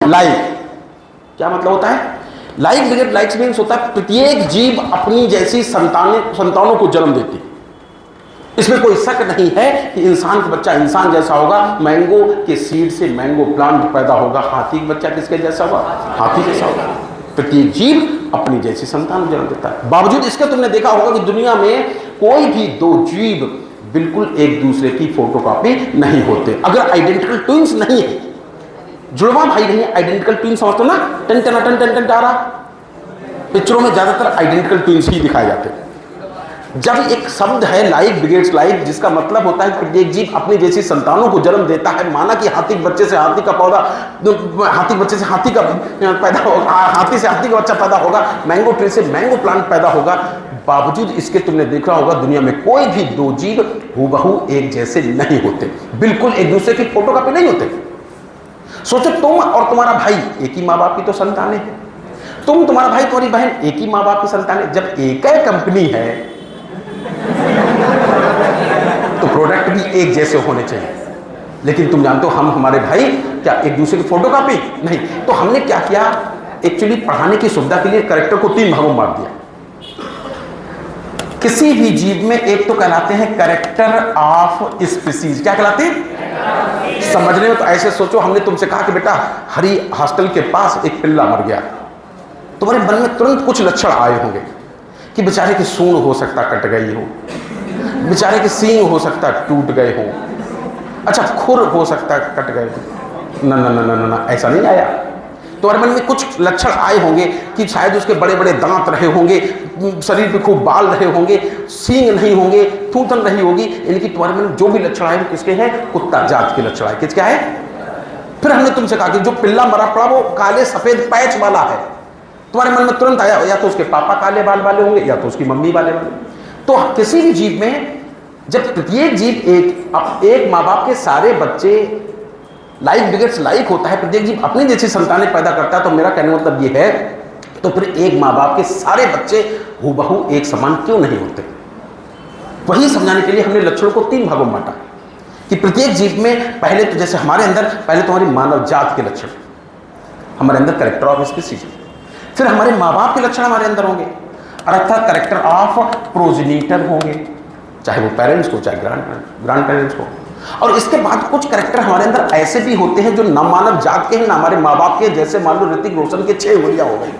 Like. क्या मतलब होता है? लाइक बिगेट लाइक्स मीन्स होता है प्रत्येक जीव अपनी जैसी संतानों को जन्म देती है। इसमें कोई शक नहीं है कि इंसान का बच्चा इंसान जैसा होगा, मैंगो के सीड से मैंगो प्लांट पैदा होगा, हाथी का बच्चा किसके जैसा होगा? हाथी जैसा होगा। प्रत्येक जीव अपनी जैसी संतान जन्म देता है। बावजूद इसके तुमने देखा होगा कि दुनिया में कोई भी दो जीव बिल्कुल एक दूसरे की फोटोकॉपी नहीं होते। अगर आइडेंटिकल ट्विंस नहीं है, जुड़वा भाई नहीं है, आइडेंटिकल ट्विंस समझते ना, टन टन टन टन टन टारा, पिक्चरों में ज्यादातर आइडेंटिकल ट्विंस ही दिखाए जाते हैं। जब एक शब्द है लाइक बिगेट्स लाइक, जिसका मतलब होता है प्रत्येक जीव अपनी जैसी संतानों को जन्म देता है। माना कि हाथी के बच्चे से हाथी का पौधा, हाथी के बच्चे से हाथी का पैदा होगा, हाथी से हाथी का बच्चा पैदा होगा, मैंगो ट्री से मैंगो प्लांट पैदा होगा। बावजूद इसके तुमने देखा होगा दुनिया में कोई भी दो जीव हूबहू एक जैसे नहीं होते, बिल्कुल एक दूसरे की फोटोकॉपी नहीं होते। सोचो तुम और तुम्हारा भाई एक ही माँ बाप की तो संतानें हैं, तुम, तुम्हारा भाई, तुम्हारी बहन एक ही माँ बाप की संतानें। जब एक ही कंपनी है तो प्रोडक्ट भी एक जैसे होने चाहिए। लेकिन तुम जानते हो हम हमारे भाई क्या एक दूसरे की फोटोकॉपी नहीं। तो हमने क्या किया, एक्चुअली पढ़ाने की सुविधा के लिए कैरेक्टर को 3 भागों में बांट दिया। किसी भी जीव में एक तो कहलाते हैं कैरेक्टर ऑफ स्पीसीज। क्या कहलाते हैं? समझने में तो ऐसे सोचो, हमने तुमसे कहा कि बेटा हरी हॉस्टल के पास एक पिल्ला मर गया, तुम्हारे मन में तुरंत कुछ लक्षण आए होंगे कि बेचारे की सूंड हो सकता कट गई हो, बेचारे के सींग हो सकता टूट गए हो, अच्छा खुर हो सकता कट गए हो। ना ना ना ना ना, ऐसा नहीं आया। तुम्हारे मन में कुछ लक्षण आए होंगे कि शायद उसके बड़े बड़े दांत रहे होंगे, शरीर पे खूब बाल रहे होंगे, सींग नहीं होंगे, थूथन रही होगी। इनकी तुम्हारे मन में जो भी लक्षण आए वो किसके हैं? कुत्ता जात के लक्षण आए। किसके है? फिर हमने तुमसे कहा कि जो पिल्ला मरा पड़ा वो काले सफेद पैच वाला है। तुम्हारे मन में तुरंत आया या तो उसके पापा काले बाल वाले होंगे या तो उसकी मम्मी वाले वाले। तो किसी भी जीव में जब प्रत्येक जीव एक माँ बाप के सारे बच्चे लाइक बिगेट्स लाइक होता है, प्रत्येक जीव अपनी जैसी संतानें पैदा करता है, तो मेरा कहने का मतलब ये है तो फिर एक माँ बाप के सारे बच्चे हूबहू एक समान क्यों नहीं होते? वही समझाने के लिए हमने लक्षणों को 3 भागों में बांटा कि प्रत्येक जीव में पहले तो जैसे हमारे अंदर पहले तुम्हारी मानव जात के लक्षण, हमारे अंदर कैरेक्टर ऑफ स्पीसीज, फिर हमारे माँ बाप के लक्षण हमारे अंदर होंगे, अर्थात कैरेक्टर ऑफ प्रोजेनिटर होंगे, चाहे वो पेरेंट्स को चाहे ग्रैंड पेरेंट्स को। और इसके बाद कुछ कैरेक्टर हमारे अंदर ऐसे भी होते हैं जो न मानव जात के हैं न हमारे माँ बाप के। जैसे मान लो ऋतिक रोशन के 6 उंगलियां हो गई,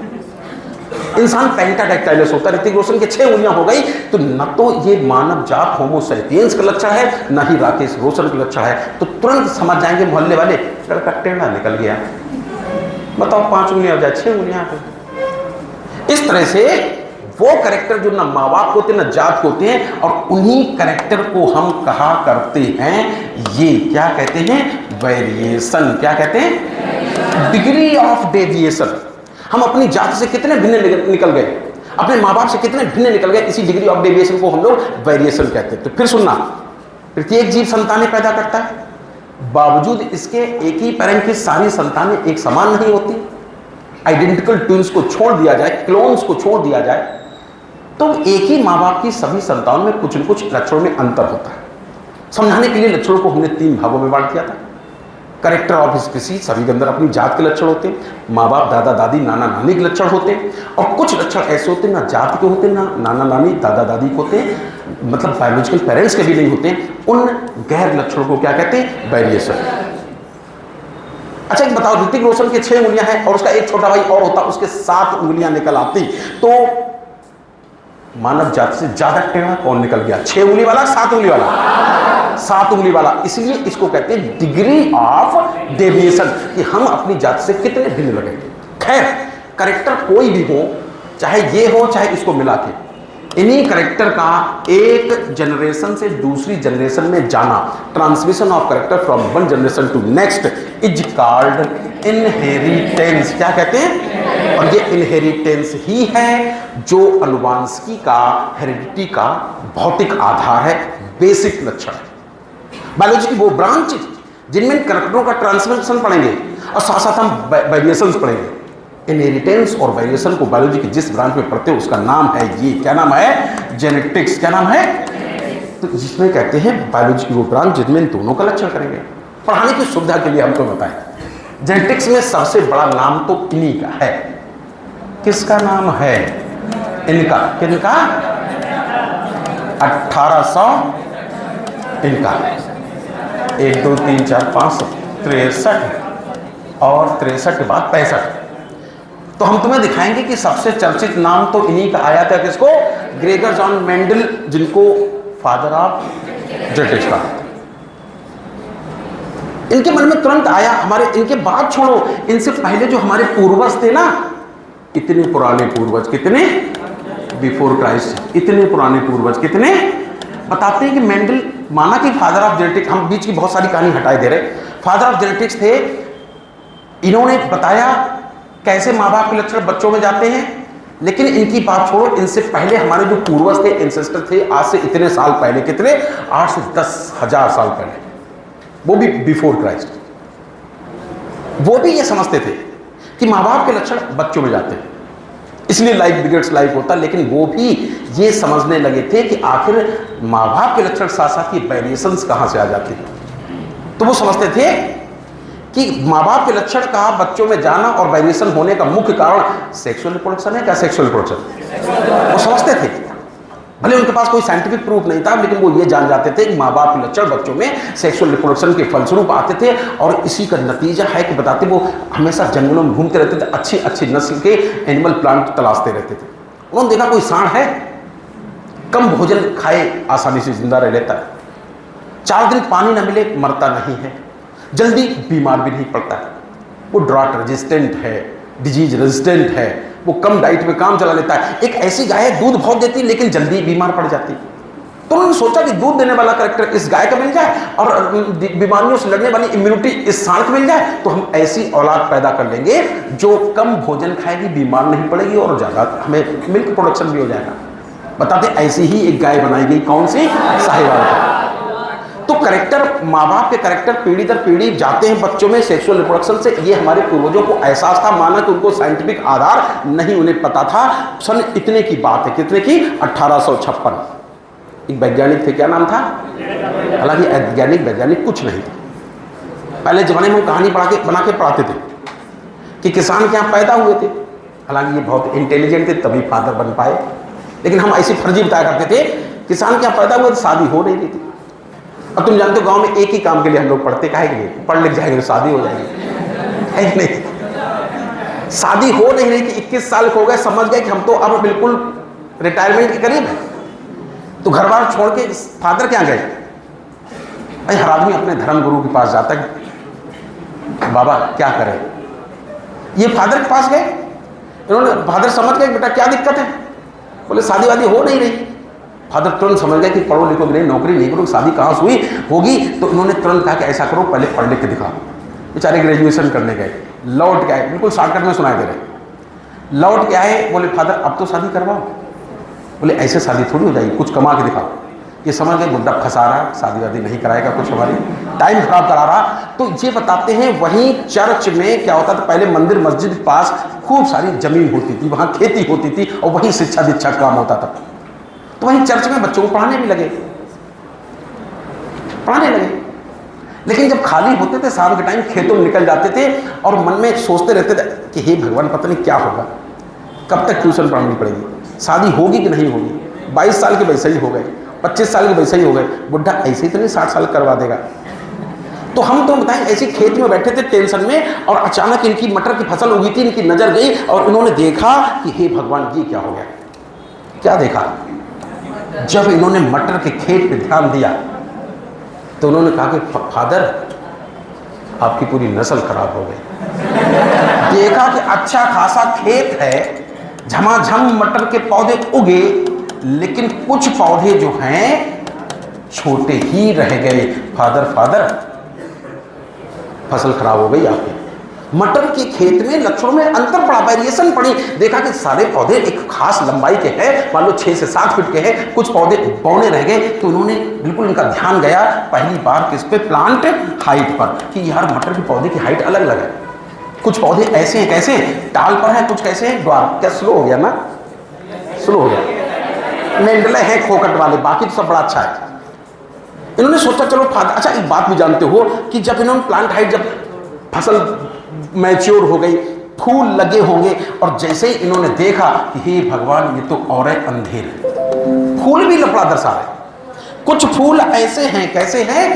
इंसान पेंटाडेक्टाइलस होता है, ऋतिक रोशन के 6 उंगलियां हो गई, तो न तो ये मानव जात होमोसैपियंस का लक्षण है न ही राकेश रोशन का लक्षण है। तो तुरंत समझ जाएंगे मोहल्ले वाले लड़का टेढ़ा निकल गया। बताओ 5 उंगलियां हो जाए 6 उंगलियां। इस तरह से वो कैरेक्टर जो ना माँ बाप होते ना जात होते हैं, और उन्हीं कैरेक्टर को हम कहा करते हैं, ये क्या कहते हैं? वेरिएशन। क्या कहते हैं? Degree of deviation. हम अपनी जात से कितने भिन्न निकल गए, अपने माँ बाप से कितने भिन्न निकल गए, इसी डिग्री ऑफ डेविएशन को हम लोग वेरिएशन कहते हैं। तो फिर सुनना, प्रत्येक जीव संतानें पैदा करता है, बावजूद इसके एक ही पेरेंट की सारी संतानें एक समान नहीं होती। आइडेंटिकल ट्विंस को छोड़ दिया जाए, क्लोन्स को छोड़ दिया जाए, तो एक ही माँ बाप की सभी संतानों में कुछ न कुछ लक्षणों में अंतर होता है। समझाने के लिए लक्षणों को हमने 3 भागों में बांट दिया था। कैरेक्टर ऑफ स्पीसीज, सभी के अंदर अपनी जात के लक्षण होते हैं, माँ बाप दादा दादी नाना नानी के लक्षण होते हैं, और कुछ लक्षण ऐसे होते हैं ना जात के होते हैं ना नाना नानी दादा दादी के होते हैं, मतलब बायोलॉजिकल पेरेंट्स के भी नहीं होते। उन गैर लक्षणों को क्या कहते हैं? वेरिएशन। अच्छा एक बताओ, ऋतिक रोशन के 6 उंगलियां हैं और उसका एक छोटा भाई और होता, उसके 7 उंगलियां निकल आती, तो मानव जाति से ज्यादा टेढ़ा कौन निकल गया? 6 उंगली वाला 7 उंगली वाला? 7 उंगली वाला। इसलिए इसको कहते हैं डिग्री ऑफ डेविएशन, कि हम अपनी जाति से कितने भिन्न लगेंगे। खैर कैरेक्टर कोई भी हो, चाहे ये हो चाहे इसको मिला के, इन्हीं कैरेक्टर का एक जनरेशन से दूसरी जनरेशन में जाना, transmission of character from one generation to next is called inheritance. क्या कहते हैं? और ये इनहेरिटेंस ही है जो अनुवांशिकी का, हेरिडिटी का भौतिक आधार है, बेसिक लक्षण है। बायोलॉजी की वो ब्रांच जिनमें कैरेक्टरों का ट्रांसमिशन पढ़ेंगे और साथ साथ हम वेरिएशंस पढ़ेंगे। इनहेरिटेंस और वेरिएशन को बायोलॉजी की जिस ब्रांच में पढ़ते हो उसका नाम है ये, क्या नाम है? जेनेटिक्स। क्या नाम है? तो जिसमें कहते हैं बायोलॉजी की वो ब्रांच जिसमें इन दोनों का लक्षण करेंगे। पढ़ाने की सुविधा के लिए हमको बताएं। जेनेटिक्स में सबसे बड़ा नाम तो इन्हीं का है। किसका नाम है? इनका। किनका? 1800 इनका 1 2 3 4 5 63 और 63 के बाद 65। तो हम तुम्हें दिखाएंगे कि सबसे चर्चित नाम तो इन्हीं का आया था। किसको? ग्रेगर जॉन मेंडल, जिनको फादर ऑफ जेनेटिक्स कहा। इनके मन में तुरंत आया, हमारे इनके बात छोड़ो, इनसे पहले जो हमारे पूर्वज थे ना, इतने पुराने पूर्वज, कितने बिफोर क्राइस्ट, इतने पुराने पूर्वज, कितने बताते हैं कि मेंडल माना कि फादर ऑफ जेनेटिक्स, हम बीच की बहुत सारी कहानी हटाए दे रहे, फादर ऑफ जेनेटिक्स थे। इन्होंने बताया कैसे माँ बाप के लक्षण बच्चों में जाते हैं। लेकिन इनकी बात छोड़ो, इनसे पहले हमारे जो पूर्वज थे, एंसेस्टर थे, आज से इतने साल पहले, कितने 8 से 10,000 साल पहले, वो भी बिफोर क्राइस्ट, वो भी ये समझते थे कि माँ बाप के लक्षण बच्चों में जाते हैं, इसलिए लाइफ बिगेट्स लाइफ होता। लेकिन वो भी ये समझने लगे थे कि आखिर माँ बाप के लक्षण साथ साथ ये वेरिएशंस कहाँ से आ जाती है। तो वो समझते थे कि माँ बाप के लक्षण का बच्चों में जाना और वेरिएशन होने का मुख्य कारण सेक्सुअल रिप्रोडक्शन है। क्या सेक्सुअल रिप्रोडक्शन? वो समझते थे, भले उनके पास कोई साइंटिफिक प्रूफ नहीं था, लेकिन वो ये जान जाते थे कि माँ बाप के लक्षण बच्चों में सेक्सुअल रिप्रोडक्शन के फलस्वरूप आते थे। और इसी का नतीजा है कि बताते वो हमेशा जंगलों में घूमते रहते थे, अच्छी अच्छी नस्ल के एनिमल प्लांट तलाशते रहते थे। उन्होंने देखा कोई सांड है, कम भोजन खाए आसानी से जिंदा रह लेता है, 4 दिन पानी न मिले मरता नहीं है, जल्दी बीमार भी नहीं पड़ता है, वो ड्रॉट रेजिस्टेंट है, डिजीज रेजिस्टेंट है, वो कम डाइट में काम चला लेता है। एक ऐसी गाय है दूध बहुत देती लेकिन जल्दी बीमार पड़ जाती। तो उन्होंने सोचा कि दूध देने वाला कैरेक्टर इस गाय का मिल जाए और बीमारियों से लड़ने वाली इम्यूनिटी इस सांड को मिल जाए, तो हम ऐसी औलाद पैदा कर लेंगे जो कम भोजन खाएगी, बीमार नहीं पड़ेगी और ज़्यादा हमें मिल्क प्रोडक्शन भी हो जाएगा। बताते ऐसी ही एक गाय बनाई गई, कौन सी? साहिवाल। तो करेक्टर, माँ बाप के करेक्टर पीढ़ी दर पीढ़ी जाते हैं बच्चों में सेक्सुअल रिप्रोडक्शन से। ये हमारे पूर्वजों को एहसास था, माना कि उनको साइंटिफिक आधार नहीं उन्हें पता था। सन इतने की बात है, कितने की? 1856। एक वैज्ञानिक थे, क्या नाम था? हालांकि वैज्ञानिक कुछ नहीं थे। पहले जमाने में हम कहानी बना के पढ़ाते थे कि किसान के यहाँ पैदा हुए थे, हालांकि ये बहुत इंटेलिजेंट थे तभी फादर बन पाए। लेकिन हम ऐसी फर्जी बताया करते थे, किसान के यहाँ पैदा हुए तो शादी हो नहीं रही थी। अब तुम जानते हो गांव में एक ही काम के लिए हम लोग पढ़ते, काहे के लिए? पढ़ लिख जाएंगे तो शादी हो जाएगी, है कि नहीं? शादी हो नहीं रही थी, 21 साल हो गए, समझ गए कि हम तो अब बिल्कुल रिटायरमेंट के करीब है। तो घर बार छोड़ के फादर क्या गए? भाई हर आदमी अपने धर्म गुरु के पास जाता है, बाबा क्या करें? ये फादर के पास गए, इन्होंने, फादर समझ गए बेटा क्या दिक्कत है? बोले शादी वादी हो नहीं रही। फादर तुरंत समझ गए कि पढ़ो लिखो नहीं, नौकरी नहीं करो, शादी कहाँ से हुई होगी। तो इन्होंने तुरंत कहा कि ऐसा करो, पहले पढ़ लिख के दिखाओ। बेचारे ग्रेजुएशन करने गए, लौट के आए, बिल्कुल शॉर्टकट में सुनाए दे रहे। लौट के आए, बोले फादर अब तो शादी करवाओ। बोले ऐसे शादी थोड़ी हो जाएगी, कुछ कमा के दिखाओ। ये समझ गए बुड्ढा फंसा रहा, शादी वादी नहीं कराएगा, कुछ हमारी टाइम खराब करा रहा। तो ये बताते हैं वहीं चर्च में क्या होता था, पहले मंदिर मस्जिद के पास खूब सारी जमीन होती थी, वहाँ खेती होती थी और वहीं शिक्षा दीक्षा काम होता था। तो वहीं चर्च में बच्चों को पढ़ाने लगे। लेकिन जब खाली होते थे शाम के टाइम खेतों में निकल जाते थे और मन में सोचते रहते थे कि हे भगवान पता नहीं क्या होगा, कब तक ट्यूशन पढ़ानी पड़ेगी, शादी होगी कि नहीं होगी। 22 साल के वैसे ही हो गए, 25 साल के वैसे ही हो गए, बुढ़ा ऐसे ही तो नहीं 60 साल करवा देगा। तो हम तो बताएं ऐसे खेत में बैठे थे टेंशन में, और अचानक इनकी मटर की फसल उगी थी, इनकी नजर गई और इन्होंने देखा कि हे भगवान ये क्या हो गया। क्या देखा? जब इन्होंने मटर के खेत पे ध्यान दिया तो उन्होंने कहा कि फादर आपकी पूरी नस्ल खराब हो गई। देखा कि अच्छा खासा खेत है, झमाझम मटर के पौधे उगे, लेकिन कुछ पौधे जो हैं छोटे ही रह गए। फादर फसल खराब हो गई आपकी। मटर के खेत में लक्षणों में अंतर पड़ा, वेरिएशन पड़ी। देखा कि सारे पौधे एक खास लंबाई के हैं, मान लो 6 से 7 फीट के हैं, कुछ पौधे बौने रह गए। तो उन्होंने बिल्कुल उनका ध्यान गया पहली बार किस पे? प्लांट हाइट पर, कि यार मटर के पौधे की हाइट अलग अलग है। कुछ पौधे ऐसे हैं, कैसे टाल पर है, कुछ कैसे हैं द्वार। क्या स्लो हो गया ना? स्लो हो गया। मेंडले हैं खोखट वाले, बाकी तो सब बड़ा अच्छा है। इन्होंने सोचा चलो फादर, अच्छा एक बात भी जानते हो कि जब इन्होंने प्लांट हाइट, जब फसल मैच्योर हो गई, फूल लगे होंगे, और जैसे ही इन्होंने देखा कि हे भगवान ये तो और अंधेर, फूल भी लफड़ा दर्शा रहे। कुछ फूल ऐसे हैं, कैसे हैं,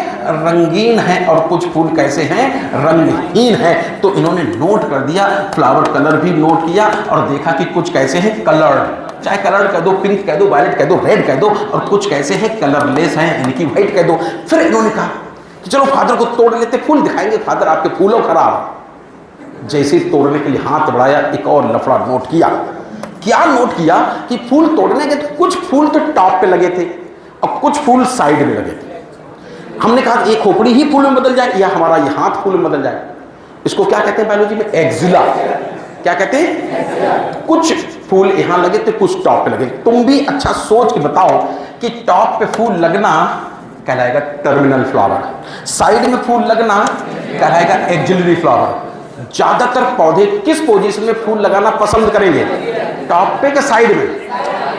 रंगीन हैं, और कुछ फूल कैसे हैं, रंगहीन हैं। तो इन्होंने नोट कर दिया, फ्लावर कलर भी नोट किया, और देखा कि कुछ कैसे हैं कलर्ड, चाहे कलर कह दो, पिंक कह दो, वायलेट कह दो, रेड कह दो, और कुछ कैसे हैं कलरलेस हैं, यानी कि व्हाइट कह दो। फिर इन्होंने कहा कि चलो फादर को तोड़ लेते, फूल दिखाएंगे, फादर आपके फूलों खराब। जैसे तोड़ने के लिए हाथ बढ़ाया, एक और लफड़ा नोट किया। क्या नोट किया कि फूल तोड़ने के तो कुछ फूल तो टॉप पे लगे थे और कुछ फूल साइड में लगे थे। हमने कहा एक खोपड़ी ही फूल में बदल जाए या हमारा ये हाथ फूल में बदल जाए। इसको क्या कहते हैं बायोलॉजी में, एक्जिला। क्या कहते हैं, कुछ फूल यहां लगे थे, कुछ टॉप पे लगे। तुम भी अच्छा सोच के बताओ कि टॉप पे फूल लगना कहलाएगा टर्मिनल फ्लावर, साइड में फूल लगना कहलाएगा एक्जिलरी फ्लावर। ज्यादातर पौधे किस पोजीशन में फूल लगाना पसंद करेंगे, टॉप पे के साइड में।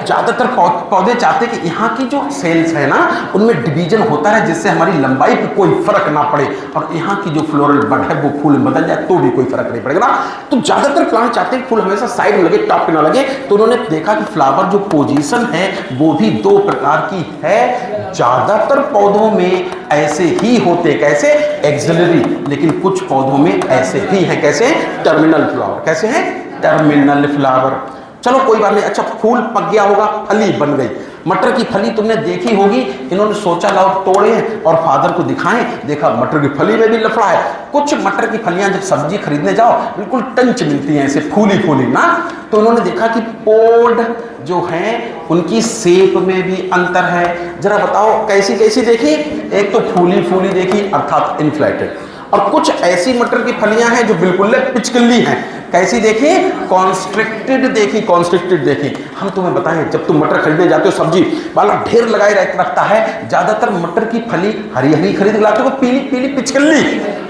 ज्यादातर पौधे चाहते कि यहाँ की जो सेल्स है ना उनमें डिवीजन होता है, जिससे हमारी लंबाई पे कोई फर्क ना पड़े, और यहाँ की जो फ्लोरल बड है वो फूल में बदल जाए तो भी कोई फर्क नहीं पड़ेगा ना। तो ज्यादातर प्लांट चाहते हैं फूल हमेशा साइड में लगे, टॉप पे ना लगे। तो उन्होंने देखा कि फ्लावर जो पोजीशन है वो भी दो प्रकार की है। ज्यादातर पौधों में ऐसे ही होते, कैसे, एक्सिलरी, लेकिन कुछ पौधों में ऐसे ही है, कैसे, टर्मिनल फ्लावर। कैसे है, टर्मिनल फ्लावर। चलो कोई बात नहीं। अच्छा, फूल पक गया होगा, फली बन गई। मटर की फली तुमने देखी होगी। इन्होंने सोचा लाओ तोड़े और फादर को दिखाएं, देखा मटर की फली में भी लफड़ा है। कुछ मटर की फलियां जब सब्जी खरीदने जाओ बिल्कुल टंच मिलती हैं, ऐसे फूली फूली ना। तो इन्होंने देखा कि पोड जो हैं उनकी शेप में भी अंतर है। जरा बताओ कैसी कैसी देखी, एक तो फूली फूली देखी अर्थात इन्फ्लेटेड, और कुछ ऐसी मटर की फलियां हैं जो बिल्कुल पिचकली हैं। कैसी देखी, कॉन्स्ट्रिक्टेड देखी, कॉन्स्ट्रिक्टेड देखी। हम तुम्हें बताएं, जब तुम मटर खरीदने जाते हो सब्जी वाला ढेर लगाए रखता है, ज्यादातर मटर की फली हरी हरी खरीद लाते हो, पीली पीली पिचकली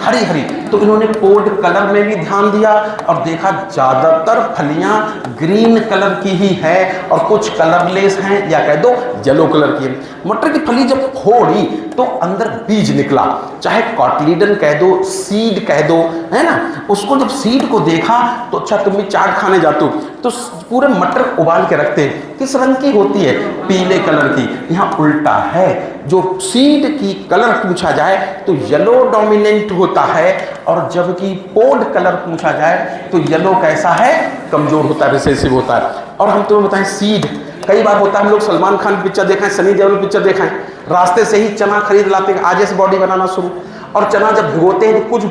हरी हरी। तो इन्होंने पोड कलर में भी ध्यान दिया और देखा ज्यादातर फलियां ग्रीन कलर की ही है और कुछ कलरलेस हैं, या कह दो येलो कलर की है। मटर की फली जब फोड़ी तो अंदर बीज निकला, चाहे कॉटलीडन कह दो, सीड कह दो, है ना। उसको जब सीड को देखा तो अच्छा, तुम भी चाट खाने जाते हो तो पूरे मटर उबाल के रखते हैं, किस रंग की होती है, पीले कलर की। यहाँ उल्टा है, जो सीड की कलर पूछा जाए तो येलो डोमिनेंट होता है, और जबकि पोड कलर पूछा जाए तो येलो कैसा है, कमजोर होता है, रिसेसिव होता है। और हम तुम्हें बताएं, सीड कई बार होता है, हम लोग सलमान खान पिक्चर देखा है, सनी देओल पिक्चर देखा है, रास्ते से ही चना खरीद लाते हैं, आज से बॉडी बनाना शुरू, और चना जब भिगोते हैं तो कुछ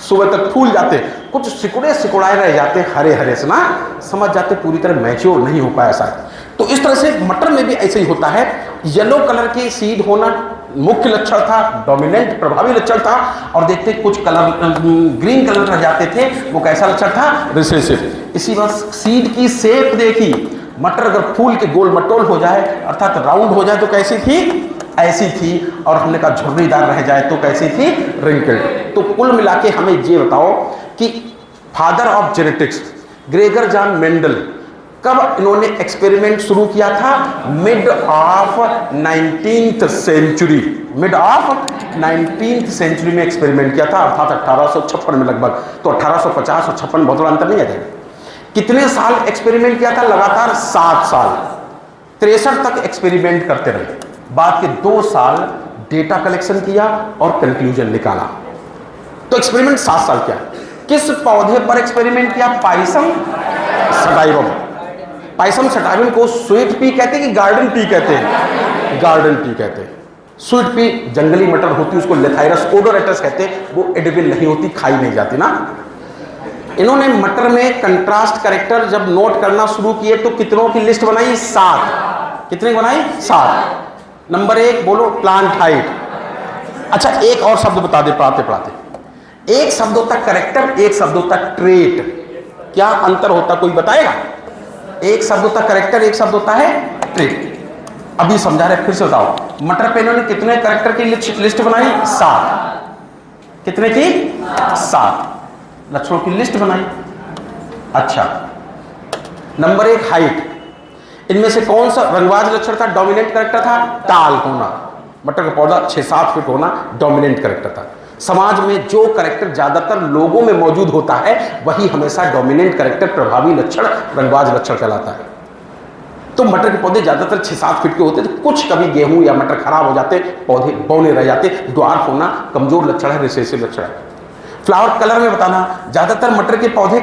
सुबह तक फूल जाते हैं, कुछ सिकुड़े सिकुड़ाए रह जाते हैं, हरे हरे से ना, समझ जाते पूरी तरह मैच्योर नहीं हो पाया शायद। तो इस तरह से मटर में भी ऐसे ही होता है। येलो कलर के सीड होना मुख्य लक्षण था, डोमिनेंट प्रभावी लक्षण था, और देखते कुछ कलर ग्रीन कलर रह जाते थे, वो कैसा लक्षण था, रिसेसिव। इसी बात सीड की शेप देखी, मटर अगर फूल के गोल मटोल हो जाए अर्थात राउंड हो जाए तो कैसी थी, ऐसी थी, और हमने कहा झुर्रीदार रह जाए तो कैसी थी, रिंकल्ड। तो कुल मिला के हमें ये बताओ कि father of genetics Gregor John Mendel कब इन्होंने एक्सपेरिमेंट शुरू किया था, mid of 19th century, mid of 19th century में एक्सपेरिमेंट किया था, अर्थात 1856 में लगभग। तो 1850 और 56 बहुत बड़ा अंतर नहीं है। कितने साल एक्सपेरिमेंट किया था, लगातार 7 साल, 63 तक एक्सपेरिमेंट करते रहे। बाद के 2 साल डेटा कलेक्शन किया और कंक्लूजन निकाला। तो एक्सपेरिमेंट 7 साल किया। किस पौधे पर एक्सपेरिमेंट किया, पाइसम सटाइवम। पाइसम सटाइवम को स्वीट पी कहते हैं कि गार्डन पी कहते हैं, गार्डन पी कहते हैं। स्वीट पी जंगली मटर होती है, उसको लेथाइरस ओडोरेटस कहते हैं, वो एडिबल नहीं होती, खाई नहीं जाती ना। इन्होंने मटर में कंट्रास्ट कैरेक्टर जब नोट करना शुरू किए तो कितनों की लिस्ट बनाई, 7। कितने बनाई, 7। नंबर 1 बोलो, प्लांट हाइट। अच्छा, एक और शब्द बता दे पढ़ाते पढ़ाते। एक शब्द होता कैरेक्टर, एक शब्द होता ट्रेट। क्या अंतर होता कोई बताएगा? एक शब्द होता कैरेक्टर, एक शब्द होता है ट्रेट। अभी समझा रहे, फिर से बताओ। मटर पे इन्होंने कितने कैरेक्टर की लिस्ट बनाई, 7। कितने की, 7 लक्षणों की लिस्ट बनाई। अच्छा, नंबर 1 हाइट। इनमें से कौन सा रंगबाज लक्षण था, डोमिनेंट कैरेक्टर था, टाल होना। मटर का पौधा 6-7 फीट होना डोमिनेंट कैरेक्टर था। समाज में जो कैरेक्टर ज्यादातर लोगों में मौजूद होता है वही हमेशा डोमिनेंट कैरेक्टर, प्रभावी लक्षण, रंगबाज लक्षण कहलाता है। तो मटर के पौधे ज्यादातर 6-7 फीट के होते हैं, तो कुछ कभी गेहूं या मटर खराब हो जाते, पौधे बौने रह जाते, ड्वार्फ होना कमजोर लक्षण है, रिसेसिव लक्षण है। फ्लावर कलर में बताना, ज्यादातर मटर के पौधे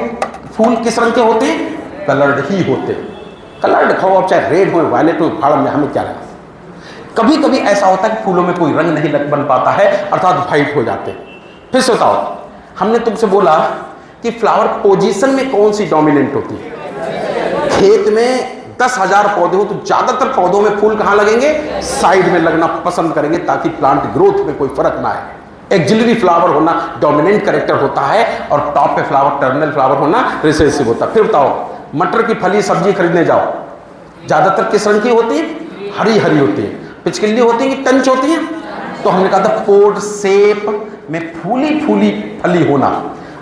फूल किस रंग के होते हैं? कलर्ड ही होते हैं। कलर्ड खाओ आप, चाहे रेड हो, वायलेट हो, फाड़ में हमें क्या लगा। कभी कभी ऐसा होता है कि फूलों में कोई रंग नहीं बन पाता है, अर्थात व्हाइट हो जाते हैं। फिर से बताओ, हमने तुमसे बोला कि फ्लावर पोजीशन में कौन सी डोमिनेंट होती है? खेत में 10,000 पौधे हो तो ज्यादातर पौधों में फूल कहां लगेंगे? साइड में लगना पसंद करेंगे, ताकि प्लांट ग्रोथ में कोई फर्क ना आए। एक्सिलरी फ्लावर होना डोमिनेंट कैरेक्टर होता है, और टॉप पे फ्लावर, टर्मिनल फ्लावर होना रिसेसिव होता है। फिर बताओ, मटर की फली सब्जी खरीदने जाओ, ज्यादातर किस रंग की होती है? हरी हरी होती है। पिचकिल्ली होती है कि तंच होती है? तो हमने कहा था पोड शेप में फूली फूली फली होना,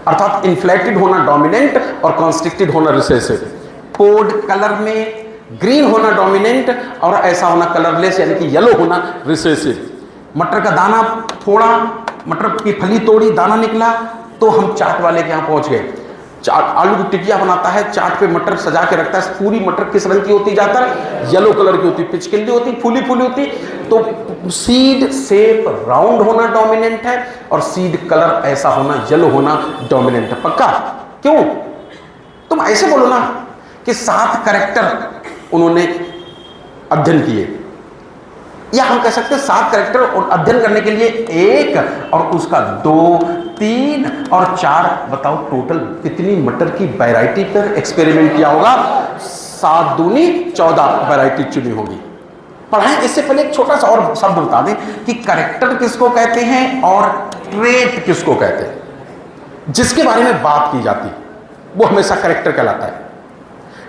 अर्थात इन्फ्लेटेड होना डोमिनेंट और कॉन्स्ट्रिक्टेड होना रिसेसिव। पोड कलर में ग्रीन होना डोमिनेंट और ऐसा होना कलरलेस यानी कि येलो होना रिसेसिव। मटर का दाना थोड़ा, मटर की फली तोड़ी, दाना निकला, तो हम चाट वाले के यहाँ पहुंच गए। आलू की टिकिया बनाता है, चाट पे मटर सजा के रखता है। पूरी मटर किस रंग की होती है? ज्यादातर येलो कलर की होती है, पिचकिल्ली होती, फूली फूली होती। तो सीड शेप राउंड होना डोमिनेंट है, और सीड कलर ऐसा होना, येलो होना डोमिनेंट है। पक्का? क्यों? तुम ऐसे बोलो ना कि 7 कैरेक्टर उन्होंने अध्ययन किए, या हम कह सकते हैं 7 कैरेक्टर अध्ययन करने के लिए 1 और उसका 2, 3 और 4, बताओ टोटल कितनी मटर की वैरायटी पर एक्सपेरिमेंट किया होगा? 7 दूनी 14 वैरायटी चुनी होगी। पढ़ाएं इससे पहले एक छोटा सा और शब्द बता दें कि कैरेक्टर किसको कहते हैं और ट्रेट किसको कहते हैं। जिसके बारे में बात की जाती है वो हमेशा कैरेक्टर कहलाता है।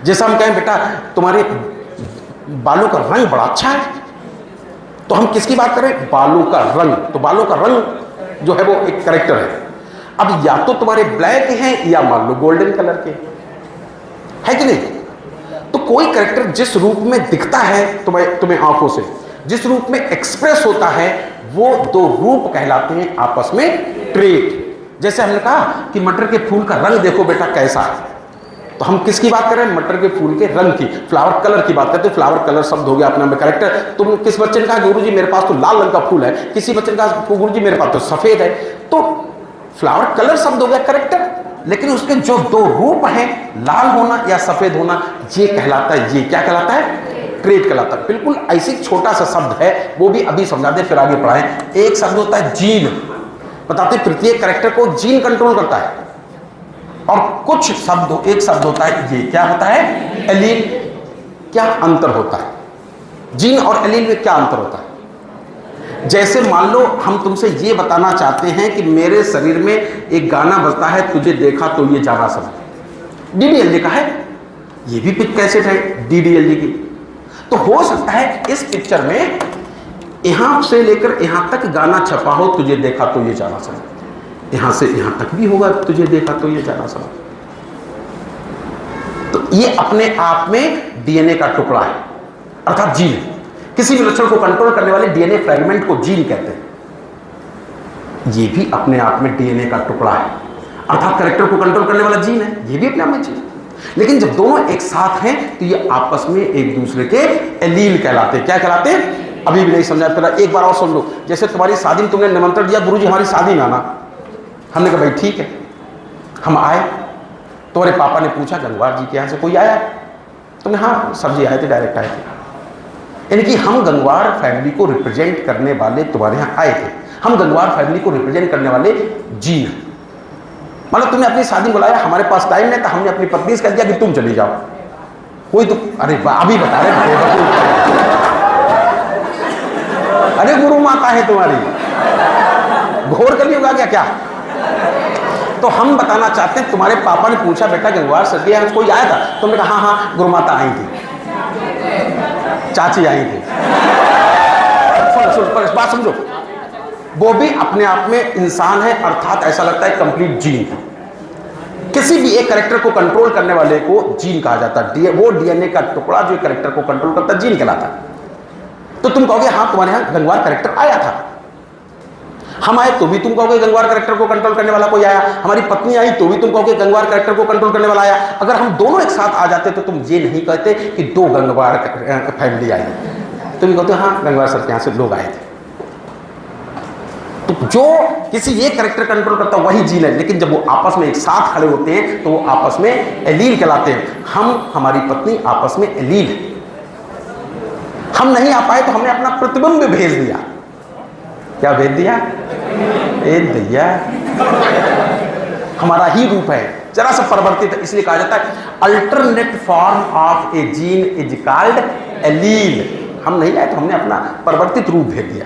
जैसा हम कहें, बेटा तुम्हारे बालों का रंग बड़ा अच्छा है, तो हम किसकी बात करें? बालों का रंग। तो बालों का रंग जो है वो एक कैरेक्टर है। अब या तो तुम्हारे ब्लैक हैं या मान लो गोल्डन कलर के, है कि नहीं? तो कोई कैरेक्टर जिस रूप में दिखता है तुम्हें आंखों से, जिस रूप में एक्सप्रेस होता है, वो 2 रूप कहलाते हैं आपस में ट्रेट। जैसे हमने कहा कि मटर के फूल का रंग देखो बेटा कैसा है, तो हम किसकी बात कर रहे हैं? मटर के फूल के रंग की। फ्लावर कलर की बात करते हैं, फ्लावर कलर शब्द हो गया अपने में कैरेक्टर। तुम किस बच्चे ने कहा गुरुजी मेरे पास तो लाल रंग का फूल है, किसी बच्चे ने कहा गुरुजी मेरे पास तो सफेद है, तो फ्लावर कलर शब्द हो गया कैरेक्टर। लेकिन उसके जो 2 रूप हैं, लाल होना या सफेद होना, ये कहलाता है, ये क्या कहलाता है? ट्रेट कहलाता है। बिल्कुल ऐसी छोटा सा शब्द है, वो भी अभी समझा दे फिर आगे पढ़ाएं। एक शब्द होता है जीन, बताते प्रत्येक कैरेक्टर को जीन कंट्रोल करता है। और कुछ शब्द, एक शब्द होता है, ये क्या होता है? एलील। क्या अंतर होता है जीन और एलील में? क्या अंतर होता है? जैसे मान लो हम तुमसे ये बताना चाहते हैं कि मेरे शरीर में एक गाना बजता है, तुझे देखा तो ये जाना समझ, डीडीएलजी का है, ये भी पिक कैसेट है डीडीएलजी की। तो हो सकता है इस पिक्चर में यहां से लेकर यहां तक गाना छपा हो, तुझे देखा तो ये जाना समझ, यहां से यहां तक भी होगा, तुझे देखा तो ये जाना समझ। तो ये अपने आप में डीएनए का टुकड़ा है, अर्थात जीन। किसी भी लक्षण को कंट्रोल करने वाले डीएनए फ्रेगमेंट को जीन कहते हैं। ये भी अपने आप में डीएनए का टुकड़ा है, अर्थात कैरेक्टर को कंट्रोल करने वाला जीन है, ये भी अपने आप में जीन है। लेकिन जब दोनों एक साथ हैं तो ये आपस में एक दूसरे के एलील कहलाते हैं। क्या कहलाते हैं? अभी भी नहीं समझा, पहले एक बार और सुन लो। जैसे तुम्हारी शादी में तुमने निमंत्रण दिया, गुरुजी हमारी शादी में आना, हमने कहा भाई ठीक है, हम आए। तुम्हारे पापा ने पूछा गंगवार जी के यहाँ से कोई आया? तुमने हाँ सर जी आए थे, डायरेक्ट आए थे। यानी कि हम गंगवार फैमिली को रिप्रेजेंट करने वाले तुम्हारे यहाँ आए थे, हम गंगवार फैमिली को रिप्रेजेंट करने वाले जीन। मतलब तुमने अपनी शादी बुलाया, हमारे पास टाइम नहीं था, हमने अपनी पत्नी से कह दिया कि तुम चली जाओ। कोई तो अरे अभी बता रहे, अरे गुरु माता है तुम्हारी, घोर कलयुग आ गया क्या? तो हम बताना चाहते हैं, तुम्हारे पापा ने पूछा बेटा गंगवार सर के यहाँ कोई आया था? तुमने कहा हाँ हाँ गुरु माता आई थी, चाची आई थी। सुन बात समझो, वो भी अपने आप में इंसान है, अर्थात ऐसा लगता है कंप्लीट जीन। किसी भी एक कैरेक्टर को कंट्रोल करने वाले को जीन कहा जाता है। वो डीएनए का टुकड़ा जो कैरेक्टर को कंट्रोल करता है जीन कहलाता है। तो तुम कहोगे हाँ तुम्हारे यहाँ गंगवार कैरेक्टर आया था, हम आए तो भी तुम कहोगे गंगवार कैरेक्टर को कंट्रोल करने वाला कोई आया, हमारी पत्नी आई तो भी तुम कहोगे गंगवार कैरेक्टर को कंट्रोल करने वाला आया। अगर हम दोनों एक साथ आ जाते तो तुम ये नहीं कहते कि दो गंगवार फैमिली आई, तुम कहते हाँ गंगवार सर के यहाँ से लोग आए थे। तो जो किसी एक कैरेक्टर कंट्रोल करता वही जीन है, लेकिन जब वो आपस में एक साथ खड़े होते हैं तो वो आपस में एलील कहलाते हैं। हम हमारी पत्नी आपस में एलील है। हम नहीं आ पाए तो हमने अपना प्रतिबिंब भेज दिया। क्या भेज दिया? भेज दिया, हमारा ही रूप है, जरा सा परिवर्तित है। इसलिए कहा जाता है alternate form of A gene is called allele. हम नहीं आए तो हमने अपना परिवर्तित रूप भेज दिया।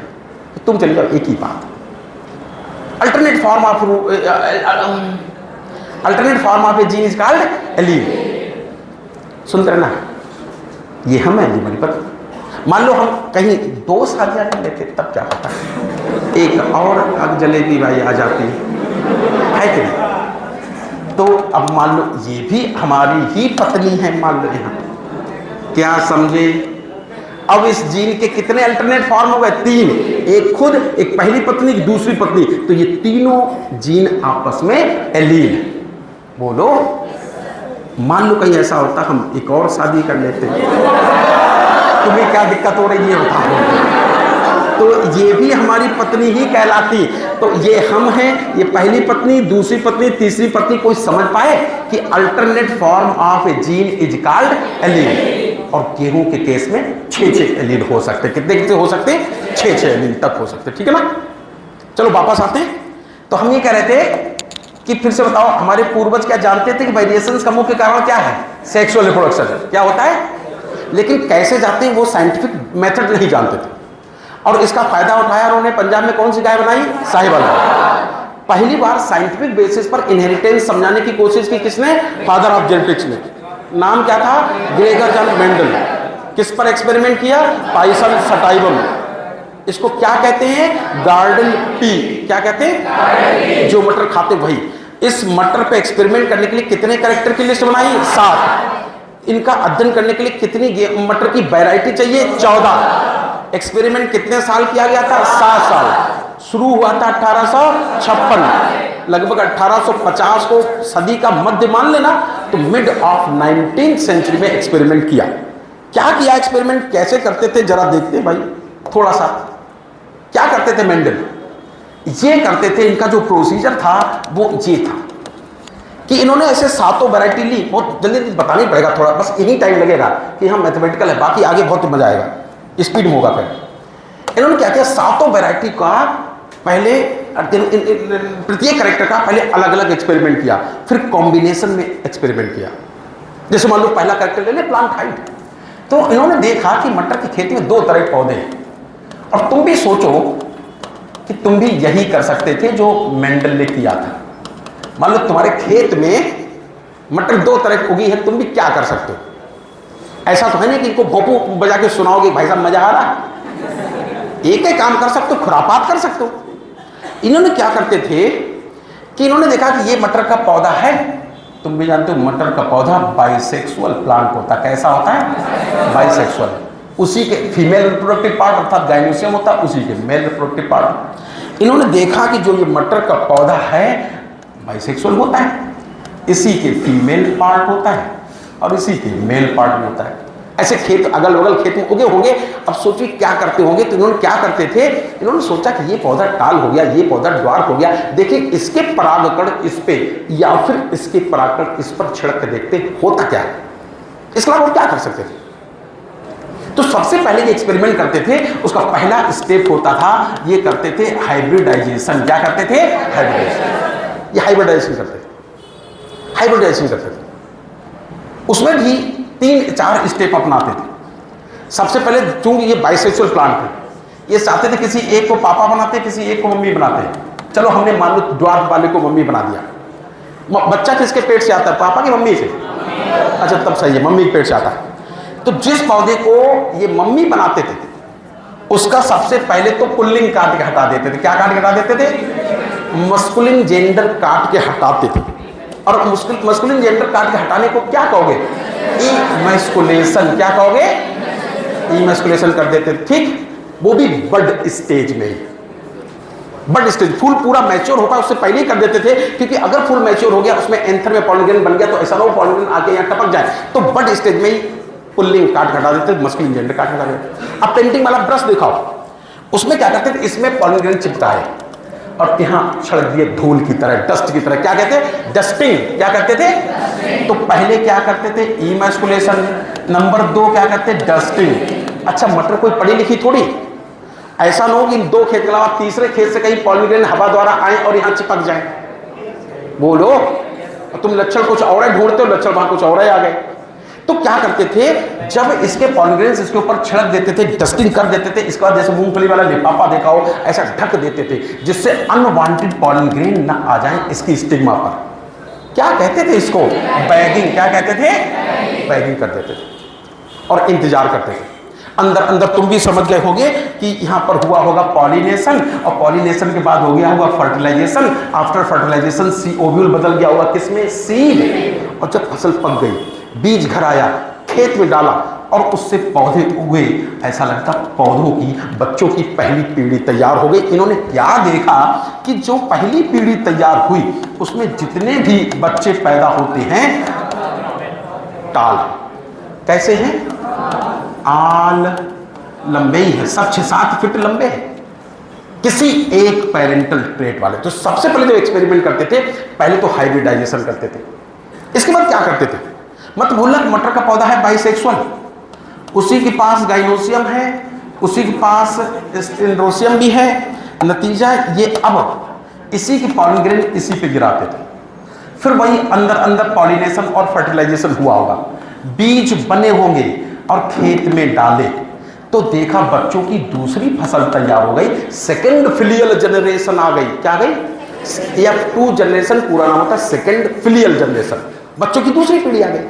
तो तुम चले जाओ, एक ही बात। Alternate form of A gene is called allele. सुनते रहना, ये हम है, ये हमारी पत्नी। मान लो हम कहीं 2 शादियां कर लेते तब क्या होता है? एक और अग जलेबी भाई आ जाती है कि नहीं? तो अब मान लो ये भी हमारी ही पत्नी है, मान लो यहाँ, क्या समझे? अब इस जीन के कितने अल्टरनेट फॉर्म हो गए? 3। एक खुद, एक पहली पत्नी, एक दूसरी पत्नी। तो ये तीनों जीन आपस में एलील। बोलो, मान लो कहीं ऐसा होता हम एक और शादी कर लेते, तुम्हें क्या दिक्कत हो रही है बताओ? तो ये भी हमारी पत्नी ही कहलाती। तो ये हम हैं, ये पहली पत्नी, दूसरी पत्नी, तीसरी पत्नी। कोई समझ पाए कि alternate form of A gene is called allele. और गेहूं के केस में 6 एलील हो सकते। कितने हो सकते? 6 एलील तक हो सकते। ठीक है ना? चलो वापस आते हैं। तो हम ये कह रहे थे कि फिर से बताओ, हमारे पूर्वज क्या जानते थे कि वेरिएशंस का मुख्य कारण क्या है? Sexual reproduction. क्या होता है? लेकिन कैसे जाते हैं वो साइंटिफिक मेथड नहीं जानते थे। और इसका फायदा उठाया उन्होंने। पंजाब में कौन सी गाय बनाई? साहिवाल गाय। पहली बार साइंटिफिक बेसिस पर इनहेरिटेंस समझाने की कोशिश की किसने? फादर ऑफ जेनेटिक्स ने। नाम क्या था? Gregor John Mendel. किस पर एक्सपेरिमेंट किया? पाइसन सटाइवम। इसको क्या कहते हैं? Garden pea. क्या कहते हैं? जो मटर खाते वही। इस मटर पे एक्सपेरिमेंट करने के लिए कितने कैरेक्टर की लिस्ट बनाई? 7। इनका अध्ययन करने के लिए कितनी मटर की वैरायटी चाहिए? 14। एक्सपेरिमेंट कितने साल किया गया था? 7 साल। शुरू हुआ था 1856। लगभग 1850 को सदी का मध्य मान लेना, तो मिड ऑफ 19th सेंचुरी में एक्सपेरिमेंट किया। क्या किया एक्सपेरिमेंट? कैसे करते थे जरा देखते हैं भाई थोड़ा सा। क्या करते थे मेंडल? ये करते थे, इनका जो प्रोसीजर था वो ये था कि इन्होंने ऐसे 7 वैरायटी ली। बहुत जल्दी बताना ही पड़ेगा थोड़ा, बस यही टाइम लगेगा कि हम मैथमेटिकल है, बाकी आगे बहुत मजा आएगा, स्पीड में होगा। फिर इन्होंने क्या किया? 7 वैरायटी का पहले प्रत्येक कैरेक्टर का पहले अलग अलग एक्सपेरिमेंट किया, फिर कॉम्बिनेशन में एक्सपेरिमेंट किया। जैसे मान लो पहला कैरेक्टर ले ले, प्लांट हाइट। तो इन्होंने देखा कि मटर के खेत में 2 तरह के पौधे हैं। और तुम भी सोचो कि तुम भी यही कर सकते थे जो मेंडल ने किया था। मान लो तुम्हारे खेत में मटर 2 तरह की उगी है, तुम भी क्या कर सकते हो? ऐसा तो है नहीं कि इनको भोंपू बजा के सुनाओगे भाई साहब मजा आ रहा। एक ही काम कर सकते हो, खुरापात कर सकते हो। इन्होंने क्या करते थे कि इन्होंने देखा कि ये मटर का पौधा है। तुम भी जानते हो मटर का पौधा बाइसेक्सुअल प्लांट होता है। कैसा होता है? बाइसेक्सुअल। उसी के फीमेल रिप्रोडक्टिव पार्ट अर्थात गाइनोसियम होता है, उसी के मेल रिप्रोडक्टिव पार्ट। इन्होंने देखा कि जो ये मटर का पौधा है बाइसेक्सुअल होता है, इसी के फीमेल पार्ट होता है और इसी के मेल पार्ट होता है। ऐसे खेत अगल बगल खेत में उगे होंगे। अब सोचिए क्या करते होंगे। तो इन्होंने क्या करते थे? इन्होंने सोचा कि ये पौधा टाल हो गया, ये पौधा ड्वार्फ हो गया, देखिए इसके परागकण इस पे या फिर इसके परागकण इस पर छिड़क के देखते होता क्या है। इसके अलावा क्या कर सकते थे? तो सबसे पहले ये एक्सपेरिमेंट करते थे, उसका पहला स्टेप होता था, ये करते थे हाइब्रिडाइजेशन। क्या करते थे? हाइब्रिडाइजेशन। ये हाइब्रिडाइजेशन करते थे, हाइब्रिडाइजेशन करते थे। उसमें भी 3-4 स्टेप अपनाते थे। सबसे पहले चूंकि ये बाइसेक्सुअल प्लांट है, ये चाहते थे किसी एक को पापा बनाते, किसी एक को मम्मी बनाते। चलो हमने मान लो ड्वार्फ वाले को मम्मी बना दिया। बच्चा किसके पेट से आता है? पापा की मम्मी से? अच्छा तब सही है, मम्मी के पेट से आता है। तो जिस पौधे को ये मम्मी बनाते थे उसका सबसे पहले तो पुल्लिंग काट के हटा देते थे। क्या काट के हटा देते थे? मस्कुलिन जेंडर काट के हटाते थे। और मस्कुलिन जेंडर काट के हटाने को क्या कहोगे? इमैस्कुलेशन। क्या कहोगे? इमैस्कुलेशन कर देते थे। ठीक, वो भी बड स्टेज में ही। बड स्टेज, फूल पूरा मैच्योर होता है उससे पहले ही कर देते थे, क्योंकि अगर फूल मैच्योर हो गया उसमें एंथर में पॉलन ग्रेन बन गया तो ऐसा ना हो पॉलन ग्रेन आके यहाँ टपक जाए, तो बड स्टेज में ही पुल्लिंग काट हटा देते, मस्कुलिन जेंडर काट हटा देते। अब पेंटिंग वाला ब्रश दिखाओ, उसमें क्या करते थे, इसमें पॉलन ग्रेन चिपटा है और यहाँ छिड़क दिए धूल की तरह, डस्ट की तरह, क्या कहते हैं, डस्टिंग। क्या करते थे, तो पहले क्या करते थे, इमैस्कुलेशन, नंबर 2 क्या करते, डस्टिंग। अच्छा मटर कोई पढ़ी लिखी थोड़ी, ऐसा ना हो कि इन 2 खेत के अलावा तीसरे खेत से कहीं पॉलन ग्रेन हवा द्वारा आए और यहाँ चिपक जाए। बोलो, तुम लक्षण कुछ और ढूंढते हो, लक्षण वहां कुछ और आ गए। तो क्या करते थे, जब इसके पॉलन ग्रेन्स इसके ऊपर छिड़क देते थे, डस्टिंग कर देते थे, इसके बाद जैसे मूंगफली वाला लिफाफा देखा हो ऐसा ढक देते थे, जिससे अनवांटेड पॉलन ग्रेन ना आ जाए इसकी स्टिग्मा पर। क्या कहते थे इसको, बैगिंग। क्या कहते थे, बैगिंग कर देते थे और इंतजार करते थे। अंदर अंदर तुम भी समझ गए होगे कि यहां पर हुआ होगा पॉलिनेशन, और पॉलिनेशन के बाद हो गया होगा फर्टिलाइजेशन। आफ्टर फर्टिलाइजेशन सी ओव्यूल बदल गया होगा किसमें, सीड। और जब फसल पक गई, बीज घर आया, खेत में डाला और उससे पौधे उगे, ऐसा लगता पौधों की, बच्चों की पहली पीढ़ी तैयार हो गई। इन्होंने क्या देखा कि जो पहली पीढ़ी तैयार हुई उसमें जितने भी बच्चे पैदा होते हैं टाल कैसे हैं, आल लंबे ही है, सब 6-7 फीट लंबे हैं, किसी एक पेरेंटल ट्रेट वाले। तो सबसे पहले जो एक्सपेरिमेंट करते थे, पहले तो हाइब्रिडाइजेशन करते थे। इसके बाद क्या करते थे, मत भूलना मटर का पौधा है बाइसेक्सुअल, उसी के पास गाइनोसियम है, उसी के पास स्टेरोसियम भी है। नतीजा ये अब इसी के पॉलन ग्रेन इसी पे गिराते थे, फिर वही अंदर अंदर पॉलिनेशन और फर्टिलाइजेशन हुआ होगा, बीज बने होंगे और खेत में डाले तो देखा बच्चों की दूसरी फसल तैयार हो गई, सेकेंड फिलियल जनरेशन आ गई। क्या गई, F2 जनरेशन, पूरा नाम होता है सेकेंड फिलियल जनरेशन, बच्चों की दूसरी पीढ़ी आ गई।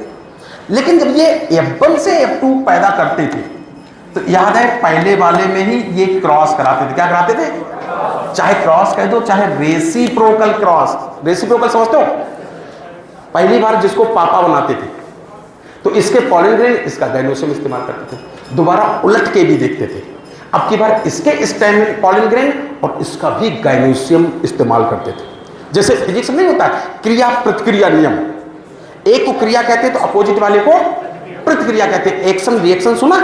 लेकिन जब ये F1 से F2 पैदा करते थे तो याद है पहले वाले में ही ये क्रॉस कराते थे। क्या कराते थे, चाहे क्रॉस कह दो चाहे रेसिप्रोकल क्रॉस। रेसिप्रोकल समझते हो, पहली बार जिसको पापा बनाते थे तो इसके पॉलन ग्रेन इसका गाइनोसियम इस्तेमाल करते थे, दोबारा उलट के भी देखते थे, अब की बार इसके स्टेम पॉलन ग्रेन और इसका भी गाइनोसियम इस्तेमाल करते थे। जैसे फिजिक्स में नहीं होता क्रिया प्रतिक्रिया नियम, एक को क्रिया कहते हैं तो अपोजिट वाले को प्रतिक्रिया कहते हैं, एक्शन रिएक्शन सुना,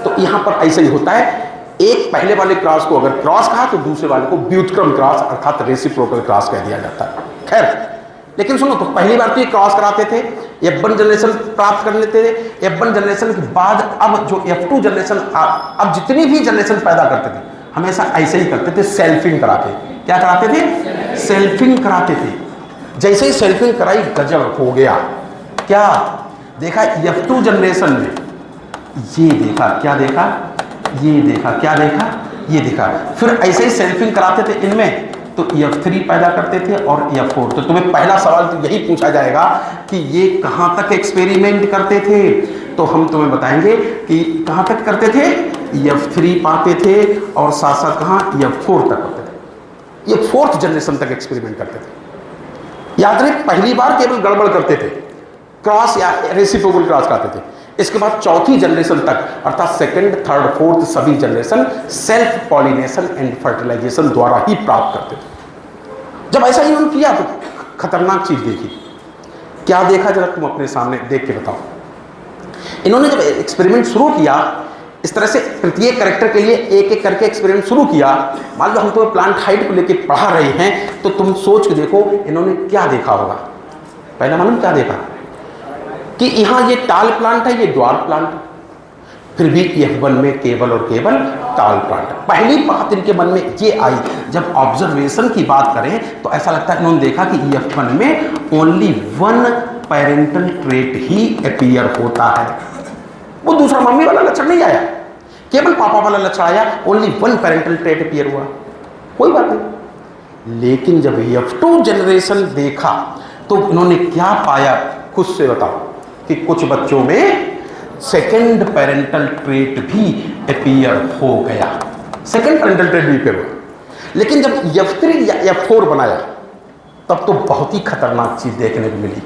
तो यहां पर ऐसा ही होता है, एक पहले वाले क्रॉस को अगर क्रॉस कहा तो दूसरे वाले को व्युत्क्रम क्रॉस अर्थात रेसिप्रोकल क्रॉस कह दिया जाता है। खैर लेकिन सुनो, तो पहली बार तो ये क्रॉस कराते थे, F1 जनरेशन प्राप्त कर लेते थे, F1 जनरेशन के बाद अब जो F2 जनरेशन, अब जितनी भी जनरेशन पैदा करते थे हमेशा ऐसे ही करते थे, सेल्फिंग कराते। क्या कराते थे, सेल्फिंग कराते थे। जैसे ही सेल्फिंग कराई गजब हो गया, क्या देखा F2 जनरेशन में, ये देखा, क्या देखा, ये देखा, क्या देखा, ये देखा। फिर ऐसे ही सेल्फिंग कराते थे इनमें तो F3 पैदा करते थे और F4। तो तुम्हें पहला सवाल तो यही पूछा जाएगा कि ये कहां तक एक्सपेरिमेंट करते थे, तो हम तुम्हें बताएंगे कि कहां तक करते थे, F3 पाते थे और साथ साथ कहां F4 तक करते थे, ये 4th जनरेशन तक एक्सपेरिमेंट करते थे। याद रहे पहली बार केवल गड़बड़ करते थे, क्रॉस या रेसिप्रोकल क्रॉस कराते थे, इसके बाद 4थी जनरेशन तक अर्थात सेकंड, थर्ड, फोर्थ सभी generation self pollination and fertilization द्वारा ही प्राप्त करते थे। जब ऐसा ही उन्होंने किया तो खतरनाक चीज देखी। क्या देखा जरा तुम अपने सामने देख के बताओ। इन्होंने जब एक्सपेरिमेंट शुरू किया, इस तरह से प्रत्येक कैरेक्टर के लिए एक एक करके एक्सपेरिमेंट शुरू किया। मान लो हम तुम्हें प्लांट हाइट को लेकर पढ़ा रहे हैं तो तुम सोच के देखो इन्होंने क्या देखा होगा। पहला मालूम क्या देखा कि यहाँ ये टाल प्लांट है, ये ड्वार्फ प्लांट, फिर भी F1 में केवल और केवल टाल प्लांट। पहली बात इनके मन में ये आई, जब ऑब्जर्वेशन की बात करें तो ऐसा लगता है इन्होंने देखा कि F1 में ओनली 1 पेरेंटल ट्रेट ही अपीयर होता है, वो दूसरा मम्मी वाला लक्षण नहीं आया, केवल पापा वाला लक्षण आया, ओनली 1 पेरेंटल ट्रेट अपीयर हुआ। कोई बात नहीं, लेकिन जब F2 जनरेशन देखा तो इन्होंने क्या पाया, खुद से बताओ कि कुछ बच्चों में सेकेंड पेरेंटल ट्रेट भी अपीयर हो गया, सेकेंड पेरेंटल ट्रेट भी अपीयर हुआ। लेकिन जब F3 या F4 बनाया तब तो बहुत ही खतरनाक चीज देखने को मिली।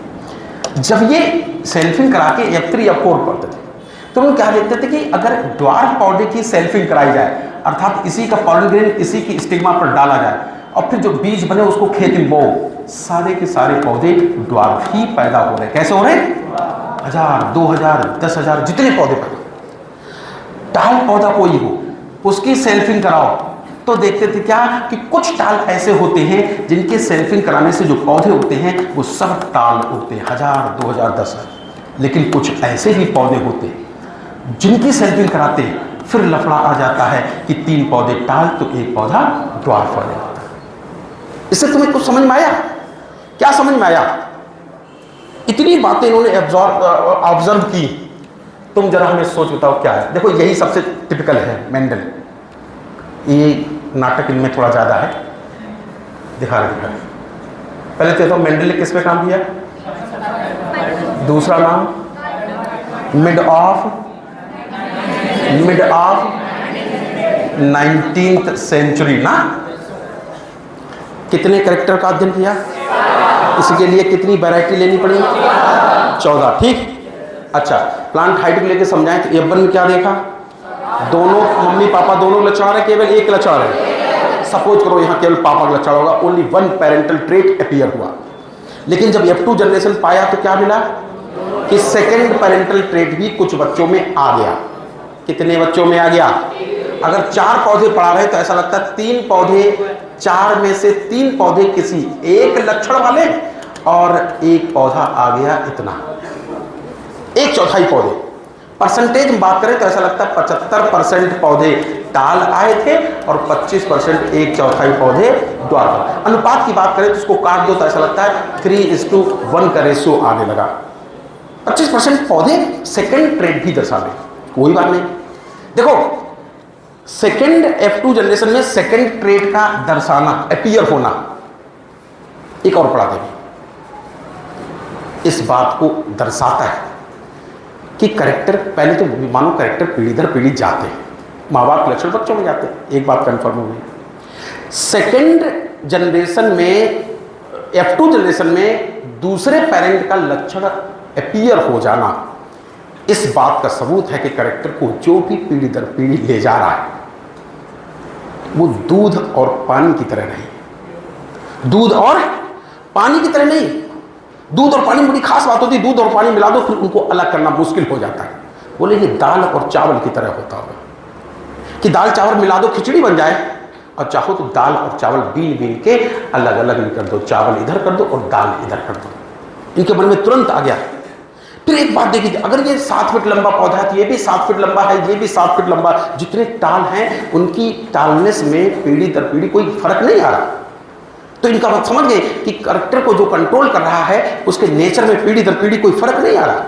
जब ये सेल्फिंग करा के F3 F4 पढ़ते थे तो हम क्या देखते थे कि अगर ड्वार्फ पौधे की सेल्फिंग कराई जाए अर्थात इसी का पॉलन ग्रेन इसी की स्टिग्मा पर डाला जाए और फिर जो बीज बने उसको खेत में बो, सारे के सारे पौधे ड्वार्फ ही पैदा हो रहे। कैसे हो रहे? 1000, 2000, 10,000 जितने पौधे पैदा। टाल पौधा कोई हो उसकी सेल्फिंग कराओ तो देखते थे क्या कि कुछ टाल ऐसे होते हैं जिनके सेल्फिंग कराने से जो पौधे उगते हैं वो सब टाल उगते हैं 1000, 2000, 10,000। लेकिन कुछ ऐसे भी पौधे होते हैं जिनकी सेल्फिंग कराते हैं फिर लफड़ा आ जाता है कि 3 पौधे टाल तो 1 पौधा ड्वार्फ हो जाता है। इससे तुम्हें कुछ समझ में आया? क्या समझ में आया? इतनी बातें इन्होंने ऑब्जर्व की। तुम जरा हमें सोच बताओ क्या है। देखो यही सबसे टिपिकल है मेंडल। ये नाटक इनमें थोड़ा ज़्यादा है, दिखा रहे। पहले तो मेंडल ने किस पे काम किया? दूसरा नाम मिड ऑफ 19th सेंचुरी ना। कितने कैरेक्टर का अध्ययन किया? इसके लिए कितनी वैरायटी लेनी पड़ी? 14। ठीक। अच्छा, प्लांट हाइट को लेकर समझाएं तो एवन में क्या देखा? दोनों मम्मी पापा दोनों लचार है, केवल एक लचार है। सपोज करो यहाँ केवल पापा का लचार होगा, ओनली 1 पेरेंटल ट्रेट अपीयर हुआ। लेकिन जब F2 जनरेशन पाया तो क्या मिला कि सेकंड पेरेंटल ट्रेट भी कुछ बच्चों में आ गया। कितने बच्चों में आ गया? अगर 4 पौधे पढ़ा रहे तो ऐसा लगता है 3 पौधे, 4 में से 3 पौधे किसी एक लक्षण वाले और 1 पौधा आ गया इतना, 1/4 पौधे। परसेंटेज में बात करें तो ऐसा लगता है 75% पौधे टाल आए थे और 25% 1/4 पौधे ड्वार्फ। अनुपात की बात करें तो उसको काट दो तो ऐसा लगता है 3:1 का रेशियो आने लगा। 25% पौधे सेकंड ट्रेट भी दर्शा रहे। कोई बात नहीं। देखो सेकंड F2 जनरेशन में सेकंड ट्रेट का दर्शाना, अपीयर होना, एक और पढ़ा देंगे, इस बात को दर्शाता है कि कैरेक्टर, पहले तो मानो कैरेक्टर पीढ़ी दर पीढ़ी जाते हैं, माँ बाप के लक्षण बच्चों में जाते हैं। एक बात कंफर्म हो गई। सेकंड जनरेशन में, F2 जनरेशन में दूसरे पेरेंट का लक्षण अपीयर हो जाना, इस बात का सबूत है कि कैरेक्टर को जो भी पीढ़ी दर पीढ़ी ले जा रहा है वो दूध और पानी की तरह नहीं। दूध और पानी की तरह नहीं। दूध और पानी में बड़ी खास बात होती है, दूध और पानी मिला दो फिर उनको अलग करना मुश्किल हो जाता है। बोले ये दाल और चावल की तरह होता होगा कि दाल चावल मिला दो खिचड़ी बन जाए, और चाहो तो दाल और चावल बीन बीन के अलग अलग कर दो, चावल इधर कर दो और दाल इधर कर दो। इनके मन में तुरंत आ गया। फिर एक बात देखिए, अगर ये 7 फीट लंबा पौधा है तो ये भी 7 फीट लंबा है, ये भी 7 फीट लंबा, जितने टाल हैं उनकी टालनेस में पीढ़ी दर पीढ़ी कोई फर्क नहीं आ रहा। तो इनका बात समझ गए कि कैरेक्टर को जो कंट्रोल कर रहा है उसके नेचर में पीढ़ी दर पीढ़ी कोई फर्क नहीं आ रहा।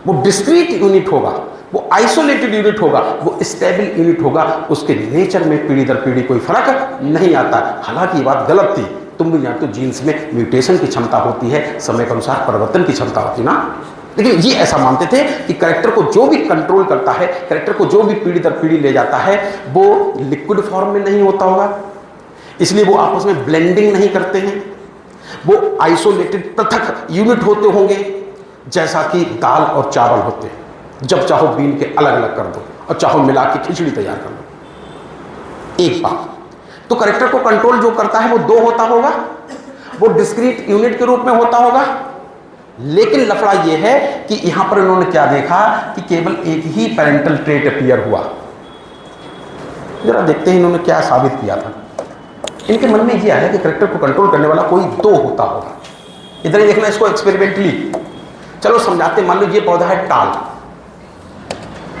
वो डिस्क्रीट यूनिट होगा, वो आइसोलेटेड यूनिट होगा, वो स्टेबल यूनिट होगा, उसके नेचर में पीढ़ी दर पीढ़ी कोई फर्क नहीं आता। हालांकि ये बात गलत थी, तुम भी जानते हो जीन्स में म्यूटेशन की क्षमता होती है, समय के अनुसार परिवर्तन की क्षमता होती है ना। लेकिन ये ऐसा मानते थे कि कैरेक्टर को जो भी कंट्रोल करता है, कैरेक्टर को जो भी पीढ़ी दर पीढ़ी ले जाता है वो लिक्विड फॉर्म में नहीं होता होगा, इसलिए वो आपस में ब्लेंडिंग नहीं करते हैं, वो आइसोलेटेड पृथक यूनिट होते होंगे जैसा कि दाल और चावल होते हैं। जब चाहो बीन के अलग अलग कर दो और चाहो मिला के खिचड़ी तैयार कर दो। एक बात तो कैरेक्टर को कंट्रोल जो करता है वो 2 होता होगा, वो डिस्क्रीट यूनिट के रूप में होता होगा। लेकिन लफड़ा ये है कि यहां पर इन्होंने क्या देखा कि केवल एक ही पेरेंटल ट्रेट अपीयर हुआ। जरा देखते हैं इन्होंने क्या साबित किया था। इनके मन में यह है कि कैरेक्टर को कंट्रोल करने वाला कोई 2 होता होगा। इधर ही देखना इसको एक्सपेरिमेंटली। चलो समझाते। मान लो ये पौधा है टाल,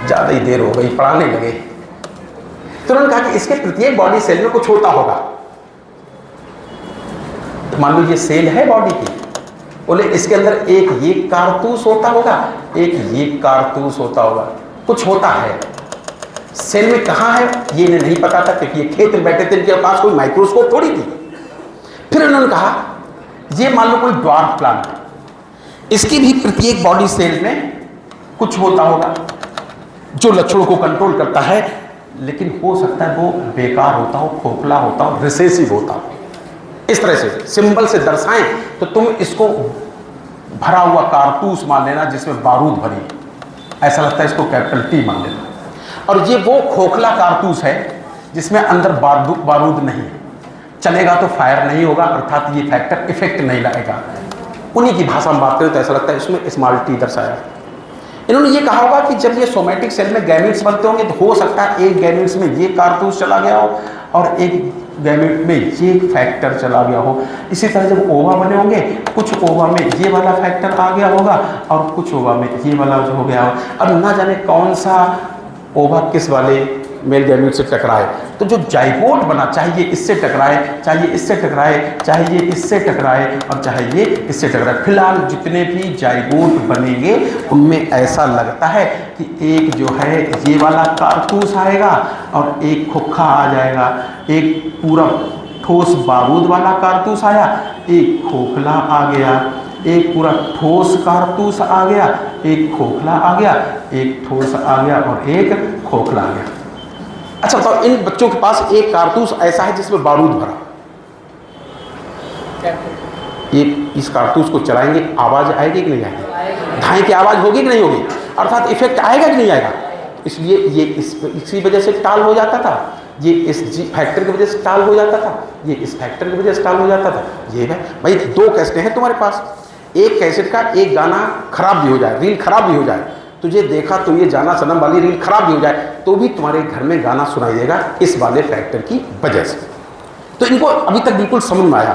ज्यादा ही देर हो गई पढ़ाने लगे, तो उन्होंने कहा कि इसके प्रत्येक बॉडी सेल में कुछ होता होगा। तो मान लो ये सेल है बॉडी की, बोले इसके अंदर एक ये कारतूस होता होगा, एक ये कारतूस होता होगा, कुछ होता है। सेल में कहाँ है ये इन्हें नहीं पता था क्योंकि ये खेत में बैठे थे, इनके पास कोई माइक्रोस्कोप थोड़ी थी। फिर उन्होंने कहा ये मान लो कोई ड्वार्फ प्लांट, इसकी भी प्रत्येक बॉडी सेल में कुछ होता होगा जो लक्षणों को कंट्रोल करता है, लेकिन हो सकता है वो बेकार होता हो, खोखला होता हो, रिसेसिव होता हो। इस तरह से सिंबल से दर्शाएं तो तुम इसको भरा हुआ कारतूस मान लेना जिसमें बारूद भरी, ऐसा लगता है इसको कैपिटल T मान लेना। और ये वो खोखला कारतूस है जिसमें अंदर बारूद नहीं है। चलेगा तो फायर नहीं होगा, अर्थात ये फैक्टर इफेक्ट नहीं लाएगा। उन्हीं की भाषा में बात करें तो ऐसा लगता है इसमें स्मॉल टी दर्शाया। इन्होंने ये कहा होगा कि जब ये सोमैटिक सेल में गैमेट्स बनते होंगे तो हो सकता है एक गैमेट्स में ये कारतूस चला गया हो और एक गैमेट में ये फैक्टर चला गया हो। इसी तरह जब ओवा बने होंगे, कुछ ओवा में ये वाला फैक्टर आ गया होगा और कुछ ओवा में ये वाला जो हो गया हो। अब ना जाने कौन सा ओवा किस वाले मेल गैमेट से टकराए, तो जो जाइगोट बना, चाहे ये इससे टकराए, चाहे ये इससे टकराए, चाहे ये इससे टकराए और चाहे ये इससे टकराए, फिलहाल जितने भी जाइगोट बनेंगे उनमें ऐसा लगता है कि एक जो है ये वाला कारतूस आएगा और एक खोखा आ जाएगा। एक पूरा ठोस बारूद वाला कारतूस आया, एक खोखला आ गया। एक पूरा ठोस कारतूस आ गया, एक खोखला आ गया, एक ठोस आ गया और एक खोखला आ गया। अच्छा बताओ, इन बच्चों के पास एक कारतूस ऐसा है जिसमें बारूद भरा, ये इस कारतूस को चलाएंगे आवाज आएगी कि नहीं आएगी? धाए की आवाज होगी कि नहीं होगी? अर्थात इफेक्ट आएगा कि नहीं आएगा? इसलिए ये इसी वजह से टाल हो जाता था, ये इस फैक्टर की वजह से टाल हो जाता था, ये इस फैक्टर की वजह से टाल हो जाता था। ये है भाई, दो कैसेटें हैं तुम्हारे पास, एक कैसेट का एक गाना खराब भी हो जाए, रील खराब भी हो जाए, तुझे देखा तो ये जाना सनम वाली रील खराब भी हो जाए तो भी तुम्हारे घर में गाना सुनाई देगा इस वाले फैक्टर की वजह से। तो इनको अभी तक बिल्कुल समझ में आया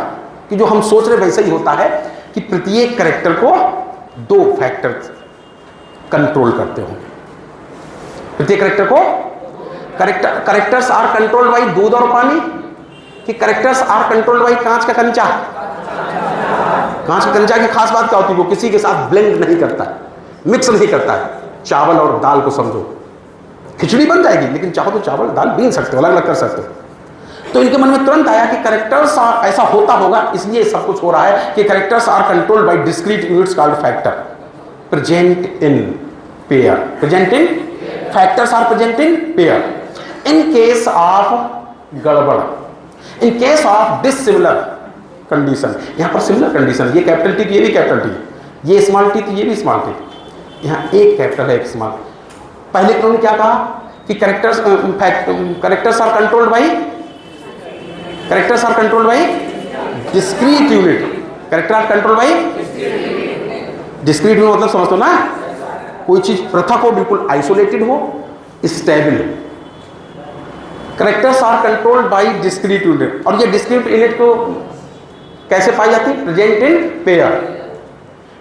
कि जो हम सोच रहे वैसा ही होता है कि प्रत्येक कैरेक्टर को दो फैक्टर कंट्रोल करते होंगे। प्रत्येक कैरेक्टर को कैरेक्टर्स आर कंट्रोल्ड बाई दूध और पानी, कि कैरेक्टर्स आर कंट्रोल्ड बाई कांच का कंचा। कांच का कंचा की खास बात क्या होती है? वो किसी के साथ ब्लेंड नहीं करता है, मिक्स नहीं करता है। चावल और दाल को समझो, खिचड़ी बन जाएगी लेकिन चाहो तो चावल दाल बीन सकते हो, अलग अलग कर सकते हो। तो इनके मन में तुरंत आया कि कैरेक्टर्स ऐसा होता होगा, इसलिए सब कुछ हो रहा है कि characters are controlled by discrete units called factor present in pair. Present in factors are present in pair. In case of गड़बड़, in case of dissimilar condition, यहां पर सिमिलर कंडीशन, ये कैपिटल टी ये भी कैपिटल टी, ये small T ये भी small T, यहाँ एक कैपिटल है एक स्मॉल। पहले उन्होंने क्या कहा कि characters are controlled by discrete unit. Character are controlled by discrete unit मतलब समझते हो ना, कोई चीज पृथक हो, बिल्कुल आइसोलेटेड हो, stable. Characters are controlled by discrete unit. और ये डिस्क्रीट यूनिट को कैसे पाई जाती है? Present in pair.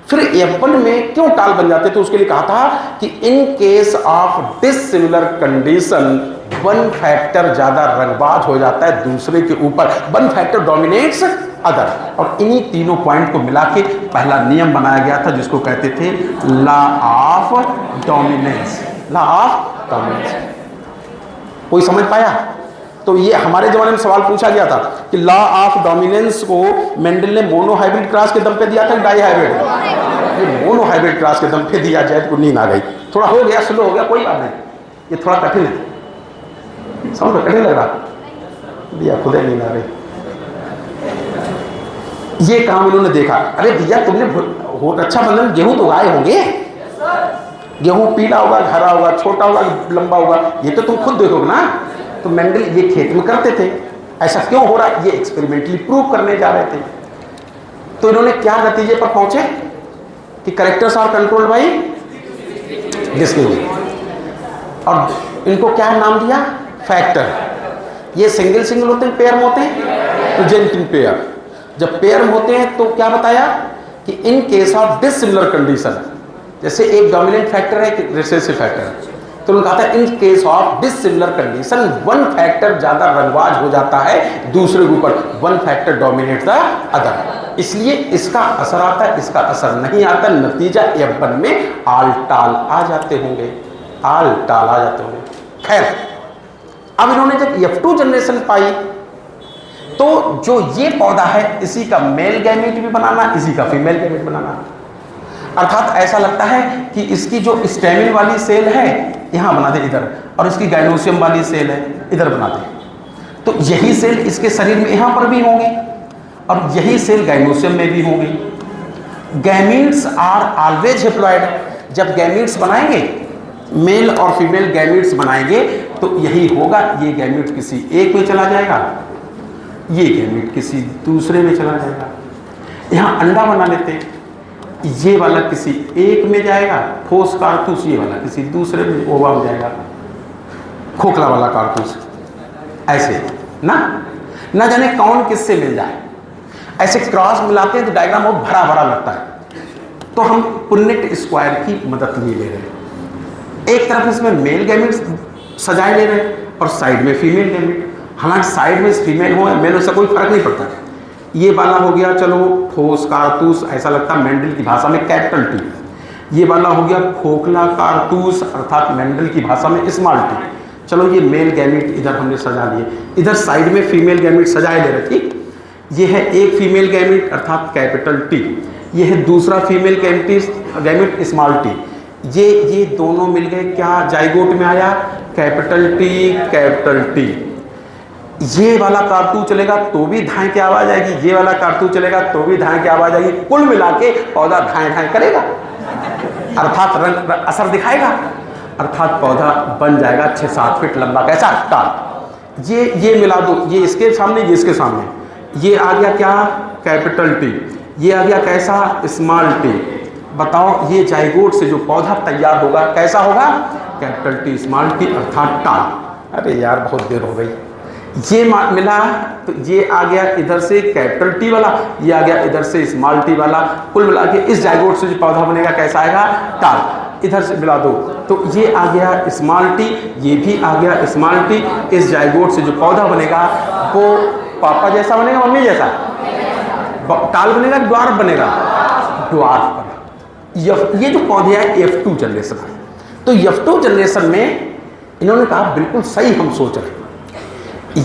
फिर F1 में क्यों टाल बन जाते? तो उसके लिए कहा था कि इन case of dissimilar condition one factor ज्यादा रंगबाज हो जाता है दूसरे के ऊपर, वन फैक्टर डोमिनेट्स अदर। और इन्हीं तीनों पॉइंट को मिला के पहला नियम बनाया गया था जिसको कहते थे law of dominance. Law of dominance कोई समझ पाया? तो ये हमारे जमाने में सवाल पूछा गया था कि लॉ ऑफ डोमिनेंस को मेंडल ने मोनोहाइब्रिड क्रॉस के दम पे दिया था कि डाई हाइब्रिड? ये मोनोहाइब्रिड क्रॉस के दम पे दिया जाए तो नींद आ गई। थोड़ा हो गया, स्लो हो गया, कोई बात नहीं, ये थोड़ा कठिन है, समझ लो कठिन लग रहा दिया, खुद ही नींद आ गई। ये काम इन्होंने देखा, अरे भैया तुमने बहुत अच्छा मतलब गेहूं तो उगाए होंगे, गेहूं पीला होगा, हरा होगा, छोटा होगा, लंबा होगा, ये तो तुम खुद देखोगे ना। तो मेंडल ये खेत में करते थे, ऐसा क्यों हो रहा है ये एक्सपेरिमेंटली प्रूव करने जा रहे थे। तो इन्होंने क्या नतीजे पर पहुंचे कि characters are controlled by discrete, और इनको क्या नाम दिया? फैक्टर। ये सिंगल सिंगल होते हैं, पेयर में होते हैं, प्रेजेंट इन पेयर। जब पेयर में होते हैं तो क्या बताया कि इन केस ऑफ डिसिमिलर कंडीशन, जैसे एक डोमिनेंट फैक्टर है, एक रिसेसिव फैक्टर है, तो उन्होंने कहा था इन case of dissimilar condition one factor ज्यादा रंगबाज हो जाता है दूसरे के ऊपर, one factor dominate the other, इसलिए इसका असर आता है, इसका असर नहीं आता। नतीजा F1 में आल टाल आ जाते होंगे, आल टाल आ जाते होंगे। खैर, अब इन्होंने जब F2 जनरेशन पाई तो जो ये पौधा है इसी का मेल गैमेट भी बनाना, इसी का फीमेल गैमेट बनाना। अर्थात ऐसा लगता है कि इसकी जो स्टेमिन वाली सेल है यहाँ बना दे इधर, और इसकी गाइनोसियम वाली सेल है इधर बना दे, तो यही सेल इसके शरीर में यहाँ पर भी होंगी और यही सेल गाइनोसियम में भी होंगी। Gametes are always haploid. जब गैमीट्स बनाएंगे, मेल और फीमेल गैमीट्स बनाएंगे तो यही होगा, ये गैमीट किसी एक में चला जाएगा, ये गैमेट किसी दूसरे में चला जाएगा। यहाँ अंडा बना लेते हैं, ये वाला किसी एक में जाएगा, ठोस कारतूस ये वाला किसी दूसरे में ओवा में जाएगा, खोखला वाला कारतूस। ऐसे ना जाने कौन किससे मिल जाए। ऐसे क्रॉस मिलाते हैं तो डायग्राम बहुत भरा भरा लगता है। तो हम पुन्नेट स्क्वायर की मदद लिए ले रहे हैं। एक तरफ इसमें मेल गैमेट सजाए ले रहे हैं और साइड में फीमेल गैमेट। हालांकि साइड में फीमेल हो मेल हो, कोई फर्क नहीं पड़ता। ये वाला हो गया चलो ठोस कारतूस, ऐसा लगता है मेंडल की भाषा में कैपिटल टी। ये वाला हो गया खोखला कारतूस अर्थात मेंडल की भाषा में स्मॉल टी। चलो ये मेल गैमेट इधर हमने सजा लिए, इधर साइड में फीमेल गैमेट सजाए ले रहे। ठीक, ये है एक फीमेल गैमेट अर्थात कैपिटल टी, ये है दूसरा फीमेल गैमेट स्मॉल टी। ये दोनों मिल गए, क्या जाइगोट में आया, कैपिटल टी। ये वाला कारतूस चलेगा तो भी धाए की आवाज आएगी, ये वाला कारतूस चलेगा तो भी धाए की आवाज आएगी। कुल मिला के पौधा धाए करेगा अर्थात रंग असर दिखाएगा, अर्थात पौधा बन जाएगा 6-7 फीट लंबा। कैसा टाल। ये मिला दो, ये इसके सामने ये इसके सामने, ये आ गया क्या, कैपिटल टी, ये आ गया कैसा, स्मॉल टी। बताओ ये जाइगोट से जो पौधा तैयार होगा कैसा होगा, कैपिटल टी स्मॉल टी अर्थात टाल। अरे यार बहुत देर हो गई। ये मिला तो ये आ गया इधर से कैपिटल टी वाला, ये आ गया इधर से स्मॉल टी वाला। कुल मिला के इस जाइगोट से जो पौधा बनेगा कैसा आएगा, टाल। इधर से मिला दो तो ये आ गया स्मॉल टी, ये भी आ गया स्मॉल टी। इस जाइगोट से जो पौधा बनेगा वो पापा जैसा बनेगा, मम्मी जैसा, टाल बनेगा, ड्वार्फ बनेगा, ड्वार्फ बनेगा। ये जो पौधे हैं F2 जनरेशन है। तो F2 जनरेशन में इन्होंने कहा बिल्कुल सही हम सोच रहे हैं,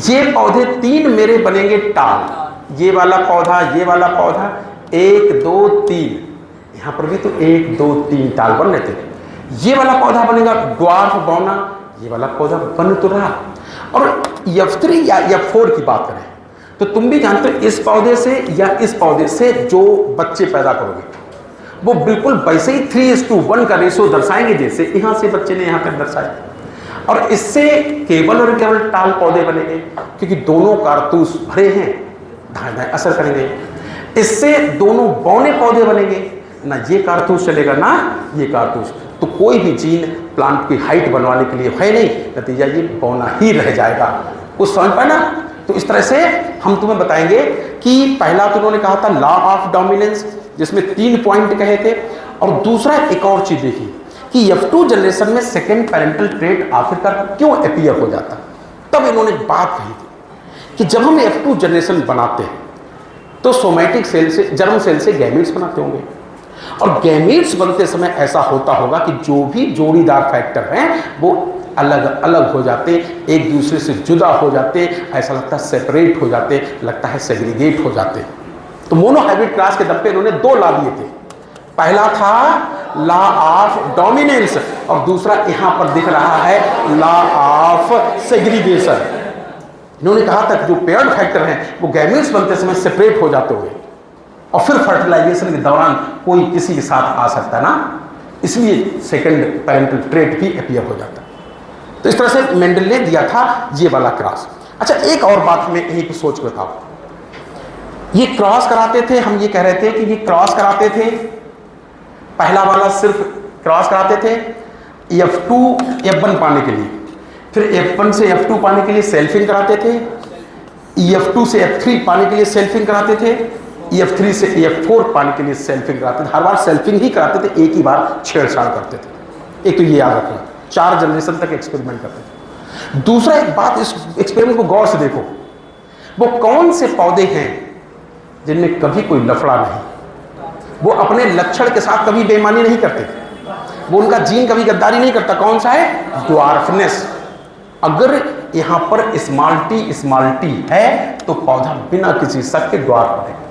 ये पौधे 3 मेरे बनेंगे टाल। ये वाला पौधा, ये वाला पौधा, 1 2 3, यहाँ पर भी तो 1 2 3 टाल बन रहे थे। ये वाला पौधा बनेगा ड्वार्फ बौना, ये वाला पौधा बन तो रहा। और F3 या F4 की बात करें तो तुम भी जानते हो इस पौधे से या इस पौधे से जो बच्चे पैदा करोगे वो बिल्कुल वैसे ही 3:1 का रेशो दर्शाएंगे जैसे यहाँ से बच्चे ने यहाँ तक दर्शाया। और इससे केवल और केवल टाल पौधे बनेंगे क्योंकि दोनों कारतूस भरे हैं, धाए असर करेंगे। इससे दोनों बौने पौधे बनेंगे, ना ये कारतूस चलेगा ना ये कारतूस। तो कोई भी जीन प्लांट की हाइट बनवाने के लिए है नहीं, नतीजा ये बौना ही रह जाएगा। कुछ समझ पाए ना। तो इस तरह से हम तुम्हें बताएंगे कि पहला तो उन्होंने कहा था लॉ ऑफ डोमिनेंस, जिसमें 3 पॉइंट कहे थे। और दूसरा एक और चीज देखी कि F2 जनरेशन में सेकेंड पेरेंटल ट्रेट आखिरकार क्यों अपीयर हो जाता। तब इन्होंने बात कही थी कि जब हम F2 जनरेशन बनाते हैं तो सोमैटिक सेल से, जर्म सेल से गैमीट्स बनाते होंगे, और गैमीट्स बनते समय ऐसा होता होगा कि जो भी जोड़ीदार फैक्टर हैं वो अलग अलग हो जाते, एक दूसरे से जुदा हो जाते, ऐसा लगता है सेपरेट हो जाते, लगता है सेग्रीगेट हो जाते। तो मोनोहाइब्रिड क्लास के दम पे इन्होंने 2 लॉ दिए थे। पहला था लॉ ऑफ डोमिनेंस और दूसरा यहां पर दिख रहा है लॉ ऑफ सेग्रीगेशन। इन्होंने कहा था कि जो पेयर्ड फैक्टर हैं वो गैमीट्स बनते समय सेपरेट हो जाते हुए और फिर फर्टिलाइजेशन के दौरान कोई किसी के साथ आ सकता है ना, इसलिए सेकंड पेरेंटल ट्रेट भी अपीयर हो जाता है। तो इस तरह से मेंडल ने दिया था ये वाला क्रॉस। अच्छा एक और बात मैं यहीं पर सोच के बताऊं, ये क्रॉस कराते थे, हम ये कह रहे थे कि ये क्रॉस कराते थे, पहला वाला सिर्फ क्रॉस कराते थे F2 F1 पाने के लिए, फिर F1 से F2 पाने के लिए सेल्फिंग कराते थे, F2 से F3 पाने के लिए सेल्फिंग कराते थे, F3 से F4 पाने के लिए सेल्फिंग कराते थे। हर बार सेल्फिंग ही कराते थे, एक ही बार छेड़छाड़ करते थे। एक तो ये याद रखना, 4 जनरेशन तक एक्सपेरिमेंट करते थे। दूसरा एक बात, इस एक्सपेरिमेंट को गौर से देखो, वो कौन से पौधे हैं जिनमें कभी कोई लफड़ा नहीं, वो अपने लक्षण के साथ कभी बेईमानी नहीं करते, वो उनका जीन कभी गद्दारी नहीं करता। कौन सा है, ड्वार्फनेस। अगर यहां पर स्मॉल टी है तो पौधा बिना किसी शक के ड्वार्फ बनेगा।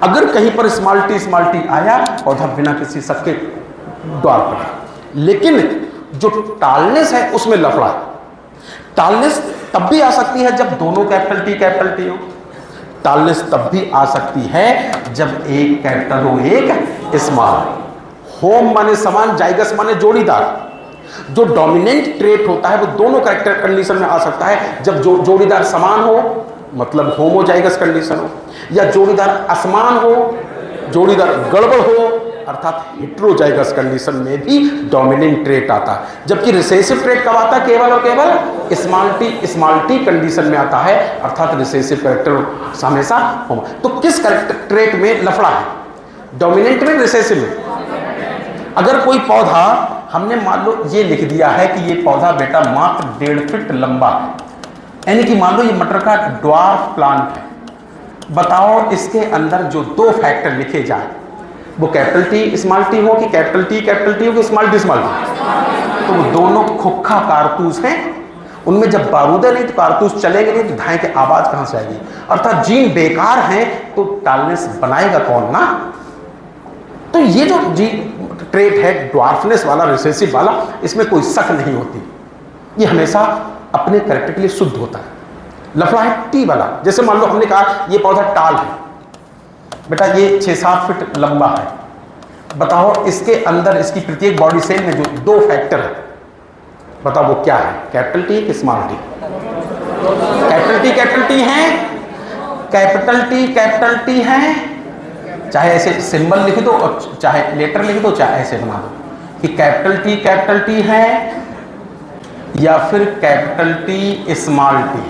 अगर कहीं पर स्मॉल टी आया, पौधा बिना किसी शक के ड्वार्फ बनेगा। लेकिन जो टालनेस है उसमें लफड़ा है। टालनेस तब भी आ सकती है जब दोनों कैपिटल टी हो, टालनेस तब भी आ सकती है जब एक कैपिटल हो एक स्मॉल। होम माने समान, जाइगस माने जोड़ीदार। जो डोमिनेंट ट्रेट होता है वो दोनों कैरेक्टर कंडीशन में आ सकता है, जब जोड़ीदार समान हो मतलब होमोजाइगस कंडीशन हो, या जोड़ीदार असमान हो, जोड़ीदार गड़बड़ हो, अर्थात हेट्रोजाइगस कंडीशन में भी डोमिनेंट ट्रेट आता है। जबकि रिसेसिव ट्रेट कब आता है? केवल और केवल स्मॉल टी कंडीशन में आता है, अर्थात रिसेसिव कैरेक्टर हमेशा होमो। तो किस ट्रेट में लफड़ा है? डोमिनेंट में, रिसेसिव में? अगर कोई पौधा हमने मान लो ये लिख दिया है कि ये पौधा बेटा मात्र 1.5 फीट लंबा है, यानी कि मान लो ये मटर का ड्वार्फ प्लांट है, बताओ इसके अंदर जो 2 फैक्टर लिखे जाए वो कैपिटल टी स्मॉल टी हो कि कैपिटल टी हो कि स्मॉल टी? तो वो दोनों खोखा कारतूस हैं, उनमें जब बारूद नहीं तो कारतूस चलेंगे नहीं, तो धाए की आवाज कहां से आएगी? अर्थात जीन बेकार हैं तो टालनेस बनाएगा कौन ना? तो ये जो जीन ट्रेट है ड्वार्फनेस वाला, रिसेसिव वाला, इसमें कोई शक नहीं होती, ये हमेशा अपने कैरेक्टर के लिए शुद्ध होता है। लफड़ा है टी वाला। जैसे मान लो हमने कहा ये पौधा टाल है बेटा, ये 6-7 फीट लंबा है, बताओ इसके अंदर इसकी प्रत्येक बॉडी सेल में जो 2 फैक्टर है, बताओ वो क्या है? कैपिटल टी कि स्मॉल टी? कैपिटल टी है, कैपिटल टी है। चाहे ऐसे सिंबल लिख दो और चाहे लेटर लिख दो, चाहे ऐसे बना दो कि कैपिटल टी है या फिर कैपिटल टी स्मॉल टी,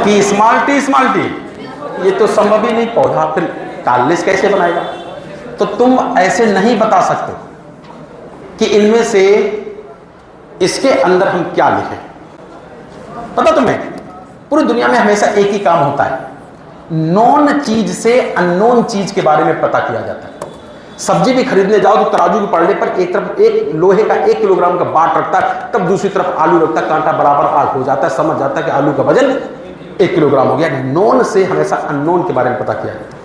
कि स्मॉल टी, ये तो संभव ही नहीं। पौधा फिर टालनेस कैसे बनाएगा? तो तुम ऐसे नहीं बता सकते कि इनमें से इसके अंदर हम क्या लिखें। पता तुम्हें पूरी दुनिया में हमेशा एक ही काम होता है, नॉन चीज से अननोन चीज के बारे में पता किया जाता है। सब्जी भी खरीदने जाओ तो तराजू के पलड़े पर एक तरफ एक लोहे का 1 किलोग्राम का बाट रखता है, तब दूसरी तरफ आलू रखता है, कांटा बराबर आग हो जाता है, समझ जाता है कि आलू का वजन 1 किलोग्राम हो गया। नॉन से हमेशा अननोन के बारे में पता किया जाता है।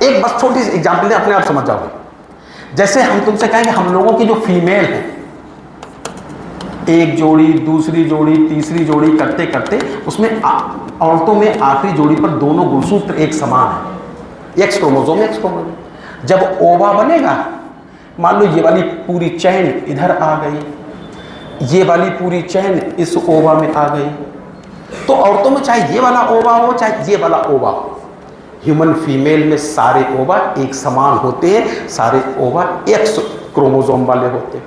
एक बस छोटी सी एग्जाम्पल अपने आप समझ जाओगे। जैसे हम तुमसे कहेंगे हम लोगों की जो फीमेल है, एक जोड़ी, दूसरी जोड़ी, तीसरी जोड़ी करते करते उसमें औरतों में आखिरी जोड़ी पर दोनों गुणसूत्र एक समान है, एक्स क्रोमोसोम। जब ओवा बनेगा, मान लो ये वाली पूरी चैन इधर आ गई, ये वाली पूरी चैन इस ओवा में आ गई, तो औरतों में चाहे ये वाला ओवा हो चाहे ये वाला ओवा हो, ह्यूमन फीमेल में सारे ओवा एक समान होते हैं, सारे ओवा एक्स क्रोमोसोम वाले होते हैं।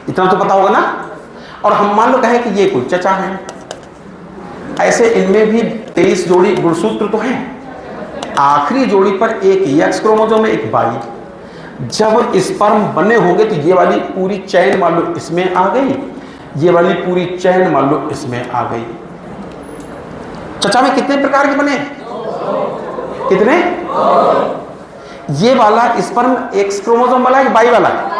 इतना तो पता होगा ना। और हम मान लो कहें कि ये कोई चचा हैं, ऐसे इनमें भी 23 जोड़ी गुणसूत्र तो हैं, आखिरी जोड़ी पर एक एक्स क्रोमोसोम है, एक वाई। जब स्पर्म बने होंगे तो ये वाली पूरी चैन मान लो इसमें आ गई, ये वाली पूरी चैन मान लो इसमें आ गई। चचा में कितने प्रकार के बने? कितने? ये वाला स्पर्म एक्स क्रोमोसोम वाला है, वाई वाला है?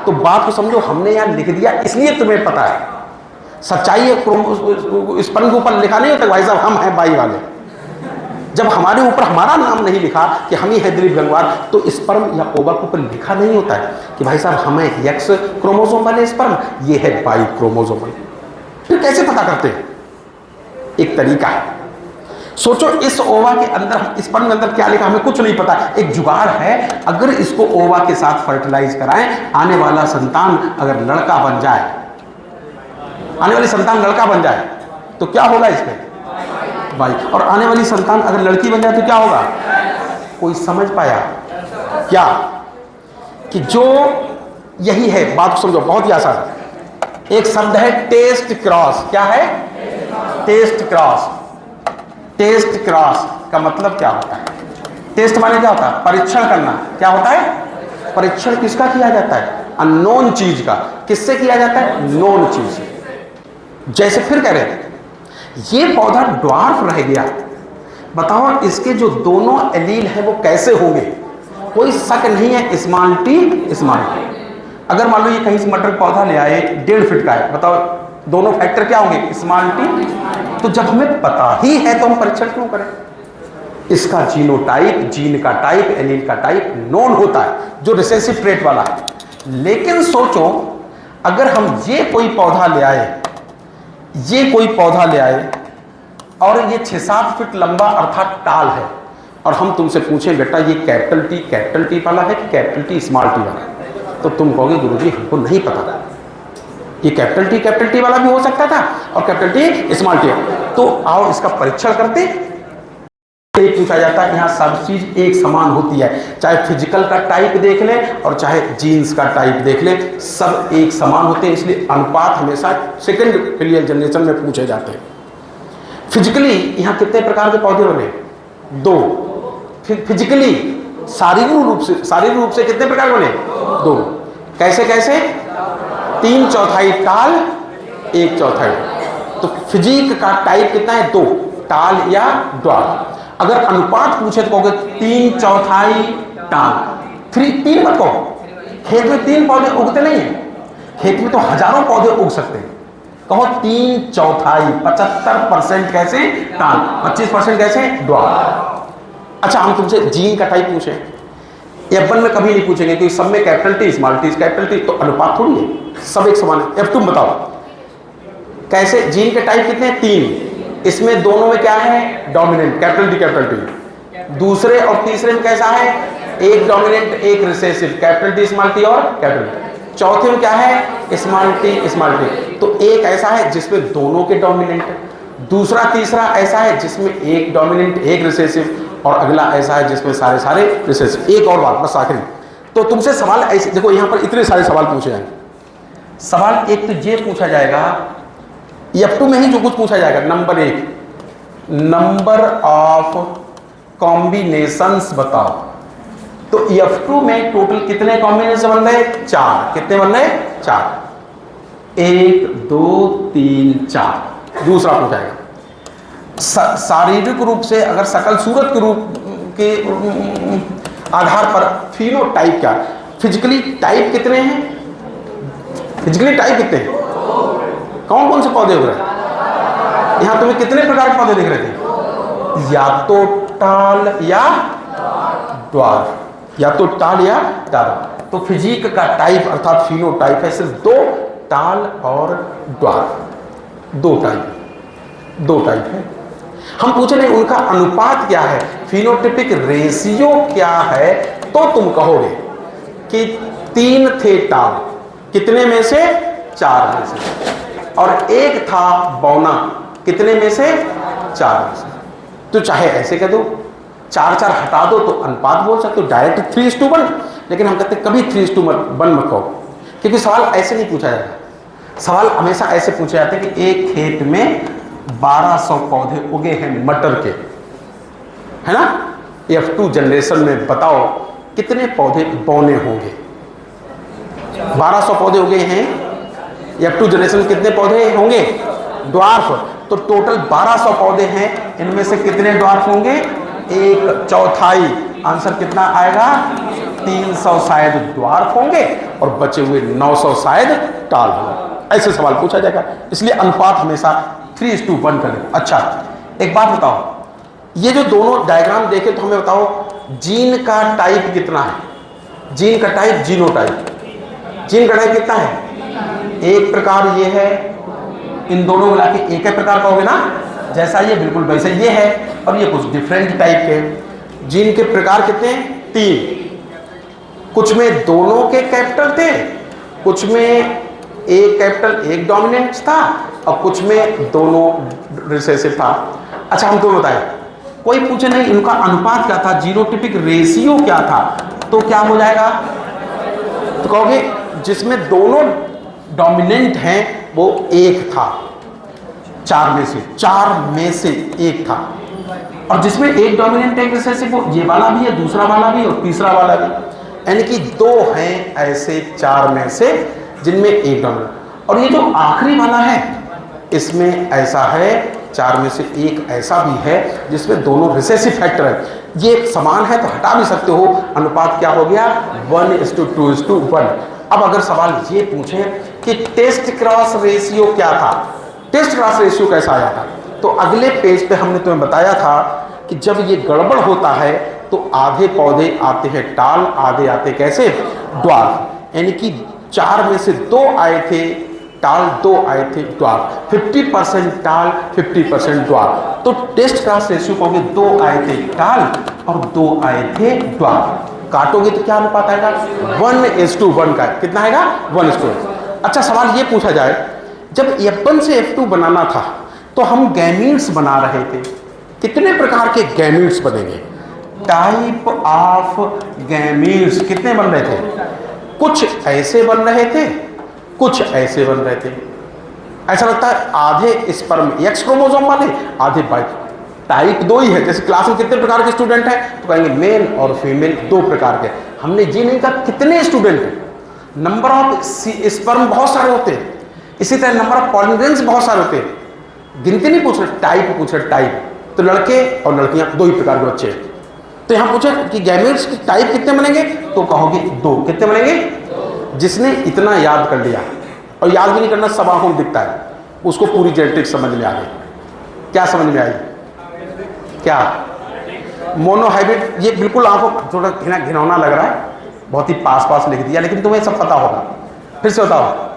तो बात को समझो, हमने यहां लिख दिया इसलिए तुम्हें पता है। सच्चाई है स्पर्म के ऊपर लिखा नहीं होता भाई साहब हम हैं वाई वाले। जब हमारे ऊपर हमारा नाम नहीं लिखा कि हम ही है दिलीप गंगवार, तो स्पर्म या ओवा के ऊपर लिखा नहीं होता है कि भाई साहब हम हैं एक्स क्रोमोसोम वाले स्पर्म, ये है वाई क्रोमोसोम वाले। फिर कैसे पता करते हैं? एक तरीका है। सोचो इस ओवा के अंदर, स्पर्म के अंदर क्या लिखा हमें कुछ नहीं पता। एक जुगाड़ है, अगर इसको ओवा के साथ फर्टिलाइज कराएं, आने वाला संतान अगर लड़का बन जाए, आने वाली संतान लड़का बन जाए तो क्या होगा इसमें? वाई। और आने वाली संतान अगर लड़की बन जाए तो क्या होगा? कोई समझ पाया क्या? कि जो यही है, बात समझो बहुत ही आसान। एक शब्द है टेस्ट क्रॉस। क्या है? Test cross. टेस्ट क्रॉस का मतलब क्या होता है? टेस्ट माने क्या होता है? परीक्षण करना। क्या होता है? परीक्षण किसका किया जाता है? अननोन चीज का। किससे किया जाता है? नोन चीज से। जैसे फिर कह रहे हैं ये पौधा ड्वार्फ रह गया, बताओ इसके जो दोनों एलील है वो कैसे होंगे? कोई शक नहीं है, स्मॉल टी स्मॉल टी। अगर मान लो ये कहीं से मटर पौधा ले आए 1.5 फीट का है, बताओ दोनों फैक्टर क्या होंगे? Small T. तो जब हमें पता ही है तो हम परीक्षण क्यों करें? इसका जीनोटाइप, जीन का टाइप, एलील का टाइप नोन होता है, जो रिसेसिव ट्रेट वाला है। लेकिन सोचो अगर हम ये कोई पौधा ले आए, ये कोई पौधा ले आए और ये 6-7 फीट लंबा अर्थात टाल है, और हम तुमसे पूछें बेटा ये कैपिटल टी वाला है कि कैपिटल टी स्मॉल टी वाला है, तो तुम कहोगे गुरुजी हमको नहीं पता। ये कैपिटल टी वाला भी हो सकता था और कैपिटल टी स्मॉल टी। तो आओ इसका परीक्षण करते। पूछा जाता है, यहाँ सब चीज एक समान होती है, चाहे फिजिकल का टाइप देख ले और चाहे जीन्स का टाइप देख ले, सब एक समान होते हैं। इसलिए अनुपात हमेशा सेकेंड फिलियल जनरेशन में पूछे जाते हैं। फिजिकली यहाँ कितने प्रकार के पौधे बने? 2। फिजिकली शारीरिक रूप से कितने प्रकार बने? 2। कैसे कैसे? 3/4 टाल 1/4। तो फिजिक का टाइप कितना है? 2, टाल या ड्वार्फ। अगर अनुपात पूछे तो कहोगे 3/4 टाल। 3 मत कहो, खेत में 3 पौधे उगते नहीं है, खेत में तो हजारों पौधे उग सकते हैं। कहो 3/4, 75% कैसे? टाल, 25% कैसे? ड्वार्फ। अच्छा, हम तुमसे जीन का टाइप पूछे, F1 में कभी नहीं पूछेंगे क्योंकि सब में capital T small T, capital T तो अनुपात थोड़ी है, सब एक समान है। F2 बताओ कैसे? जीन के टाइप कितने हैं? 3। इसमें दोनों में क्या है? Dominant, capital T. दूसरे और तीसरे में कैसा है? एक डोमिनेंट एक recessive, capital T small T और कैपिटल टी। चौथे में क्या है? Small T. तो एक ऐसा है जिसमें दोनों के डोमिनेंट, दूसरा तीसरा ऐसा है जिसमें एक डोमिनेंट एक रिसेसिव, और अगला ऐसा है जिसमें सारे रिसेसिव। एक और बात बस आखिरी, तो तुमसे सवाल ऐसे देखो, यहाँ पर इतने सारे सवाल पूछे जाएंगे। सवाल एक तो ये पूछा जाएगा, F2 में ही जो कुछ पूछा जाएगा, नंबर 1, नंबर ऑफ कॉम्बिनेशंस बताओ। तो F2 में टोटल कितने कॉम्बिनेशन बन रहे? 4। कितने बन रहे? 4। 1 2 3 4। दूसरा पूछाएगा शारीरिक रूप से, अगर सकल सूरत के रूप के आधार पर फिनोटाइप क्या? फिजिकली टाइप कितने हैं? फिजिकली टाइप कितने हैं? कौन कौन से पौधे उग रहे हैं? यहां तुम्हें कितने प्रकार के पौधे दिख रहे थे? या तो टाल या ड्वार्फ, या तो टाल या ड्वार्फ। तो फिजिक का टाइप अर्थात फिनोटाइप है सिर्फ 2, टाल और ड्वार्फ। 2 टाइप है। हम पूछ रहे हैं उनका अनुपात क्या है, फिनोटिपिक रेशियो क्या है, तो तुम कहोगे कि 3 थे टाल, कितने में से? 4 में से, और 1 था बौना, कितने में से? 4 में से। तो चाहे ऐसे कह दो, 4 हटा दो तो अनुपात बोल सकते हो, डायरेक्ट 3:1। लेकिन हम कहते कभी 3:1 मत कहो, क्योंकि सवाल ऐसे नहीं पूछा जाता। सवाल हमेशा ऐसे पूछे जाते हैं कि एक खेत में 1200 पौधे उगे हैं मटर के, है ना? F2 जनरेशन में बताओ कितने पौधे बौने होंगे? 1200 पौधे उगे हैं, F2 जनरेशन में कितने पौधे होंगे? ड्वार्फ। तो टोटल 1200 पौधे हैं, इनमें से कितने ड्वार्फ होंगे? 1/4। आंसर कितना आएगा? 300 शायद ड्वार्फ होंगे और बचे हुए 900 शायद टाल होंगे। ऐसे सवाल पूछा जाएगा, इसलिए अनुपात हमेशा 3:1 करें। अच्छा, एक बात बताओ, ये जो दोनों डायग्राम देखे तो हमें बताओ जीन का टाइप कितना है? जीन का टाइप, जीनोटाइप। जीन का टाइप कितना है? एक प्रकार ये है, इन दोनों मिला के एक ही प्रकार का होगा ना, जैसा ये बिल्कुल वैसे ये है, और ये कुछ डिफरेंट टाइप के। जीन के प्रकार कितने? 3। कुछ में दोनों के कैपिटल थे, कुछ में एक कैपिटल एक डोमिनेंट था, और कुछ में दोनों रिसेसिव था। अच्छा, हम तुम्हें बताएं, कोई पूछे नहीं इनका अनुपात क्या था, जीनोटिपिक रेशियो क्या था, तो क्या हो जाएगा? तो कहोगे जिसमें दोनों डोमिनेंट हैं वो 1 था, 4 में से 1 था, और जिसमें एक डोमिनेंट एक रिसेसिव, वो ये वाला भी है, दूसरा वाला भी और तीसरा वाला भी, यानी कि 2 हैं ऐसे 4 में से जिनमें एक डोमिनेंट। और ये जो आखिरी वाला है इसमें ऐसा है 4 में से 1 ऐसा भी है जिसमें दोनों रिसेसिव फैक्टर है। ये समान है तो हटा भी सकते हो। अनुपात क्या हो गया? 1:2:1। अब अगर सवाल ये पूछे कि टेस्ट क्रॉस रेशियो क्या था, टेस्ट क्रॉस रेशियो कैसा आया था, तो अगले पेज पे हमने तुम्हें बताया था कि जब ये गड़बड़ होता है तो आधे पौधे आते हैं टाल, आधे आते कैसे? ड्वार्फ। यानी कि 4 में से 2 आए थे टाल, 2 आए थे ड्वार्फ। 50% टाल, 50% ड्वार्फ। तो टेस्ट क्रॉस रेशियो कहोगे 2 आए थे टाल और 2 आए थे ड्वार्फ। काटोगे तो क्या अनुपात आएगा? 1:1 का। कितना आएगा? 1:1। अच्छा सवाल ये पूछा जाए, जब F1 से F2 बनाना था तो हम गैमीट्स बना रहे थे, कितने प्रकार के गैमीट्स बनेंगे? टाइप ऑफ गैमीट्स कितने बन रहे थे? कुछ ऐसे बन रहे थे, कुछ ऐसे बन रहे थे। ऐसा लगता है आधे स्पर्म X क्रोमोसोम वाले, आधे वाई। टाइप 2 ही है। जैसे क्लास में कितने प्रकार के स्टूडेंट हैं तो कहेंगे मेल और फीमेल 2 प्रकार के। हमने ये नहीं कहा कितने स्टूडेंट हैं, नंबर ऑफ स्पर्म बहुत सारे होते हैं, इसी तरह नंबर ऑफ पॉलन ग्रेन्स बहुत सारे होते हैं। गिनती नहीं पूछ रहे, टाइप पूछ रहे, टाइप। तो लड़के और लड़कियां 2 ही प्रकार के बच्चे हैं। तो यहां पूछे कि गैमेट्स की टाइप कितने बनेंगे तो कहोगे 2। कितने बनेंगे? जिसने इतना याद कर लिया, और याद भी नहीं करना, सब आंखों में दिखता है, उसको पूरी जेनेटिक्स समझ में आ गई। क्या समझ में आई? क्या मोनोहाइब्रिड? ये बिल्कुल आंखों थोड़ा घिनौना लग रहा है, बहुत ही पास पास लिख दिया, लेकिन तुम्हें सब पता होगा। फिर से बताओ,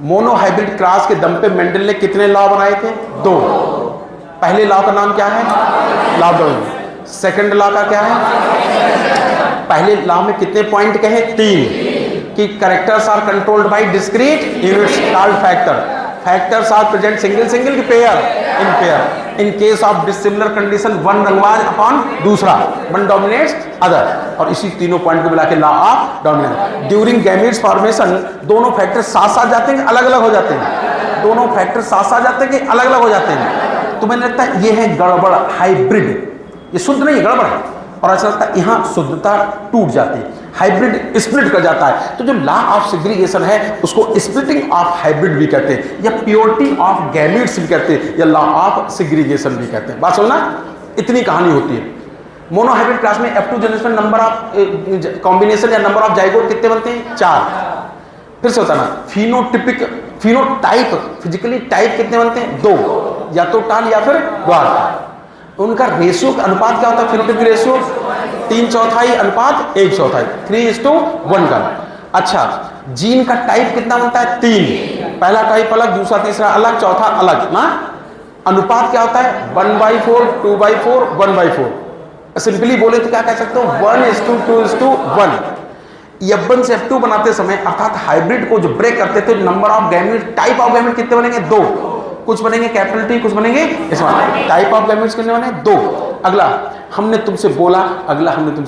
मोनोहाइब्रिड क्रॉस के दम पे मेंडल ने कितने लॉ बनाए थे? 2। पहले लॉ का नाम क्या है? Law of Darwin. Second law का क्या है? पहले लॉ में कितने पॉइंट कहे? 3, कि characters are controlled by discrete units called factor. Factors are present single single की pair in pair. In case of dissimilar condition one रंगवाज अपॉन दूसरा, वन डोमिनेट्स अदर। और इसी तीनों पॉइंट को मिला के law of dominance. During gametes formation दोनों फैक्टर साथ साथ जाते हैं, अलग अलग हो जाते हैं? दोनों फैक्टर साथ साथ जाते हैं कि अलग अलग हो जाते हैं? तो मैंने लगता है ये है गड़बड़, हाइब्रिड। ये शुद्ध नहीं, गड़बड़ है। और ऐसा लगता है यहाँ शुद्धता टूट जाती है, हाइब्रिड स्प्लिट कर जाता है। तो जो लॉ ऑफ सेग्रीगेशन है उसको स्प्लिटिंग ऑफ हाइब्रिड भी कहते हैं, या प्योरिटी ऑफ गैमेट्स भी कहते हैं, या लॉ ऑफ सेग्रीगेशन भी कहते हैं। बात समझना, इतनी कहानी होती है। मोनोहाइब्रिड क्लास में F2 generation number of combination या नंबर ऑफ जाइगोट कितने बनते हैं? 4। फिर से बताना, फिनोटाइप फिजिकली टाइप कितने बनते हैं? 2, या तो टाल या फिर द्वार। उनका रेशियो का अनुपात क्या होता है? फिनोटाइप रेशियो 3/4 अनुपात 1/4, 3:1 का। अच्छा, जीन का टाइप कितना बनता है? 3। पहला टाइप अलग, दूसरा तीसरा अलग, चौथा अलग ना। अनुपात क्या होता है? 1/4, 2/4, 1/4। सिंपली बोले तो क्या कह सकते हो? 1:2:1। F1 से F2 बनाते समय अर्थात हाइब्रिड को जो ब्रेक करते थे, number of gamete, type of gamete कितने बनेंगे? 2। कुछ बनेंगे कैपिटल T, कुछ बनेंगे स्मॉल। टाइप ऑफ गैमेट्स कितने बने? 2। अगला हमने तुमसे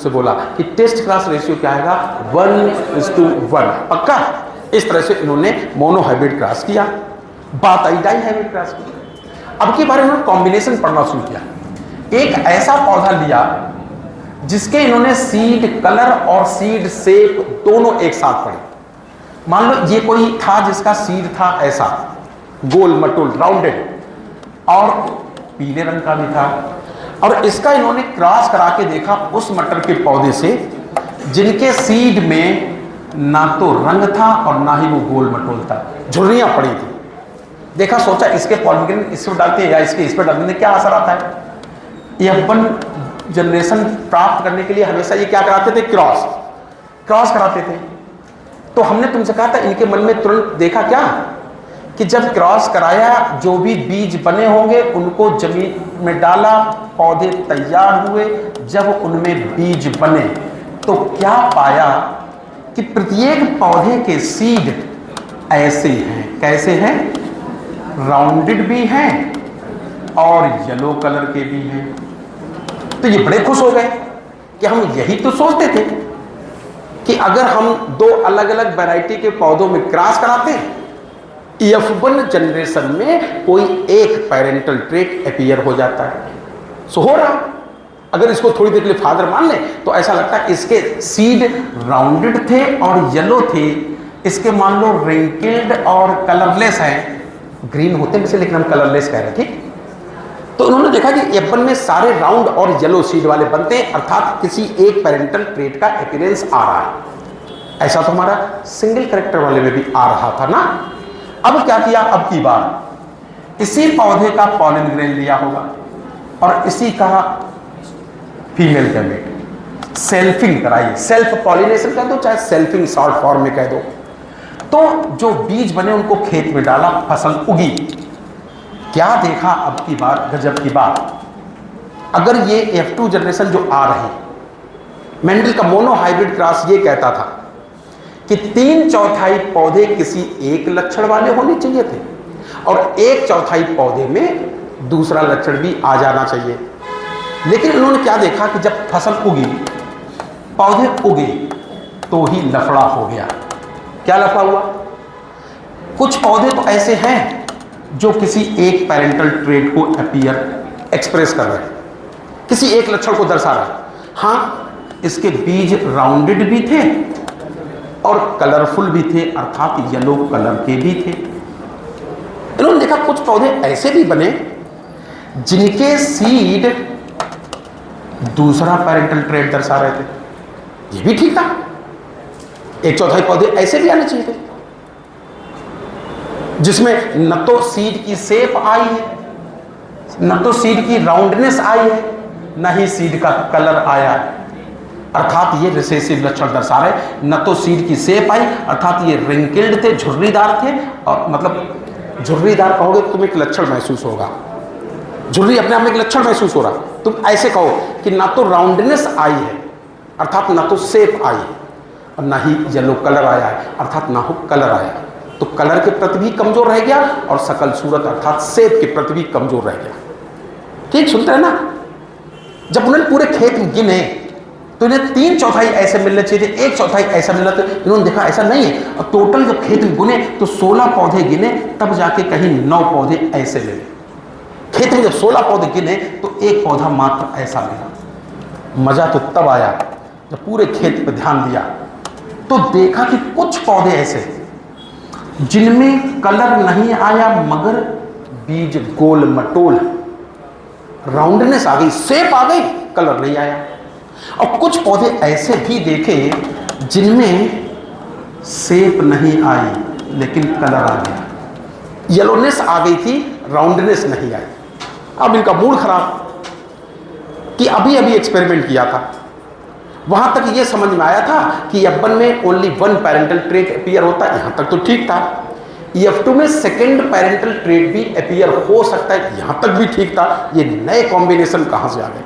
बोला कि टेस्ट क्लास रेशियो क्या आएगा? 1:1। पक्का? इस तरह से इन्होंने मोनोहाइब्रिड क्रॉस किया। बात आई डाई हाइब्रिड क्रॉस की। अब के बारे में कॉम्बिनेशन पढ़ना शुरू किया। एक ऐसा पौधा लिया जिसके इन्होंने सीड कलर और सीड शेप दोनों एक साथ पढ़े। मान लो ये कोई था जिसका सीड था ऐसा गोल मटोल राउंडेड, और पीले रंग का भी था, और इसका इन्होंने क्रॉस करा के देखा उस मटर के पौधे से जिनके सीड में ना तो रंग था और ना ही वो गोल मटोल था, झुर्रियां पड़ी थी। देखा, सोचा इसके पॉलिग्रेन इस पर डालते हैं या इसके इस पर डालते हैं, क्या असर आता है? F1 जनरेशन प्राप्त करने के लिए हमेशा ये क्या कराते थे? क्रॉस कराते थे। तो हमने तुमसे कहा था इनके मन में तुरंत देखा क्या कि जब क्रॉस कराया, जो भी बीज बने होंगे उनको जमीन में डाला, पौधे तैयार हुए। जब उनमें बीज बने तो क्या पाया कि प्रत्येक पौधे के सीड ऐसे हैं। कैसे हैं? राउंडेड भी हैं और येलो कलर के भी हैं। तो ये बड़े खुश हो गए कि हम यही तो सोचते थे कि अगर हम 2 अलग अलग वैरायटी के पौधों में क्रॉस कराते हैं, F1 जनरेशन में कोई एक पेरेंटल ट्रेट अपीयर हो जाता है। सो हो रहा, अगर इसको थोड़ी देर के लिए फादर मान ले तो ऐसा लगता है इसके सीड राउंडेड थे और येलो थे, इसके मान लो रिंकल्ड और कलरलेस हैं। ग्रीन होते हैं लेकिन हम कलरलेस कह रहे थे। तो उन्होंने देखा कि F1 में सारे राउंड और येलो सीड वाले बनते हैं, अर्थात किसी एक पेरेंटल ट्रेट का अपीयरेंस आ रहा है। ऐसा तो हमारा सिंगल कैरेक्टर वाले में भी आ रहा था ना। अब क्या किया? अब की बार इसी पौधे का पॉलन ग्रेन लिया होगा और इसी का फीमेल गैमेट सेल्फिंग कराई। सेल्फ पॉलिनेशन कह दो चाहे सेल्फिंग शॉर्ट फॉर्म में कह दो। तो जो बीज बने उनको खेत में डाला, फसल उगी। क्या देखा अब की बार? गजब की बात। अगर ये F2 जनरेशन जो आ रही, मेंडल का मोनोहाइब्रिड क्रॉस ये कहता था कि 3/4 पौधे किसी एक लक्षण वाले होने चाहिए थे और 1/4 पौधे में दूसरा लक्षण भी आ जाना चाहिए। लेकिन इन्होंने क्या देखा कि जब फसल उगी, पौधे उगे, तो ही लफड़ा हो गया। क्या लफड़ा हुआ? कुछ पौधे तो ऐसे हैं जो किसी एक पेरेंटल ट्रेट को एक्सप्रेस कर रहे हैं, किसी एक लक्षण को दर्शा रहे हैं। हाँ, इसके बीज राउंडेड भी थे और कलरफुल भी थे, अर्थात येलो कलर के भी थे। इन्होंने देखा कुछ पौधे ऐसे भी बने जिनके सीड दूसरा पेरेंटल ट्रेट दर्शा रहे थे, ये भी ठीक था। 1/4 पौधे ऐसे भी आने चाहिए थे जिसमें न तो सीड की शेप आई है, न तो सीड की राउंडनेस आई है, न ही सीड का कलर आया, अर्थात ये रिसेसिव लक्षण दर्शा रहे। न तो सीड की शेप आई, अर्थात ये रिंकल्ड थे, झुर्रीदार थे, और मतलब झुर्रीदार कहोगे तो तुम्हें एक लक्षण महसूस होगा, झुर्री अपने आप में एक लक्षण महसूस हो रहा। तुम ऐसे कहो कि ना तो राउंडनेस आई है, अर्थात ना तो शेप आई है, और ना ही येलो कलर आया है, अर्थात ना हो कलर आया। तो कलर के प्रति भी कमजोर रह गया और सकल सूरत अर्थात शेप के प्रति भी कमजोर रह गया। ठीक सुनते हैं ना? जब उन्होंने पूरे खेत गिने तो इन्हें 3/4 ऐसे मिलने चाहिए थे, 1/4 ऐसा मिलना था। इन्होंने देखा ऐसा नहीं है, और टोटल जब खेत में गिने तो 16 पौधे गिने, तब जाके कहीं 9 पौधे ऐसे मिले। खेत में जब 16 पौधे गिने तो एक पौधा मात्र ऐसा मिला। मजा तो तब आया जब पूरे खेत पर ध्यान दिया तो देखा कि कुछ पौधे ऐसे जिनमें कलर नहीं आया मगर बीज गोल मटोल, राउंडनेस आ गई, शेप आ गई, कलर नहीं आया। और कुछ पौधे ऐसे भी देखे जिनमें शेप नहीं आई लेकिन कलर आ गया, येलोनेस आ गई थी, राउंडनेस नहीं आई। अब इनका मूड खराब कि अभी अभी एक्सपेरिमेंट किया था, वहां तक ये समझ में आया था कि F1 में ओनली 1 पेरेंटल ट्रेट अपीयर होता है, यहां तक तो ठीक था। F2 में सेकेंड पेरेंटल ट्रेट भी अपीयर हो सकता है, यहां तक भी ठीक था। ये नए कॉम्बिनेशन कहां से आ गए?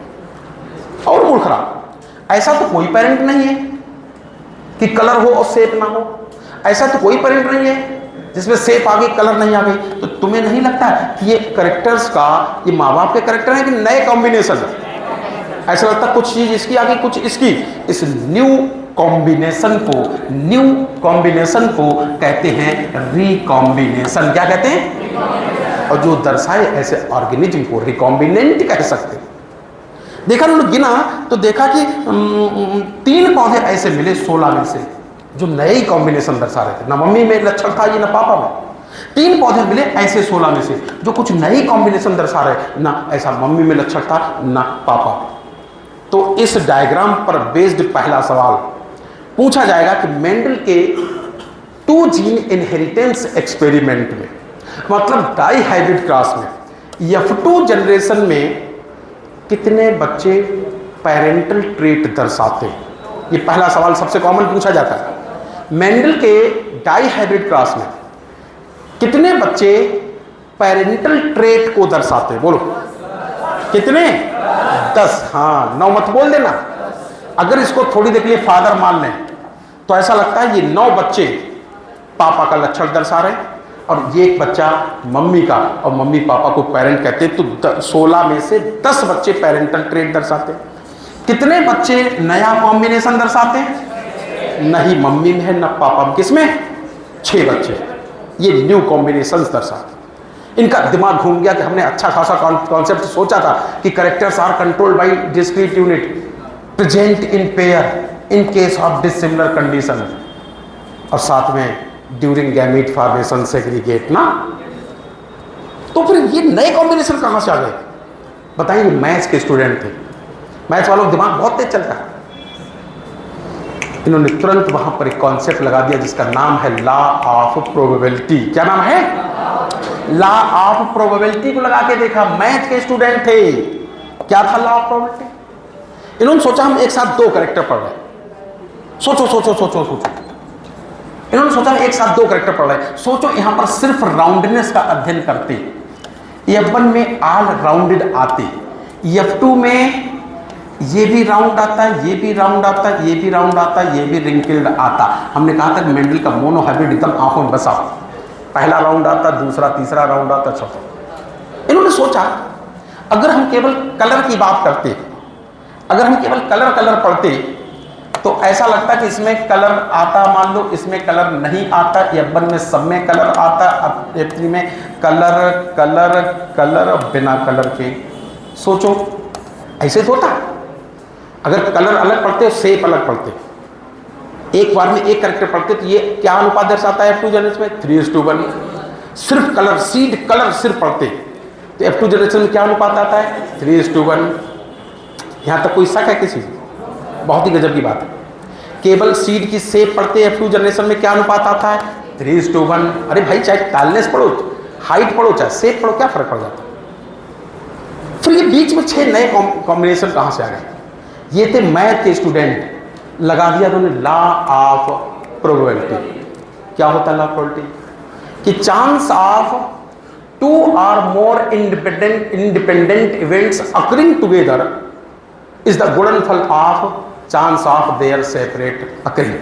और मूड खराब। ऐसा तो कोई पेरेंट नहीं है कि कलर हो और शेप ना हो, ऐसा तो कोई पेरेंट नहीं है जिसमें शेप आ गई कलर नहीं आ गई। तो तुम्हें नहीं लगता कि ये कैरेक्टर्स का, ये माँ बाप के कैरेक्टर है कि नए कॉम्बिनेशन है? ऐसा लगता है कुछ चीज इसकी आ गई, कुछ इसकी। इस न्यू कॉम्बिनेशन को कहते हैं रिकॉम्बिनेशन। क्या कहते हैं? और जो दर्शाए ऐसे ऑर्गेनिज्म को रिकॉम्बिनेंट कह सकते हैं। देखा उन्होंने गिना तो देखा कि 3 पौधे ऐसे मिले 16 में से जो नए कॉम्बिनेशन दर्शा रहे थे। ना मम्मी में लक्षण था ये, ना पापा में। 3 पौधे मिले ऐसे 16 में से जो कुछ नई कॉम्बिनेशन दर्शा रहे, ना ऐसा मम्मी में लक्षण था ना पापा। तो इस डायग्राम पर बेस्ड पहला सवाल पूछा जाएगा कि मेंडल के 2 जीन इनहेरिटेंस एक्सपेरिमेंट में, मतलब डाई हाइब्रिड क्रॉस में F2 जनरेशन में कितने बच्चे पेरेंटल ट्रेट दर्शाते हैं? ये पहला सवाल सबसे कॉमन पूछा जाता है। मेंडल के डाई हाइब्रिड क्रॉस में कितने बच्चे पेरेंटल ट्रेट को दर्शाते हैं? बोलो कितने? 10। हाँ, 9 मत बोल देना। अगर इसको थोड़ी देर के लिए फादर मान लें तो ऐसा लगता है ये 9 बच्चे पापा का लक्षण दर्शा रहे हैं और ये एक बच्चा मम्मी का, और मम्मी पापा को पेरेंट कहते हैं। तो 16 में से 10 बच्चे पेरेंटल ट्रेट दर्शाते हैं। कितने बच्चे नया कॉम्बिनेशन दर्शाते हैं? नहीं मम्मी में है ना पापा में। किसमें? 6 बच्चे ये न्यू कॉम्बिनेशन दर्शाते। इनका दिमाग घूम गया कि हमने अच्छा खासा कॉन्सेप्ट सोचा था कि characters are controlled by discrete unit present in pair in case of dissimilar condition, और साथ में ड्यूरिंग गैमीट फॉर्मेशन सेग्रीगेट ना। तो फिर ये नए कॉम्बिनेशन कहां से आ गए? बताइए। मैथ्स के स्टूडेंट थे, मैथ्स वालों का दिमाग बहुत तेज चलता है। इन्होंने तुरंत वहां पर एक कॉन्सेप्ट लगा दिया जिसका नाम है लॉ ऑफ प्रोबेबिलिटी। क्या नाम है? लॉ ऑफ प्रोबेबिलिटी को लगा के देखा। मैथ के स्टूडेंट थे। क्या था लॉ ऑफ प्रोबेबिलिटी? इन्होंने सोचा हम एक साथ 2 कैरेक्टर पढ़ रहे हैं। सोचो। इन्होंने सोचा एक साथ 2 कैरेक्टर पढ़ रहे हैं। सोचो यहां पर सिर्फ राउंडनेस का अध्ययन करते, F1 में ऑल राउंडेड आते, F2 में ये भी राउंड आता है, ये भी राउंड आता है, ये भी राउंड आता है, ये भी रिंकल्ड आता। हमने कहा था मेंडल का मोनो हाइब्रिड एकदम आंखों में बसा, पहला राउंड आता, दूसरा तीसरा राउंड आता, चौथा। इन्होंने सोचा अगर हम केवल कलर की बात करते, अगर हम केवल कलर पढ़ते तो ऐसा लगता कि इसमें कलर आता, मान लो इसमें कलर नहीं आता, F1 में सब में कलर आता, F3 में कलर बिना कलर के। सोचो ऐसे तो होता, अगर कलर अलग पढ़ते शेप अलग पढ़ते, एक बार में एक कैरेक्टर पढ़ते तो ये क्या अनुपात दर्शाता है F2 जनरेशन में 3:1। सिर्फ कलर सीड कलर सिर्फ पढ़ते तो F2 जनरेशन में क्या अनुपात आता है 3:1। यहाँ तक कोई शक है किसी? बहुत ही गजब की बात है। केवल सीड की शेप पढ़ते F2 जनरेशन में क्या अनुपात आता है 3:1। अरे भाई चाहे टालनेस पढ़ो, हाइट पढ़ो, चाहे शेप पढ़ो, क्या फर्क पड़ जाता है? फिर ये बीच में 6 नए कॉम्बिनेशन कहाँ से आ गए? ये थे मैथ के स्टूडेंट, लगा दिया उन्होंने लॉ ऑफ प्रोबेबिलिटी। क्या होता है लॉ ऑफ प्रोबेबिलिटी? कि chance of 2 or more independent events occurring together is the गुणनफल of chance of their separate occurring,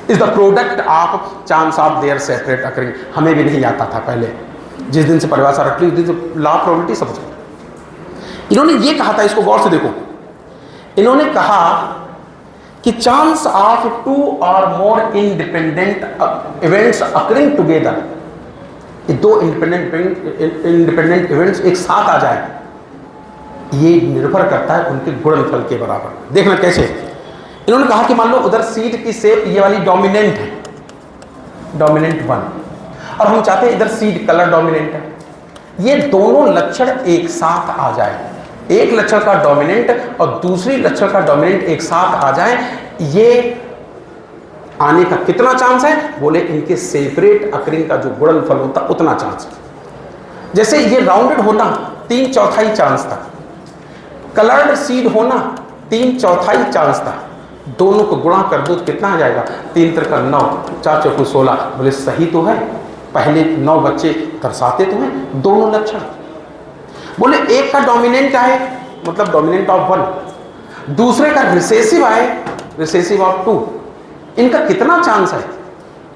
is the product of chance of their separate occurring। हमें भी नहीं आता था पहले, जिस दिन से परिभाषा रख ली उस दिन से लॉ ऑफ प्रोबेबिलिटी समझ गए। इन्होंने ये कहा था, इसको गौर से देखो, इन्होंने कहा कि chance of 2 or more independent events occurring together, ये 2 इंडिपेंडेंट इवेंट्स एक साथ आ जाए, ये निर्भर करता है उनके गुणनफल के बराबर। देखना कैसे। इन्होंने कहा कि मान लो उधर सीड की शेप ये वाली डोमिनेंट है, डोमिनेंट 1, और हम चाहते हैं इधर सीड कलर डोमिनेंट है। ये दोनों लक्षण एक साथ आ जाए, एक लक्षण का डोमिनेंट और दूसरी लक्षण का डोमिनेंट एक साथ आ जाए, ये आने का कितना चांस है? बोले इनके सेपरेट अकरिंग का जो गुणनफल होता उतना चांस है। जैसे ये राउंडेड होना 3/4 चांस था, कलर्ड सीड होना 3/4 चांस था, दोनों को गुणा कर दो तो कितना आ जाएगा? 3 × 9, 4 × 16। बोले सही तो है, पहले 9 बच्चे दर्शाते तो हैं दोनों लक्षण। बोले एक का डोमिनेंट आए मतलब डोमिनेंट ऑफ 1, दूसरे का रिसेसिव आए रिसेसिव ऑफ 2, इनका कितना चांस है?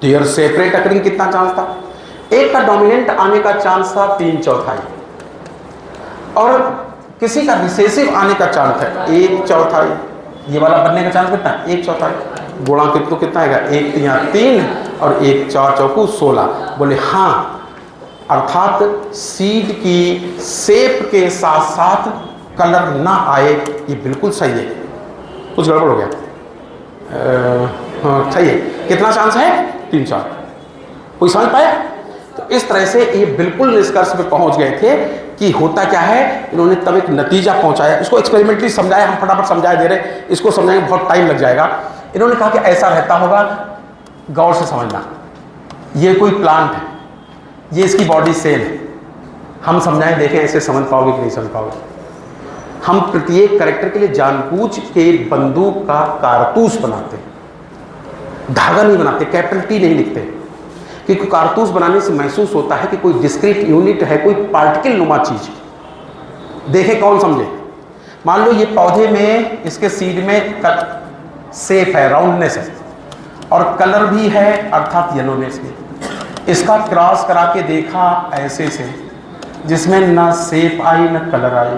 देयर सेपरेट अकरिंग कितना चांस था? एक का डोमिनेंट आने का चांस था 3/4 और किसी का रिसेसिव आने का चांस है 1/4। ये वाला बनने का चांस कितना? 1/4। गुणा कितना आएगा? 1 × 3 3 और 1 4 × 16। बोले हाँ, अर्थात सीड की शेप के साथ साथ कलर ना आए, ये बिल्कुल सही है। कुछ गड़बड़ हो गया? हाँ सही है। कितना चांस है? 3/4। कोई समझ पाया? तो इस तरह से ये बिल्कुल निष्कर्ष पे पहुंच गए थे कि होता क्या है। इन्होंने तब एक नतीजा पहुंचाया, इसको एक्सपेरिमेंटली समझाया, हम फटाफट समझा दे रहे, इसको समझाने में बहुत टाइम लग जाएगा। इन्होंने कहा कि ऐसा रहता होगा, गौर से समझना, ये कोई प्लांट है, ये इसकी बॉडी सेल है, हम समझाएं देखें ऐसे समझ पाओगे कि नहीं समझ पाओगे। हम प्रत्येक कैरेक्टर के लिए जानबूझ के बंदूक का कारतूस बनाते हैं, धागा नहीं बनाते, कैपिटल T नहीं लिखते, क्योंकि कारतूस बनाने से महसूस होता है कि कोई डिस्क्रीट यूनिट है, कोई पार्टिकल नुमा चीज। देखे कौन समझे। मान लो ये पौधे में, इसके सीड में शेप है, राउंडनेस है और कलर भी है अर्थात येलोनेस भी। इसका क्रॉस करा के देखा ऐसे से, जिसमें ना शेप आई ना कलर आई,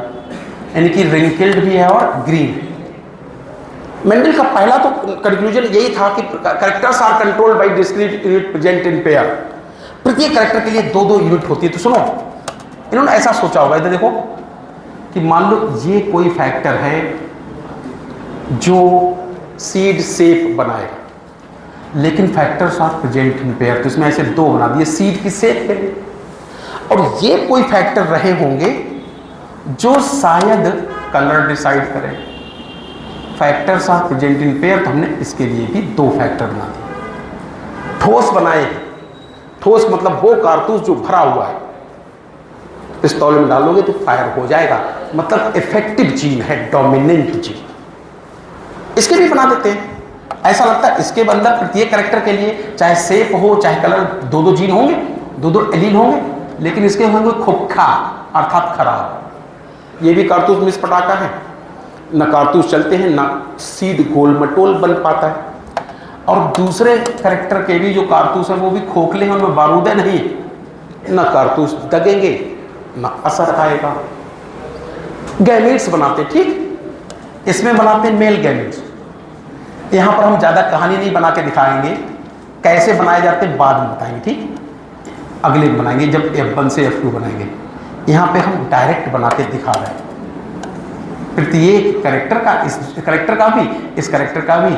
यानी कि रिंकल्ड भी है और ग्रीन है। मेंडल का पहला तो कंक्लूजन यही था कि characters are controlled by discrete unit present in pair. प्रत्येक कैरेक्टर के लिए 2-2 यूनिट होती है। तो सुनो, इन्होंने ऐसा सोचा होगा, इधर देखो कि मान लो ये कोई फैक्टर है जो सीड शेप बनाएगा, लेकिन factors are present in pair, तो इसमें ऐसे 2 बना दिए सीड की शेप के लिए। और ये कोई फैक्टर रहे होंगे जो शायद कलर डिसाइड करें। Factors are present in pair, तो हमने इसके लिए भी 2 फैक्टर बना दिए। ठोस बनाए, ठोस मतलब वो कारतूस जो भरा हुआ है, पिस्तौल में डालोगे तो फायर हो जाएगा, मतलब इफेक्टिव जीन है, डोमिनेंट जीन। इसके भी बना देते हैं। ऐसा लगता है इसके अंदर प्रत्येक कैरेक्टर के लिए चाहे शेप हो चाहे कलर 2-2 जीन होंगे, 2-2 एलील होंगे, लेकिन इसके होंगे खोखा अर्थात खराब। ये भी कारतूस मिस पटाखा है। न कारतूस चलते हैं, ना सीड गोल मटोल बन पाता है। और दूसरे करेक्टर के भी जो कारतूस हैं वो भी खोखले हैं, उनमें बारूदें नहीं, न कारतूस दगेंगे न असर आएगा। गैमेट्स बनाते, ठीक, इसमें बनाते हैं मेल गैमेट्स। यहाँ पर हम ज़्यादा कहानी नहीं बना के दिखाएंगे, कैसे बनाए जाते हैं बाद में बताएंगे, ठीक, अगले बनाएंगे जब F1 से F2 बनाएंगे। यहाँ पे हम डायरेक्ट बना के दिखा रहे हैं। प्रत्येक करेक्टर का, इस करेक्टर का भी, इस करेक्टर का भी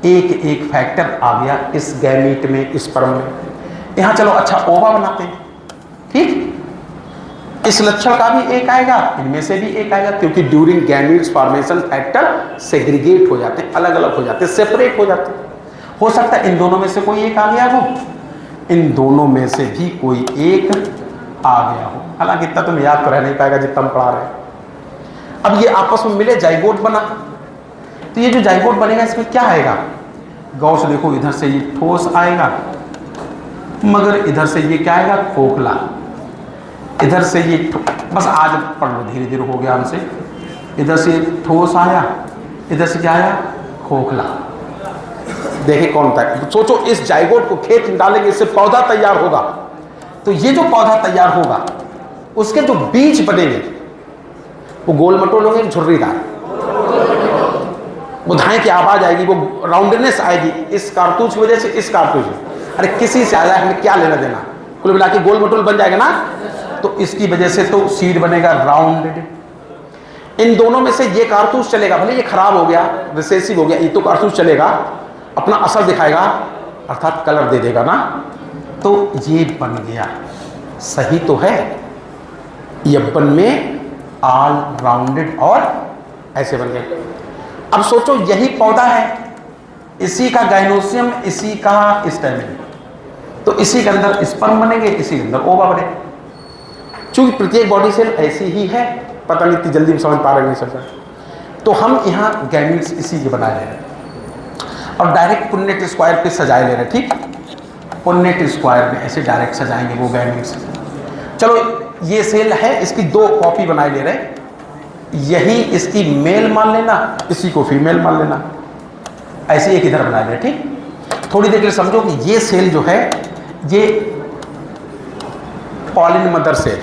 एक एक फैक्टर आ गया इस गैमीट में, इस स्पर्म में। यहाँ चलो अच्छा ओवा बनाते हैं, ठीक, इस लक्षण का भी एक आएगा, इनमें से भी एक आएगा, क्योंकि during gametes formation factor segregate हो जाते हैं, अलग अलग हो जाते हैं, सेपरेट हो जाते हैं। हो सकता है इन दोनों में से कोई एक आ गया हो, इन दोनों में से भी कोई एक आ गया हो। हालांकि इतना तुम याद तो रह नहीं पाएगा जितना हम पढ़ा रहे हैं। अब ये आपस में मिले, जाइगोट बना। तो ये जो जाइगोट बनेगा इसमें क्या आएगा, गौर से देखो, इधर से ये ठोस आएगा, मगर इधर से ये क्या आएगा, खोखला। इधर से ये बस आज पढ़ लो, धीरे धीरे हो गया हमसे। इधर से ठोस आया, इधर से क्या आया, खोखला। देखे कौन था, सोचो इस जाइगोट को खेत में डालेंगे, इससे पौधा तैयार होगा। तो ये जो पौधा तैयार होगा उसके जो बीज बनेंगे वो गोल मटोल होंगे, झुर्रीदार, वो धाए की आवाज आएगी, वो राउंडनेस आएगी, इस कारतूस की वजह से, इस कारतूस में। अरे किसी से आ जाए, हमें क्या लेना देना, कुल मिला के गोल मटोल बन जाएगा ना। तो इसकी वजह से तो सीड बनेगा राउंडेड। इन दोनों में से ये कारतूस चलेगा, भले ये खराब हो गया, रिसेसिव हो गया, ये तो कारतूस चलेगा, अपना असर दिखाएगा, अर्थात कलर दे देगा ना। तो ये बन गया, सही तो है, F1 में ऑल राउंडेड और ऐसे बन गए। अब सोचो यही पौधा है, इसी का गाइनोसियम, इसी का स्टेमिन, तो इसी के अंदर स्पर्म बनेंगे, इसी के अंदर ओवा बनेगा। चूंकि प्रत्येक बॉडी सेल ऐसी ही है, पता नहीं इतनी जल्दी में समझ पा रहे नहीं सकता, तो हम यहाँ गैमीट्स इसी के बना ले रहे हैं और डायरेक्ट पुन्नेट स्क्वायर पे सजाए ले रहे हैं, ठीक, पुन्नेट स्क्वायर में ऐसे डायरेक्ट सजाएंगे वो गैमीट्स। चलो ये सेल है, इसकी दो कॉपी बनाए ले रहे हैं, यही इसकी मेल मान लेना, इसी को फीमेल मान लेना, ऐसे एक इधर बना ले, ठीक। थोड़ी देर के लिए समझो कि ये सेल जो है ये पॉलिन मदर सेल,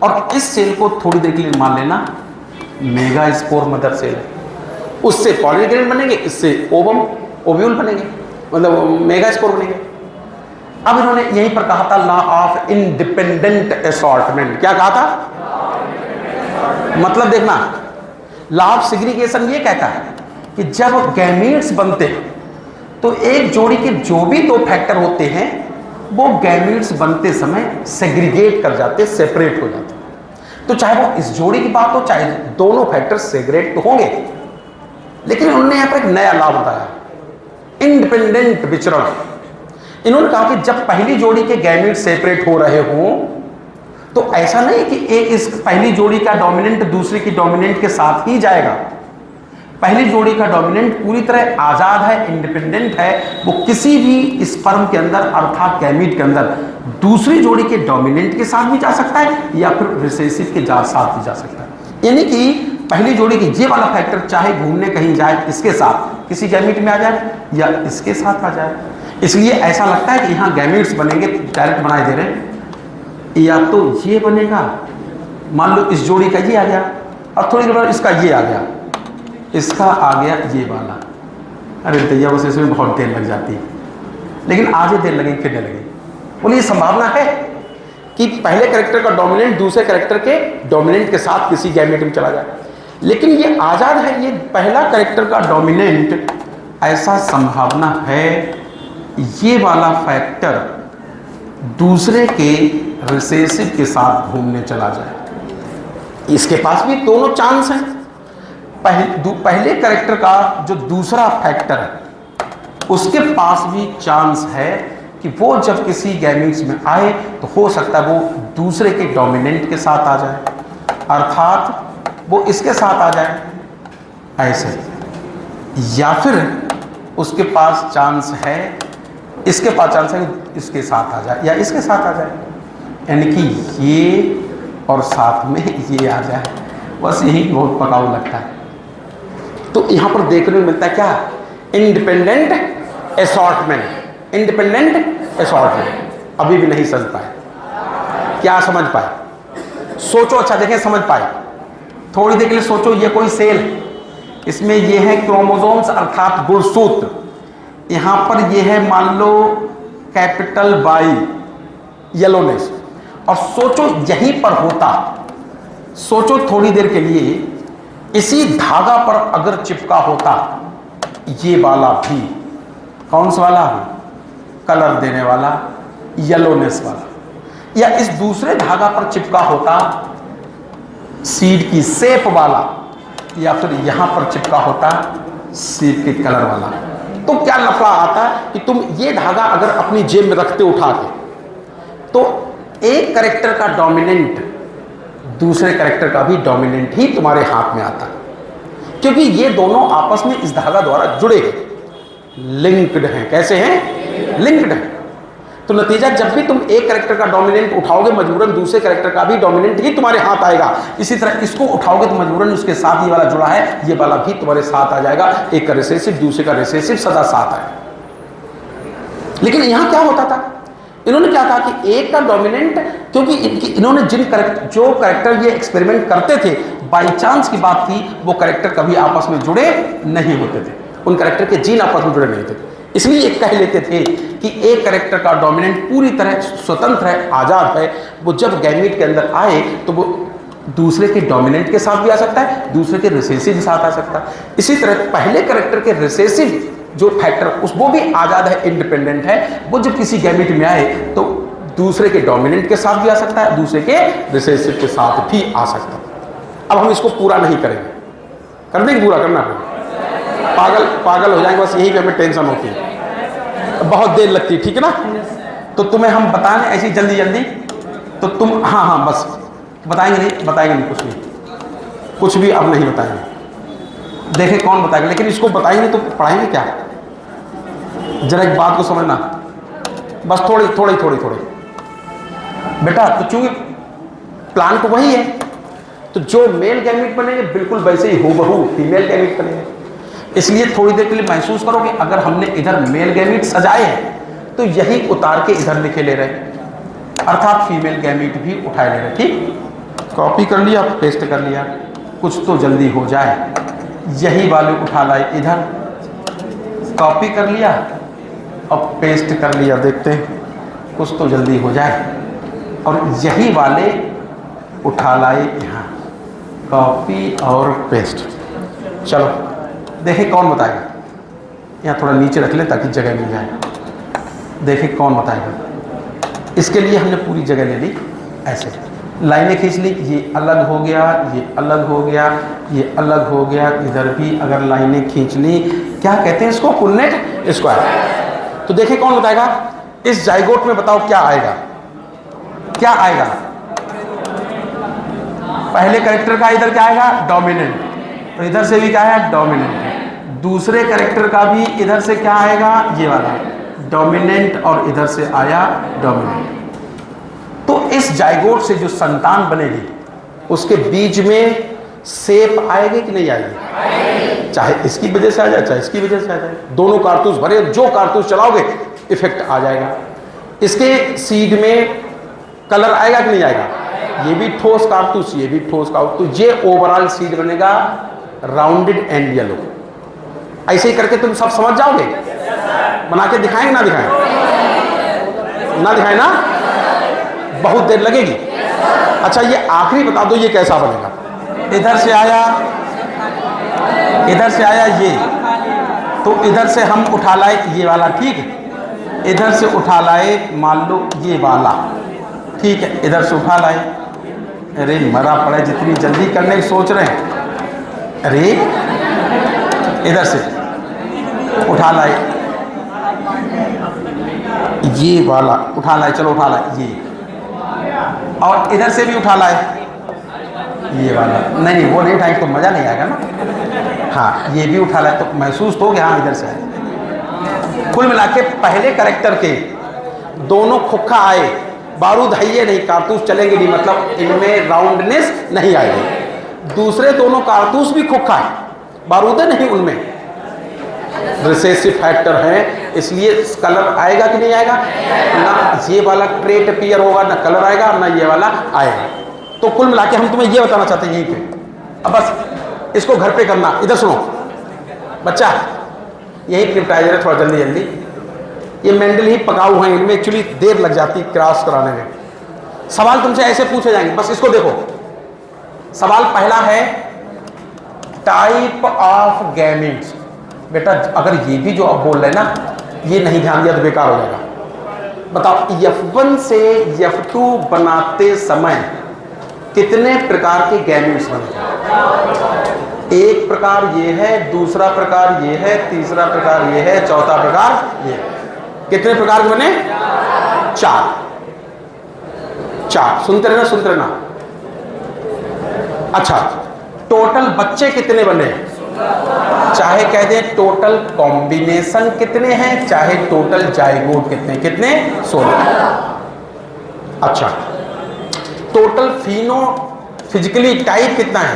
और इस सेल को थोड़ी देर के लिए मान लेना मेगा स्पोर मदर सेल है। उससे पॉलिन ग्रेन बनेंगे, इससे ओवम ओव्यूल बनेंगे, मतलब मेगा स्पोर बनेंगे। अब इन्होंने यहीं पर कहा था लॉ ऑफ इंडिपेंडेंट असॉर्टमेंट। क्या कहा था, मतलब देखना, लॉ ऑफ सेग्रीगेशन ये कहता है कि जब गैमीट्स बनते हैं तो एक जोड़ी के जो भी दो फैक्टर होते हैं वो गैमीट्स बनते समय सेग्रीगेट कर जाते, सेपरेट हो जाते। तो चाहे वो इस जोड़ी की बात हो, चाहे दोनों फैक्टर सेग्रेट तो होंगे, लेकिन उन्होंने यहाँ पर एक नया लॉ बताया, इंडिपेंडेंट विचरण। इन्होंने कहा कि जब पहली जोड़ी के गैमीट्स सेपरेट हो रहे हों तो ऐसा नहीं कि इस पहली जोड़ी का डोमिनेंट दूसरी की डोमिनेंट के साथ ही जाएगा। पहली जोड़ी का डोमिनेंट पूरी तरह आजाद है, इंडिपेंडेंट है, वो किसी भी स्पर्म के अंदर अर्थात गैमीट के अंदर दूसरी जोड़ी के डोमिनेंट के साथ भी जा सकता है या फिर रिसेसिव के साथ भी जा सकता है। यानी कि पहली जोड़ी की ये वाला फैक्टर चाहे घूमने कहीं जाए, इसके साथ किसी गैमीट में आ जाए या इसके साथ आ जाए। इसलिए ऐसा लगता है कि यहाँ गैमीट्स बनेंगे, डायरेक्ट बनाए दे रहे हैं, या तो ये बनेगा, मान लो इस जोड़ी का ये आ गया और थोड़ी देर बाद इसका ये आ गया, इसका आ गया ये वाला। अरे दैया बस इसमें बहुत देर लग जाती है, लेकिन आज ही देर लगे फिर नहीं लगे। बोले ये संभावना है कि पहले कैरेक्टर का डोमिनेंट दूसरे कैरेक्टर के डोमिनेंट के साथ किसी गैमेट में चला जाए, लेकिन ये आज़ाद है, ये पहला कैरेक्टर का डोमिनेंट, ऐसा संभावना है ये वाला फैक्टर दूसरे के रिसेसिव के साथ घूमने चला जाए। इसके पास भी दोनों चांस हैं। पहले कैरेक्टर का जो दूसरा फैक्टर है उसके पास भी चांस है कि वो जब किसी गैमीट्स में आए तो हो सकता है वो दूसरे के डोमिनेंट के साथ आ जाए, अर्थात वो इसके साथ आ जाए ऐसे, या फिर उसके पास चांस है, इसके पास चांस है इसके साथ आ जाए या इसके साथ आ जाए, यानी कि ये और साथ में ये आ जाए। बस यही बहुत पकाऊ लगता है। तो यहां पर देखने को मिलता है क्या, इंडिपेंडेंट असॉर्टमेंट, इंडिपेंडेंट असॉर्टमेंट। अभी भी नहीं समझ पाए, क्या समझ पाए? सोचो, अच्छा देखें, समझ पाए, थोड़ी देर के लिए सोचो। ये कोई सेल, इसमें ये है क्रोमोसोम्स अर्थात गुणसूत्र, यहां पर ये है मान लो कैपिटल वाई येलोनेस, और सोचो यहीं पर होता, सोचो थोड़ी देर के लिए, इसी धागा पर अगर चिपका होता ये वाला भी, कौन सा वाला, कलर देने वाला, येलोनेस वाला, या इस दूसरे धागा पर चिपका होता सीड की शेप वाला, या फिर यहां पर चिपका होता सीड के कलर वाला, तो क्या लफड़ा आता कि तुम ये धागा अगर अपनी जेब में रखते उठा के, तो एक कैरेक्टर का डोमिनेंट दूसरे कैरेक्टर का भी डोमिनेंट ही तुम्हारे हाथ में आता, क्योंकि ये दोनों आपस में इस धागा द्वारा जुड़े हैं, लिंक्ड हैं। कैसे हैं? लिंक्ड हैं। तो नतीजा, जब भी तुम एक कैरेक्टर का डोमिनेंट उठाओगे मजबूरन दूसरे कैरेक्टर का भी डोमिनेंट ही तुम्हारे हाथ आएगा। इसी तरह इसको उठाओगे तो मजबूरन उसके साथ ये वाला जुड़ा है, ये वाला भी तुम्हारे साथ आ जाएगा। एक का रिसेसिव दूसरे का रिसेसिव सदा साथ आएगा। लेकिन यहां क्या होता था, इन्होंने क्या कहा कि एक का डोमिनेंट, क्योंकि इन्होंने जो कैरेक्टर ये एक्सपेरिमेंट करते थे, बाई चांस की बात थी, वो कैरेक्टर कभी आपस में जुड़े नहीं होते थे, उन कैरेक्टर के जीन आपस में जुड़े नहीं थे, इसलिए ये कह लेते थे कि एक कैरेक्टर का डोमिनेंट पूरी तरह स्वतंत्र है, आजाद है, वो जब गैमीट के अंदर आए तो वो दूसरे के डोमिनेंट के साथ भी आ सकता है, दूसरे के रिसेसिव के साथ आ सकता है। इसी तरह पहले कैरेक्टर के रिसेसिव जो फैक्टर वो भी आजाद है, इंडिपेंडेंट है, वो जब किसी गैमीट में आए तो दूसरे के डोमिनेंट के साथ भी आ सकता है, दूसरे के रिसेसिव के साथ भी आ सकता है। अब हम इसको पूरा नहीं करेंगे, कर देंगे, पूरा करना पड़ेगा, पागल हो जाएंगे, बस यही पे हमें टेंशन होती है, बहुत देर लगती है, ठीक है ना। तो तुम्हें हम बताएं ऐसी जल्दी जल्दी, तो तुम हाँ बस बताएंगे नहीं, कुछ भी अब नहीं बताएंगे, देखें कौन बताएगा। लेकिन इसको बताएंगे तो पढ़ाएंगे क्या, जरा एक बात को समझना, बस थोड़ी बेटा। तो चूंकि प्लान तो वही है, तो जो मेल गैमीट बनेंगे बिल्कुल वैसे ही हूबहू फीमेल गैमीट बनेंगे। इसलिए थोड़ी देर के लिए महसूस करो कि अगर हमने इधर मेल गैमीट सजाए हैं तो यही उतार के इधर लिखे ले रहे हैं, अर्थात फीमेल गैमीट भी उठाए ले रहे। ठीक, कॉपी कर लिया, पेस्ट कर लिया, कुछ तो जल्दी हो जाए। यही वाले उठा लाए इधर, कॉपी कर लिया और पेस्ट कर लिया, देखते हैं कुछ तो जल्दी हो जाए। और यही वाले उठा लाए यहाँ, कॉपी और पेस्ट। चलो देखें कौन बताएगा, यहाँ थोड़ा नीचे रख ले ताकि जगह मिल जाए, देखें कौन बताएगा। इसके लिए हमने पूरी जगह ले ली, ऐसे लाइनें खींच ली, ये अलग हो गया, ये अलग हो गया, ये अलग हो गया, इधर भी अगर लाइनें खींच ली, क्या कहते हैं इसको, पुन्नेट स्क्वायर। तो देखें कौन बताएगा, इस जाइगोट में बताओ क्या आएगा, क्या आएगा। पहले कैरेक्टर का इधर क्या आएगा, डोमिनेंट, तो इधर से भी क्या है, डोमिनेंट। दूसरे कैरेक्टर का भी इधर से क्या आएगा, ये वाला डोमिनेंट, और इधर से आया डोमिनेंट। तो इस जाइगोट से जो संतान बनेगी उसके बीच में शेप आएगी कि नहीं आएगी, चाहे इसकी वजह से आ जाए चाहे इसकी वजह से आ जाए, दोनों कारतूस भरे, जो कारतूस चलाओगे इफेक्ट आ जाएगा। इसके सीड में कलर आएगा कि नहीं आएगा, ये भी ठोस कारतूस, ये भी ठोस कारतूस, ये ओवरऑल सीड बनेगा राउंडेड एंड येलो। ऐसे ही करके तुम सब समझ जाओगे, बना के दिखाएंगे ना दिखाएं, ना दिखाएं ना, बहुत देर लगेगी। अच्छा ये आखिरी बता दो ये कैसा बनेगा, इधर से आया, इधर से आया ये, तो इधर से हम उठा लाए ये वाला, ठीक है, इधर से उठा लाए मान लो ये वाला, ठीक है, इधर से उठा लाए। अरे मरा पड़ा, जितनी जल्दी करने की सोच रहे हैं, अरे इधर से उठा लाए ये वाला, उठा लाए, चलो उठा लाए ये, और इधर से भी उठा लाए ये वाला, नहीं वो नहीं उठाएंगे तो मज़ा नहीं आएगा ना। हाँ ये भी उठा लाए तो महसूस हो गया, हाँ इधर से आए। कुल मिला के पहले कैरेक्टर के दोनों खुक्खा आए, बारूद है ये नहीं, कारतूस चलेंगे नहीं, मतलब इनमें राउंडनेस नहीं आएगी। दूसरे दोनों कारतूस भी खुक्खा है, बारूद है नहीं उनमें, रिसेसिव फैक्टर है, इसलिए कलर आएगा कि नहीं आएगा? ना ये वाला ट्रेट अपीयर होगा, ना कलर आएगा, ना ये वाला आएगा। तो कुल मिला के हम तुम्हें ये बताना चाहते हैं यहीं पे। अब बस इसको घर पे करना। इधर सुनो बच्चा, यही निपटाया है थोड़ा जल्दी जल्दी। ये मेंडल ही पकाऊ हैं, इनमें एक्चुअली देर लग जाती है क्रॉस कराने में। सवाल तुमसे ऐसे पूछे जाएंगे, बस इसको देखो। सवाल पहला है टाइप ऑफ गैमेट्स। बेटा अगर ये भी जो आप बोल रहे हैं ना, ये नहीं ध्यान दिया तो बेकार हो जाएगा। बताओ F1 से F2 बनाते समय कितने प्रकार के गैमेट्स बनते हैं? एक प्रकार ये है, दूसरा प्रकार ये है, तीसरा प्रकार ये है, चौथा प्रकार ये। कितने प्रकार के बने? 4। सुनते रहना सुनते रहना। अच्छा, टोटल बच्चे कितने बने? चाहे कह दें टोटल कॉम्बिनेशन कितने हैं, चाहे टोटल जाइगोट कितने 16। अच्छा, टोटल फिजिकली टाइप कितना है?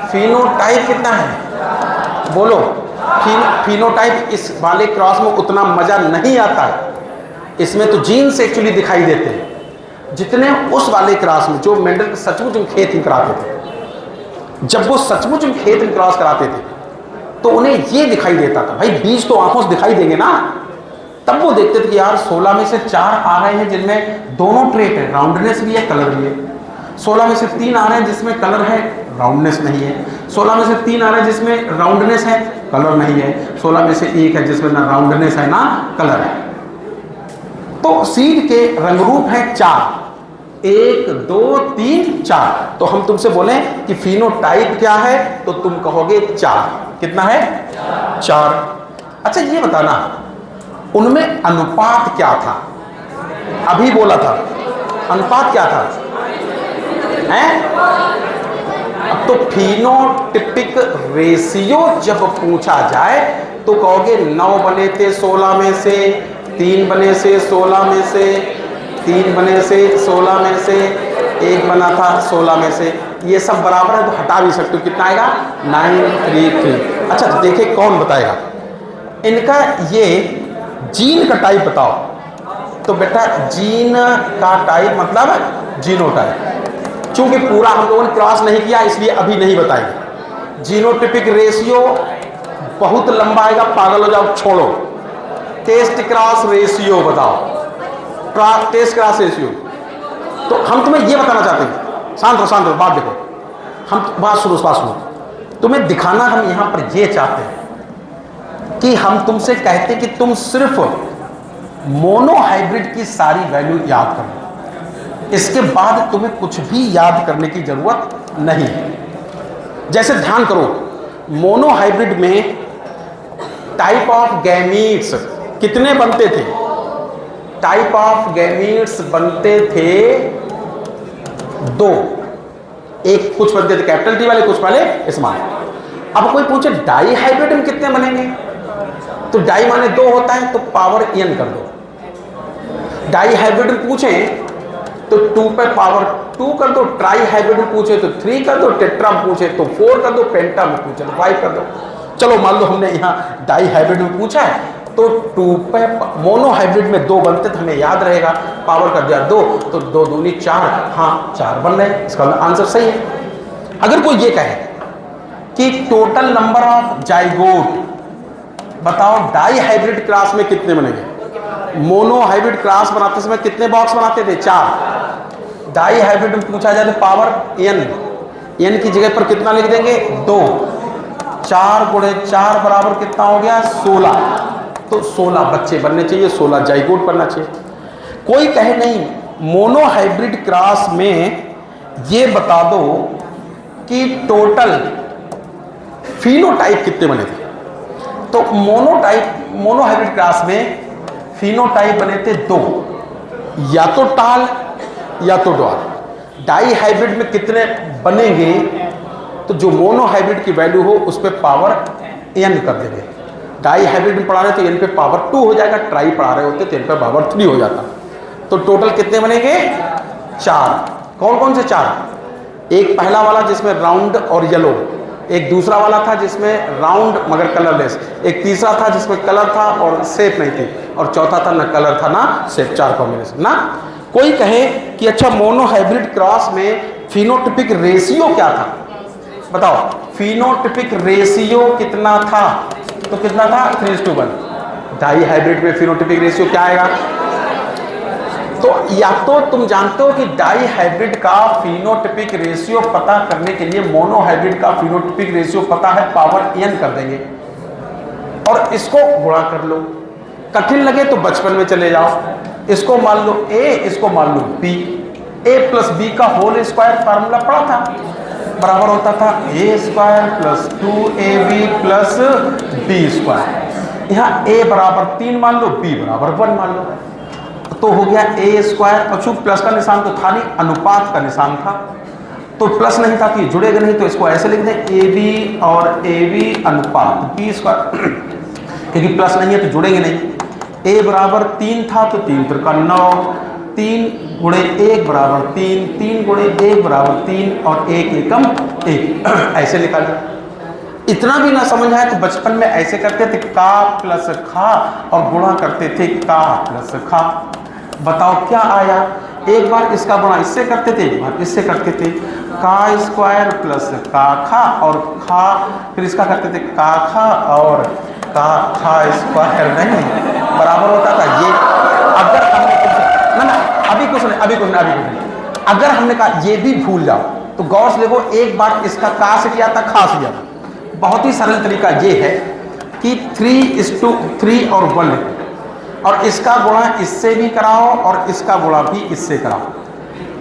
फिनोटाइप कितना है? बोलो। फिनोटाइप इस वाले क्रॉस में उतना मजा नहीं आता है, इसमें तो जीन से एक्चुअली दिखाई देते हैं जितने उस वाले क्रॉस में जो मेंडल सचमुच में खेत में कराते थे। जब वो सचमुच में खेत में क्रॉस कराते थे तो उन्हें ये दिखाई देता था, भाई बीज तो आंखों से दिखाई देंगे ना। तब वो देखते थे कि यार 16 में से 4 आ रहे हैं जिनमें दोनों ट्रेट है, राउंडनेस भी है, कलर भी है। 16 में से 3 आ रहे हैं जिसमें कलर है, राउंडनेस नहीं है। 16 में से 3 आ रहे हैं जिसमें राउंडनेस है, कलर नहीं है। 16 में से 1 है जिसमें ना राउंडनेस है ना कलर है। तो सीड के रंगरूप है 4, 1 2 3 4। तो हम तुमसे बोले कि फिनोटाइप क्या है, तो तुम कहोगे 4। कितना है? 4। अच्छा ये बताना उनमें अनुपात क्या था? अभी बोला था अनुपात क्या था हैं? अब तो फिनोटिपिक रेशियो जब पूछा जाए तो कहोगे 9 बने थे 16 में से, 3 बने से 16 में से, 3 बने से 16 में से, 1 बना था 16 में से। ये सब बराबर है तो हटा भी सकते हो। कितना आएगा? 933। अच्छा तो देखिए कौन बताएगा इनका ये जीन का टाइप बताओ। तो बेटा जीन का टाइप मतलब जीनोटाइप। चूंकि पूरा हम लोगों ने क्रॉस नहीं किया इसलिए अभी नहीं बताएंगे। जीनोटिपिक रेशियो बहुत लंबा आएगा, पागल हो जाओ, छोड़ो। टेस्ट क्रॉस रेशियो बताओ, टेस्ट क्रॉस रेशियो। तो हम तुम्हें ये बताना चाहते हैं, शांत रहो बात देखो, हम बात सुनो। तुम्हें दिखाना हम यहां पर ये चाहते हैं कि हम तुमसे कहते कि तुम सिर्फ मोनोहाइब्रिड की सारी वैल्यू याद करो, इसके बाद तुम्हें कुछ भी याद करने की जरूरत नहीं है। जैसे ध्यान करो, मोनोहाइब्रिड में टाइप ऑफ गैमीट्स कितने बनते थे? टाइप ऑफ गैमीट्स बनते थे 2। एक कुछ बनते थे कैपिटल टी वाले, कुछ वाले स्मॉल। अब कोई पूछे डाई हाइब्रिड में कितने बनेंगे, तो डाई माने 2 होता है तो पावर n कर दो। डाई हाइब्रिड में पूछे तो 2 पे पावर 2 कर दो। ट्राई हाइब्रिड में पूछे तो 3 कर दो। टेट्रा में पूछे तो 4 कर दो। पेंटा में पूछे तो 5 कर दो। चलो मान लो हमने यहाँ डाई हाइब्रिड में पूछा है तो 2 पे मोनो हाइब्रिड में 2 बनते तो हमें याद रहेगा, पावर कर दिया 2 तो 2 दूनी 4। हाँ 4 बन रहे, इसका आंसर सही है। अगर कोई ये कहे कि टोटल नंबर ऑफ जाइगोट बताओ डाई हाइब्रिड क्रॉस में कितने बनेंगे? मोनो हाइब्रिड क्रॉस बनाते समय कितने बॉक्स बनाते थे? 4। डाई हाइब्रिड में पूछा जाए तो पावर n की जगह पर कितना लिख देंगे? 2। 4 गुणे 4 बराबर कितना हो गया? 16। तो 16 बच्चे बनने चाहिए, 16 जाइगोट बनना चाहिए। कोई कहे नहीं मोनो हाइब्रिड क्रॉस में ये बता दो कि टोटल फिनोटाइप कितने बने थे? तो मोनो हाइब्रिड क्रॉस में फिनोटाइप बने थे 2, या तो टाल या तो डॉल। डाई हाइब्रिड में कितने बनेंगे? तो जो मोनो हाइब्रिड की वैल्यू हो उस पर पावर n कर देंगे। डाई हाइब्रिड में पढ़ा रहे तो n पे पावर 2 हो जाएगा, ट्राई पढ़ा रहे होते तो n पे पावर 3 हो जाता। तो टोटल कितने बनेंगे? 4। कौन कौन से 4? एक पहला वाला जिसमें राउंड और येलो, एक दूसरा वाला था जिसमें राउंड मगर कलरलेस, एक तीसरा था जिसमें कलर था और शेप नहीं थी, और चौथा था ना कलर था ना शेप, 4 कॉम्बिनेशन ना। कोई कहे कि अच्छा मोनो हाइब्रिड क्रॉस में फिनोटिपिक रेशियो क्या था, बताओ फिनोटिपिक रेशियो कितना था, तो कितना था 3:1। डाई हाइब्रिड में फिनोटिपिक रेशियो क्या आएगा, तो या तो तुम जानते हो कि डाई हाइब्रिड का फिनोटिपिक रेशियो पता करने के लिए मोनो हाइब्रिड का फिनोटिपिक रेशियो पता है, पावर n कर देंगे और इसको गुणा कर लो। कठिन लगे तो बचपन में चले जाओ, इसको मान लो a, इसको मान लो b, a प्लस b का होल स्क्वायर फार्मूला पढ़ा था, बराबर होता था a square plus 2ab plus b square. यहाँ a बराबर 3 मान लो, b बराबर 1 मान लो, तो हो गया a स्क्वायर। और चूंकि प्लस का निशान तो था नहीं, अनुपात का निशान था, तो प्लस नहीं था कि जुड़ेगा नहीं, तो इसको ऐसे लिख दें ab और ab अनुपात b स्क्वायर, क्योंकि प्लस नहीं है तो जुड़ेंगे नहीं। a बराबर 3 था तो 3 त्रिका 9, 3 गुणे 1 बराबर 3, 3 गुणे 1 बराबर 3 और 1 एकम 1 ऐसे निकालिए। इतना भी ना समझ आया तो बचपन में ऐसे करते थे का प्लस खा और गुणा करते थे का प्लस खा। बताओ क्या आया, एक बार इसका गुणा इससे करते थे, एक बार इससे करते थे, का स्क्वायर प्लस का खा और खा, फिर इसका करते थे का खा और का खा स्क्वायर, नहीं बराबर होता था ये। अगर हमने ना अभी कुछ नहीं, अगर हमने कहा ये भी भूल जाओ तो गौर से देखो, एक बार इसका का से किया था खा से किया था। बहुत ही सरल तरीका ये है कि 3:3 और 1 लिखो और इसका गुणा इससे भी कराओ और इसका गुणा भी इससे कराओ।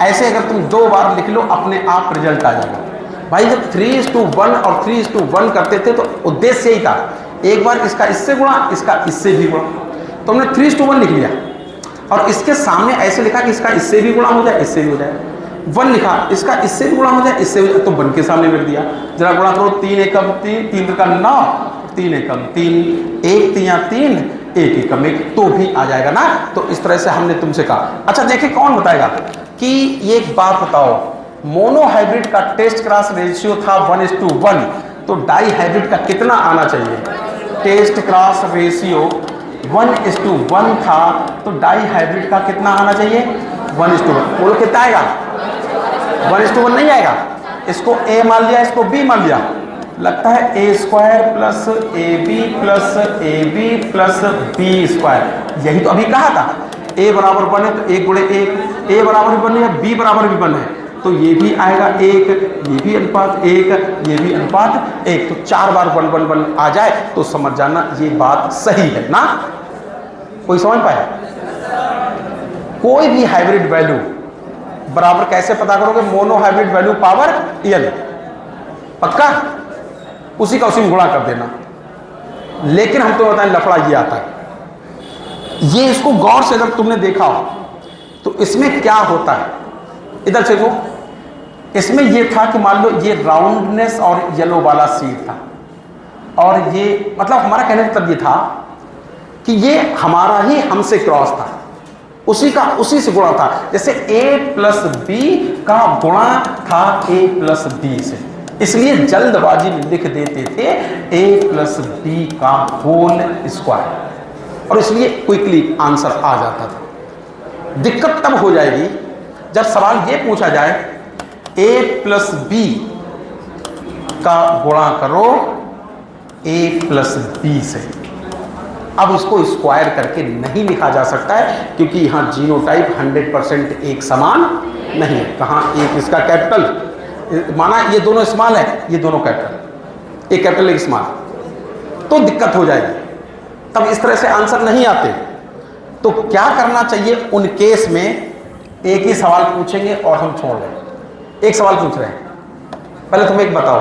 ऐसे अगर तुम 2 बार लिख लो अपने आप रिजल्ट आ जाएगा। भाई जब 3:1 और 3:1 करते थे तो उद्देश्य यही था, एक बार इसका इससे गुणा, इसका इससे भी गुणा, तो हमने 3:1 लिख लिया और इसके सामने ऐसे लिखा कि इसका इससे भी गुणा हो जाए, इससे भी हो जाए। 1 लिखा, इसका इससे भी गुणा हो जाए, इससे भी, तो 1 के सामने रख दिया। जरा गुणा करो, 3 एकम 3, 3 त्रिका 9, 3 एकम 3, 1 3 3, 1 एकम 1, तो भी आ जाएगा ना। तो इस तरह से हमने तुमसे कहा। अच्छा देखिए कौन बताएगा कि ये एक बात बताओ, मोनो हाइब्रिड का टेस्ट क्रॉस रेशियो था 1:1, तो डाई हाइब्रिड का कितना आना चाहिए। टेस्ट क्रॉस रेशियो 1:1 था तो डाई हाइब्रिड का कितना आना चाहिए 1:1। बोलो कितना आएगा, 1:1 नहीं आएगा। इसको a मान लिया, इसको b मान लिया, लगता है a square plus ab plus b square. यही तो अभी कहा था, a बराबर 1 है तो 1 गुणे 1, a बराबर भी 1 है, b बराबर भी 1 है, तो ये भी आएगा 1, ये भी अनुपात 1, ये भी अनुपात 1, तो 4 बार 1 1 1 आ जाए तो समझ जाना ये बात सही है ना। कोई समझ पाया। कोई भी हाइब्रिड वैल्यू बराबर कैसे पता करोगे, mono hybrid value power n, पक्का उसी का उसी में गुणा कर देना। लेकिन हम तो बताएं लफड़ा ये आता है, ये इसको गौर से अगर तुमने देखा हो तो इसमें क्या होता है, इधर से देखो, इसमें ये था कि मान लो ये राउंडनेस और येलो वाला सीड था, और ये मतलब हमारा कहने का मतलब ये था कि ये हमारा ही हमसे क्रॉस था, उसी से गुणा था। जैसे a प्लस b का गुणा था a प्लस b से, इसलिए जल्दबाजी में लिख देते थे a प्लस b का होल स्क्वायर, और इसलिए क्विकली आंसर आ जाता था। दिक्कत तब हो जाएगी जब सवाल ये पूछा जाए a प्लस b का गुणा करो a प्लस b से। अब उसको स्क्वायर करके नहीं लिखा जा सकता है क्योंकि यहाँ जीनोटाइप 100% एक समान नहीं है। कहाँ एक इसका कैपिटल माना, ये दोनों स्मॉल है, ये दोनों कैपिटल, एक कैपिटल एक स्मॉल, तो दिक्कत हो जाएगी। तब इस तरह से आंसर नहीं आते। तो क्या करना चाहिए उन केस में, एक ही सवाल पूछेंगे और हम छोड़ दें। एक सवाल पूछ रहे हैं, पहले तुम एक बताओ,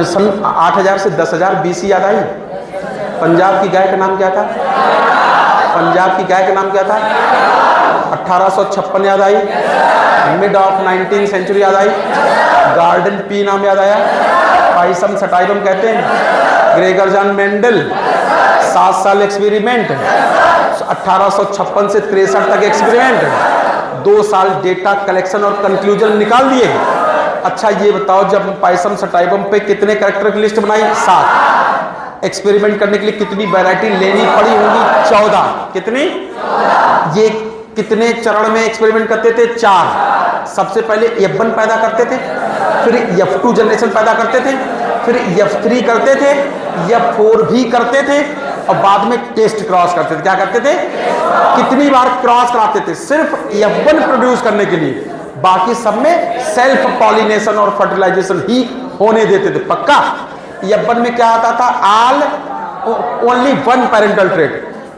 सन 8000 से 10,000 BC याद आई? पंजाब की गाय का नाम क्या था? पंजाब की गाय का नाम क्या था? 1856 याद आई? मिड ऑफ 19th सेंचुरी याद आई? गार्डन पी नाम याद आया? पाइसम सटाइलम कहते हैं। ग्रेगर जॉन मेंडल 7 साल एक्सपेरिमेंट, 1856 से 63 तक एक्सपेरिमेंट, 2 साल डेटा कलेक्शन और कंक्लूजन निकाल दिए। अच्छा ये बताओ, जब पाइसम सटाइवम पे कितने कैरेक्टर की लिस्ट बनाई? 7। एक्सपेरिमेंट करने के लिए कितनी वैरायटी लेनी पड़ी होगी? 14। कितनी? ये कितने चरण में एक्सपेरिमेंट करते थे? 4। सबसे पहले F1 पैदा करते थे, फिर F2 जनरेशन पैदा करते थे, फिर F3 करते थे, F4 भी करते थे, और बाद में टेस्ट क्रॉस करते थे। क्या करते थे? कितनी बार क्रॉस कराते थे? सिर्फ F1 प्रोड्यूस करने के लिए। बाकी सब में सेल्फ पॉलिनेशन और फर्टिलाइजेशन ही होने देते थे। पक्का? F1 में क्या आता था? Only 1 parental trait.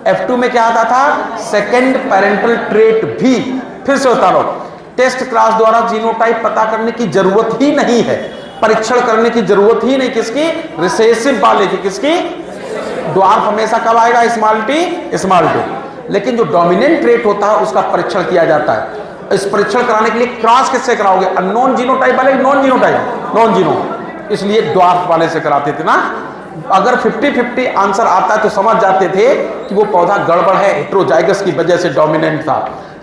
F2 में क्या आता था? सेकेंड पैरेंटल ट्रेट भी। फिर से बता रहा हूं, टेस्ट क्लास द्वारा जीनोटाइप पता करने की जरूरत ही नहीं है, परीक्षण करने की जरूरत ही नहीं। किसकी? रिसेसिव वाले की। किसकी? ड्वार्फ हमेशा कब आएगा? Small T. लेकिन जो डोमिनेंट ट्रेट होता है उसका परीक्षण किया जाता है। इस परीक्षण कराने के लिए क्रॉस किससे कराओगे? अननोन जीनोटाइप वाले, नॉन जीनो, इसलिए ड्वार्फ वाले से कराते थे ना। अगर 50-50 आंसर आता है तो समझ जाते थे कि वो पौधा गड़बड़ है, हेटेरोजाइगस की वजह से डोमिनेंट था।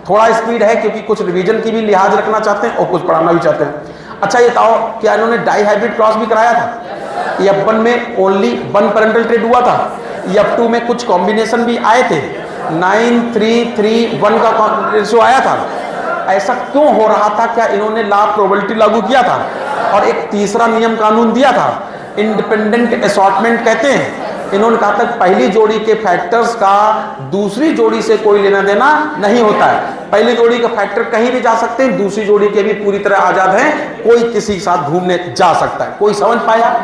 थोड़ा स्पीड है क्योंकि कुछ रिवीजन की भी लिहाज रखना चाहते हैं और कुछ पढ़ाना भी चाहते हैं। अच्छा ये बताओ, क्या इन्होंने डाई हाइब्रिड क्रॉस भी कराया था? F1 में ओनली 1 पैरेंटल ट्रेट हुआ था। F2 में कुछ कॉम्बिनेशन भी आए थे, 9-3-3-1 का रेशियो आया था। ऐसा क्यों हो रहा था? क्या इन्होंने लॉ ऑफ प्रोबेबिलिटी लागू किया था? और एक तीसरा नियम कानून दिया था, इंडिपेंडेंट असॉर्टमेंट कहते हैं। इन्होंने कहा था पहली जोड़ी के फैक्टर्स का दूसरी जोड़ी से कोई लेना देना नहीं होता है। पहली जोड़ी का फैक्टर कहीं भी जा सकते हैं, दूसरी जोड़ी के भी पूरी तरह आजाद हैं, कोई किसी के साथ घूमने जा सकता है। कोई समझ पाया?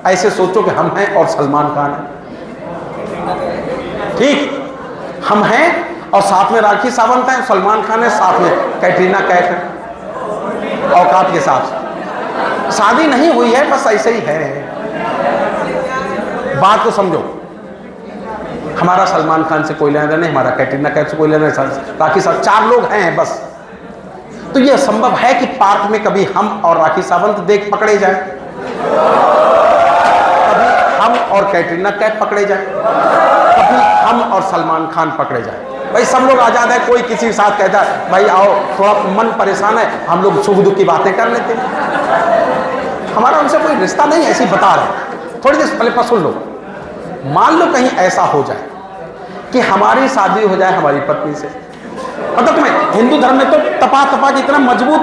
ऐसे सोचो कि हम हैं और सलमान खान है, ठीक? हम हैं और साथ में राखी सावंत है, सलमान खान है, साथ में कैटरीना कैफ है। औकात के साथ शादी नहीं हुई है, बस ऐसे ही है। बात को समझो, हमारा सलमान खान से कोई लेना देना नहीं, हमारा कैटरीना कैफ से कोई लेना नहीं, राखी सावंत, 4 लोग हैं बस। तो यह संभव है कि पार्क में कभी हम और राखी सावंत देख पकड़े जाए, कभी हम और कैटरीना कैफ पकड़े जाए, कभी हम और सलमान खान पकड़े जाए। भाई सब लोग आजाद है, कोई किसी के साथ कहता है भाई आओ थोड़ा मन परेशान है, हम लोग सुख दुख की बातें कर लेते हैं। हमारा उनसे कोई रिश्ता नहीं, ऐसे ही बता रहे। थोड़ी देर पहले सुन लो, मान लो कहीं ऐसा हो जाए कि हमारी शादी हो जाए हमारी पत्नी से। मतलब तुम्हें हिंदू धर्म में तो तपा की इतना मजबूत,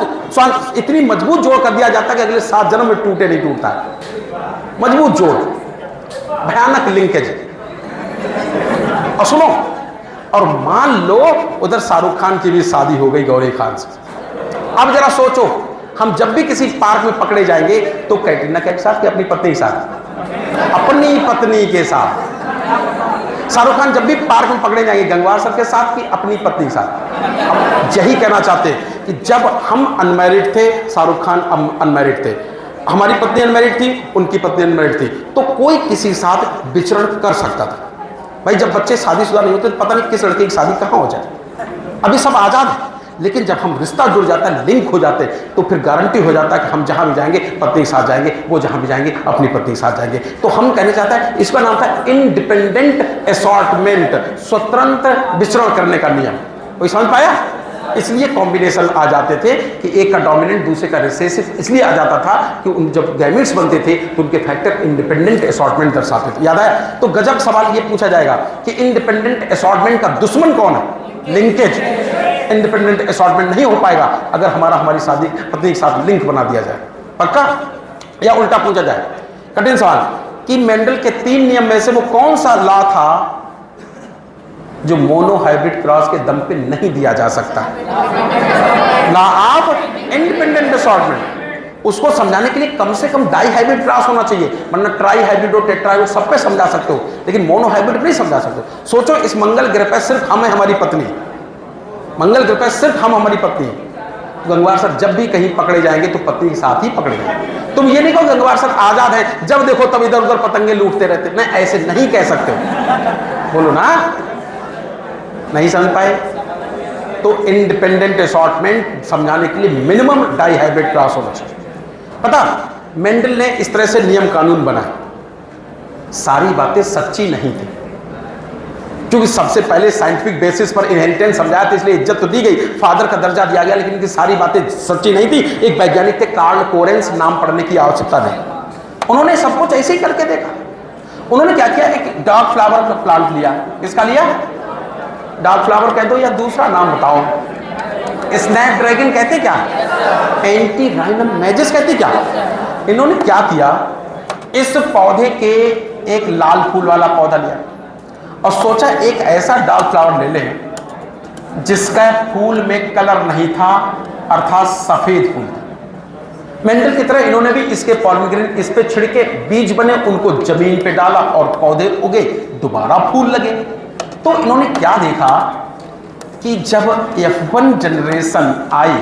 इतनी मजबूत जोड़ कर दिया जाता है कि अगले 7 जन्म में टूटे नहीं टूटता है। मजबूत जोड़, भयानक लिंकेज। और सुनो, और मान लो उधर शाहरुख खान की भी शादी हो गई गौरी खान से। अब जरा सोचो, हम जब भी किसी पार्क में पकड़े जाएंगे तो कैटरीना कैफ के साथ कि अपनी पत्नी के साथ? अपनी पत्नी के साथ। शाहरुख खान जब भी पार्क में पकड़े जाएंगे गंगवार सर के साथ कि अपनी पत्नी के साथ? हम यही कहना चाहते हैं कि जब हम अनमैरिड थे, शाहरुख खान अनमैरिड थे, हमारी पत्नी अनमैरिड थी, उनकी पत्नी अनमैरिड थी, तो कोई किसी के साथ विचरण कर सकता था। भाई जब बच्चे शादीशुदा नहीं होते तो पता नहीं किस लड़के की शादी कहाँ हो जाए। अभी सब आजाद है, लेकिन जब हम रिश्ता जुड़ जाता है, लिंक हो जाते हैं, तो फिर गारंटी हो जाता है कि हम जहां भी जाएंगे पत्नी के साथ जाएंगे, वो जहां भी जाएंगे अपनी पत्नी के साथ जाएंगे। तो हम कहना चाहते हैं, इसका नाम था इंडिपेंडेंट असॉर्टमेंट, स्वतंत्र विचरण करने का नियम। कोई समझ पाया? इसलिए कॉम्बिनेशन आ जाते थे कि एक का डोमिनेंट दूसरे का रिसेसिव, इसलिए आ जाता था कि उन जब गैमेट्स बनते थे तो उनके फैक्टर इंडिपेंडेंट असॉर्टमेंट दर्शाते थे। याद आया? तो गजब सवाल ये पूछा जाएगा कि इंडिपेंडेंट असॉर्टमेंट का दुश्मन कौन है? लिंकेज। इंडिपेंडेंट असॉर्टमेंट नहीं हो पाएगा अगर हमारी शादी पत्नी के साथ लिंक बना दिया जाए। पक्का? या उल्टा पूछा जाए, कठिन सवाल, कि मेंडल के 3 नियम में से वो कौन सा लॉ था जो मोनो हाइब्रिड क्रॉस के दम पे नहीं दिया जा सकता? Law of independent assortment. उसको समझाने के लिए कम से कम डाई हाइब्रिड क्रॉस होना चाहिए, वरना ट्राई हाइब्रिड और टेट्रा हाइब्रिड सब पे समझा सकते हो, लेकिन मोनो हाइब्रिड नहीं समझा सकते। सोचो, इस मंगल ग्रह पर सिर्फ हम है, हमारी पत्नी। मंगल ग्रह पर सिर्फ हम, हमारी पत्नी। गंगवार सर जब भी कहीं पकड़े जाएंगे तो पत्नी के साथ ही पकड़े जाएंगे। तुम ये नहीं कहो गंगवार सर आजाद है, जब देखो तब इधर उधर पतंगे लूटते रहते। नहीं, ऐसे नहीं कह सकते हो। बोलो ना, नहीं समझ पाए? तो इंडिपेंडेंट असॉर्टमेंट समझाने के लिए मिनिमम डाई हाइब्रिड क्रॉस होना चाहिए। पता, मेंडल ने इस तरह से नियम कानून बनाए, सारी बातें सच्ची नहीं थी, क्योंकि सबसे पहले साइंटिफिक बेसिस पर इनहेरिटेंस समझाया था, इसलिए इज्जत तो दी गई, फादर का दर्जा दिया गया, लेकिन इनकी सारी बातें सच्ची नहीं थी। एक वैज्ञानिक थे कार्ल कोरेंस, नाम पढ़ने की आवश्यकता नहीं, उन्होंने सब कुछ ऐसे ही करके देखा। उन्होंने क्या किया, एक डार्क फ्लावर का प्लांट लिया। किसका लिया? डार्क फ्लावर कह दो या दूसरा नाम बताओ, स्नैपड्रैगन कहते क्या, एंटीराइनम मैजिस कहते क्या। इन्होंने क्या किया, इस पौधे के एक लाल फूल वाला पौधा लिया और सोचा एक ऐसा डार्क फ्लावर ले लें जिसका फूल में कलर नहीं था, अर्थात सफेद फूल था। मेंडल की तरह इन्होंने भी इसके पॉलिग्रेनेट इस पे छिड़के, बीज बने, उनको जमीन पे डाला और पौधे उगे, दोबारा फूल लगे। तो इन्होंने क्या देखा कि जब F1 जनरेशन आई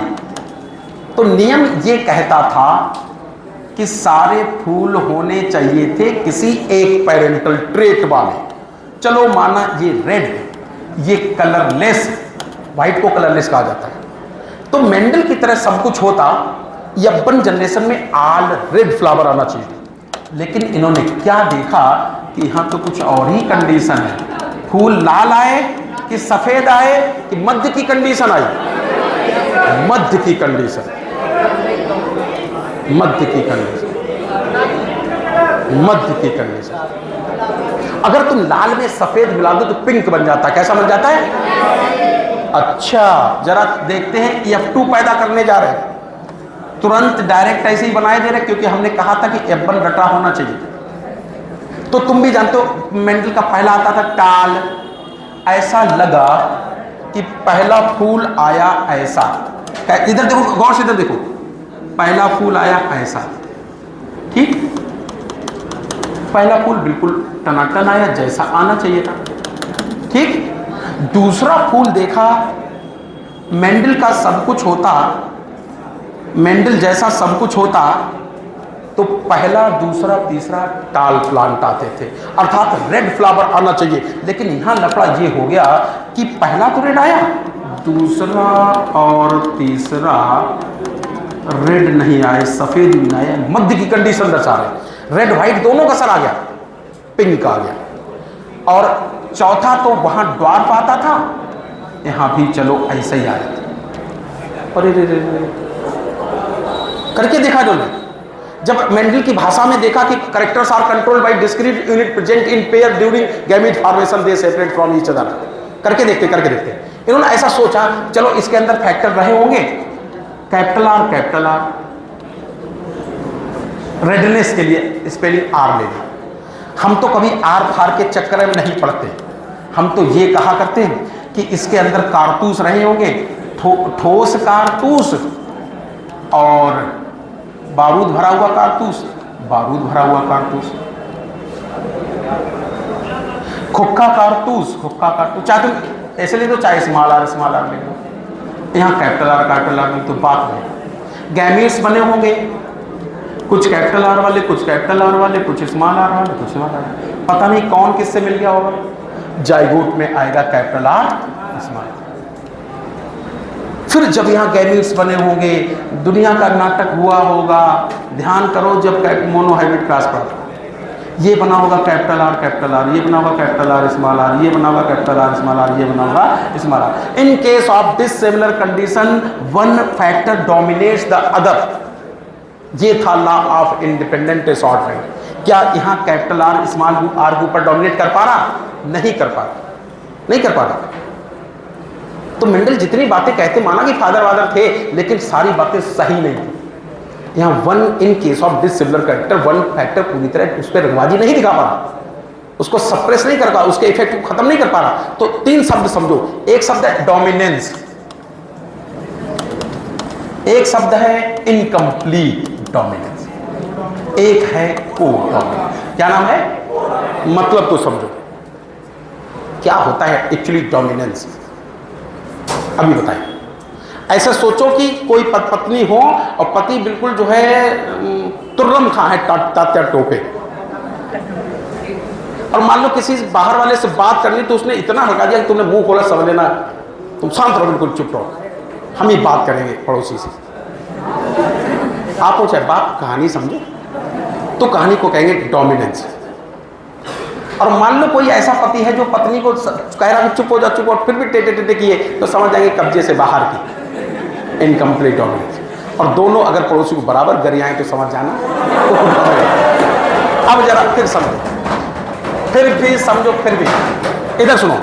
तो नियम ये कहता था कि सारे फूल होने चाहिए थे किसी एक पेरेंटल ट्रेट वाले। चलो माना ये रेड, ये कलरलेस, व्हाइट को कलरलेस कहा जाता है। तो मेंडल की तरह सब कुछ होता, F1 जनरेशन में ऑल रेड फ्लावर आना चाहिए। लेकिन इन्होंने क्या देखा कि यहां तो कुछ और ही कंडीशन है, फूल लाल आए कि सफेद आए कि मध्य की कंडीशन आई, मध्य की कंडीशन, मध्य की कंडीशन, मध्य की कंडीशन। अगर तुम लाल में सफेद मिला दो तो पिंक बन जाता है। कैसा बन जाता है? अच्छा, जरा देखते हैं F2 पैदा करने जा रहे हैं, तुरंत डायरेक्ट ऐसे ही बनाए दे रहे, क्योंकि हमने कहा था कि F1 रटा होना चाहिए। तो तुम भी जानते हो मेंडल का पहला आता था टाल, ऐसा लगा कि पहला फूल आया ऐसा, इधर देखो, गौर से इधर देखो, पहला फूल आया ऐसा, ठीक, पहला फूल बिल्कुल टनाटन आया जैसा आना चाहिए था, ठीक। दूसरा फूल देखा, मेंडल का सब कुछ होता, मेंडल जैसा सब कुछ होता तो पहला, दूसरा, तीसरा टाल प्लांट आते थे, अर्थात रेड फ्लावर आना चाहिए। लेकिन यहां लफड़ा ये हो गया कि पहला तो रेड आया, दूसरा और तीसरा रेड नहीं आए, सफेद नहीं आए, मध्य की कंडीशन दर्शा रहे, रेड व्हाइट दोनों का असर आ गया, पिंक आ गया। और चौथा तो वहां ड्वार्फ आता था, यहां भी चलो ऐसे ही आया था। अरे रे रे रे, करके देखा जो ने, जब मेंडल की भाषा में देखा कि characters are controlled by discrete unit present in pair during gamete formation, they separate from each other. करके देखते, करके देखते, इन्होंने ऐसा सोचा चलो इसके अंदर फैक्टर रहे होंगे, capital R, capital R, redness के लिए स्पेलिंग आर ले ली। हम तो कभी आर फार के चक्कर में नहीं पड़ते, हम तो ये कहा करते हैं कि इसके अंदर कारतूस रहे होंगे, ठोस कारतूस और बारूद भरा हुआ कारतूस, बारूद भरा हुआ कारतूस, खुक्का कारतूस, खुक्का कारतूस, चाहे तुम ऐसे ले दो, चाहे स्मॉल आर ले लो, यहाँ कैपिटल आर में तो बात नहीं। गैमीट्स बने होंगे, कुछ कैपिटल आर वाले, कुछ कैपिटल आर वाले, कुछ स्मॉल आर वाले, कुछ स्मॉल आर, पता नहीं कौन किससे मिल गया होगा। जाइगोट में आएगा कैपिटल आर, स्मॉल। फिर जब यहाँ गैमीट्स बने होंगे, दुनिया का नाटक हुआ होगा, ध्यान करो, जब मोनोहाइब्रिड क्रॉस प्रोडक्ट, ये बना होगा कैपिटल आर, ये बना होगा कैपिटल आर स्मॉल आर, ये बना होगा कैपिटल आर स्मॉल आर, ये बना होगा small R. In case of dissimilar condition one factor dominates the other. ये था लॉ ऑफ इंडिपेंडेंट असॉर्टमेंट। क्या यहाँ कैपिटल आर स्मॉल आर के ऊपर डोमिनेट कर पा रहा? नहीं कर पा रहा, नहीं कर पा रहा। तो मेंडल जितनी बातें कहते, माना कि फादर वादर थे, लेकिन सारी बातें सही नहीं थी। यहाँ one in case of dissimilar character, one factor पूरी तरह उस पर रंगबाजी नहीं दिखा पा रहा, उसको सप्रेस नहीं कर पा रहा, उसके इफेक्ट को खत्म नहीं कर पा रहा। तो तीन शब्द समझो, एक शब्द है डोमिनेंस, एक शब्द है इनकम्प्लीट डोमिनेंस, एक है को डोमिनेंस। क्या नाम है? मतलब तो समझो क्या होता है एक्चुअली डोमिनेंस, अभी बताएं। ऐसा सोचो कि कोई पत्नी हो और पति बिल्कुल जो है तुर्रम खा है, तात्या टोपे, और मान लो किसी बाहर वाले से बात करनी तो उसने इतना हल्का दिया कि तुमने मुंह खोला, समझ लेना तुम शांत रहो, बिल्कुल चुप रहो, हम ही बात करेंगे पड़ोसी से। आप हो चाहे बात कहानी समझो, तो कहानी को कहेंगे डोमिनेंस। और मान लो कोई ऐसा पति है जो पत्नी को कह रहा है चुप हो जा चुप हो, फिर भी टेटे टेटे किए तो समझ जाएंगे कब्जे से बाहर की, इनकम्प्लीट डोमिनेंस। और दोनों अगर पड़ोसी को बराबर गरियाएं तो समझ जाना। अब जरा फिर समझो, फिर भी समझो, फिर भी इधर सुनो,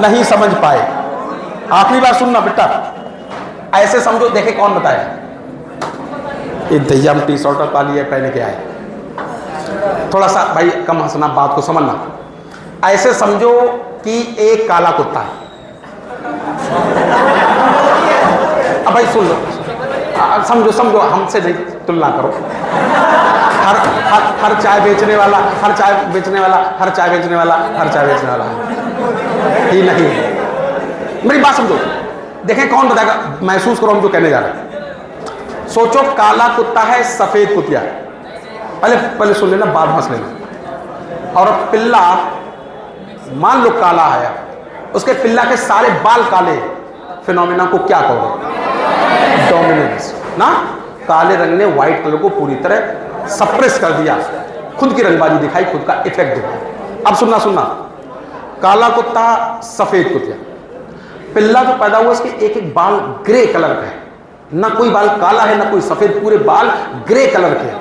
नहीं समझ पाए आखिरी बार सुनना बेटा, ऐसे समझो। देखे कौन बताया, ये दैया टी शर्ट पा लिया पहने के आए, थोड़ा सा भाई कम हंसना, बात को समझना। ऐसे समझो कि एक काला कुत्ता है। अब भाई सुन लो, समझो समझो, हमसे नहीं तुलना करो। हर चाय बेचने वाला, हर चाय बेचने वाला, हर चाय बेचने वाला, हर चाय बेचने वाला ही नहीं है। मेरी बात समझो, देखें कौन बताएगा, महसूस करो हम जो कहने जा रहे हैं। सोचो काला कुत्ता है, सफेद कुतिया, पहले सुन लेना, बाद हंस लेना। और पिल्ला मान लो काला है, उसके पिल्ला के सारे बाल काले, फिनोमिना को क्या कहोगे? डोमिनेंस ना। काले रंग ने व्हाइट कलर को पूरी तरह सप्रेस कर दिया, खुद की रंगबाजी दिखाई, खुद का इफेक्ट दिखाया। अब सुनना सुनना, काला कुत्ता, सफेद कुतिया, पिल्ला जो पैदा हुआ उसके एक एक बाल ग्रे कलर का है, ना कोई बाल काला है ना कोई सफेद, पूरे बाल ग्रे कलर के हैं।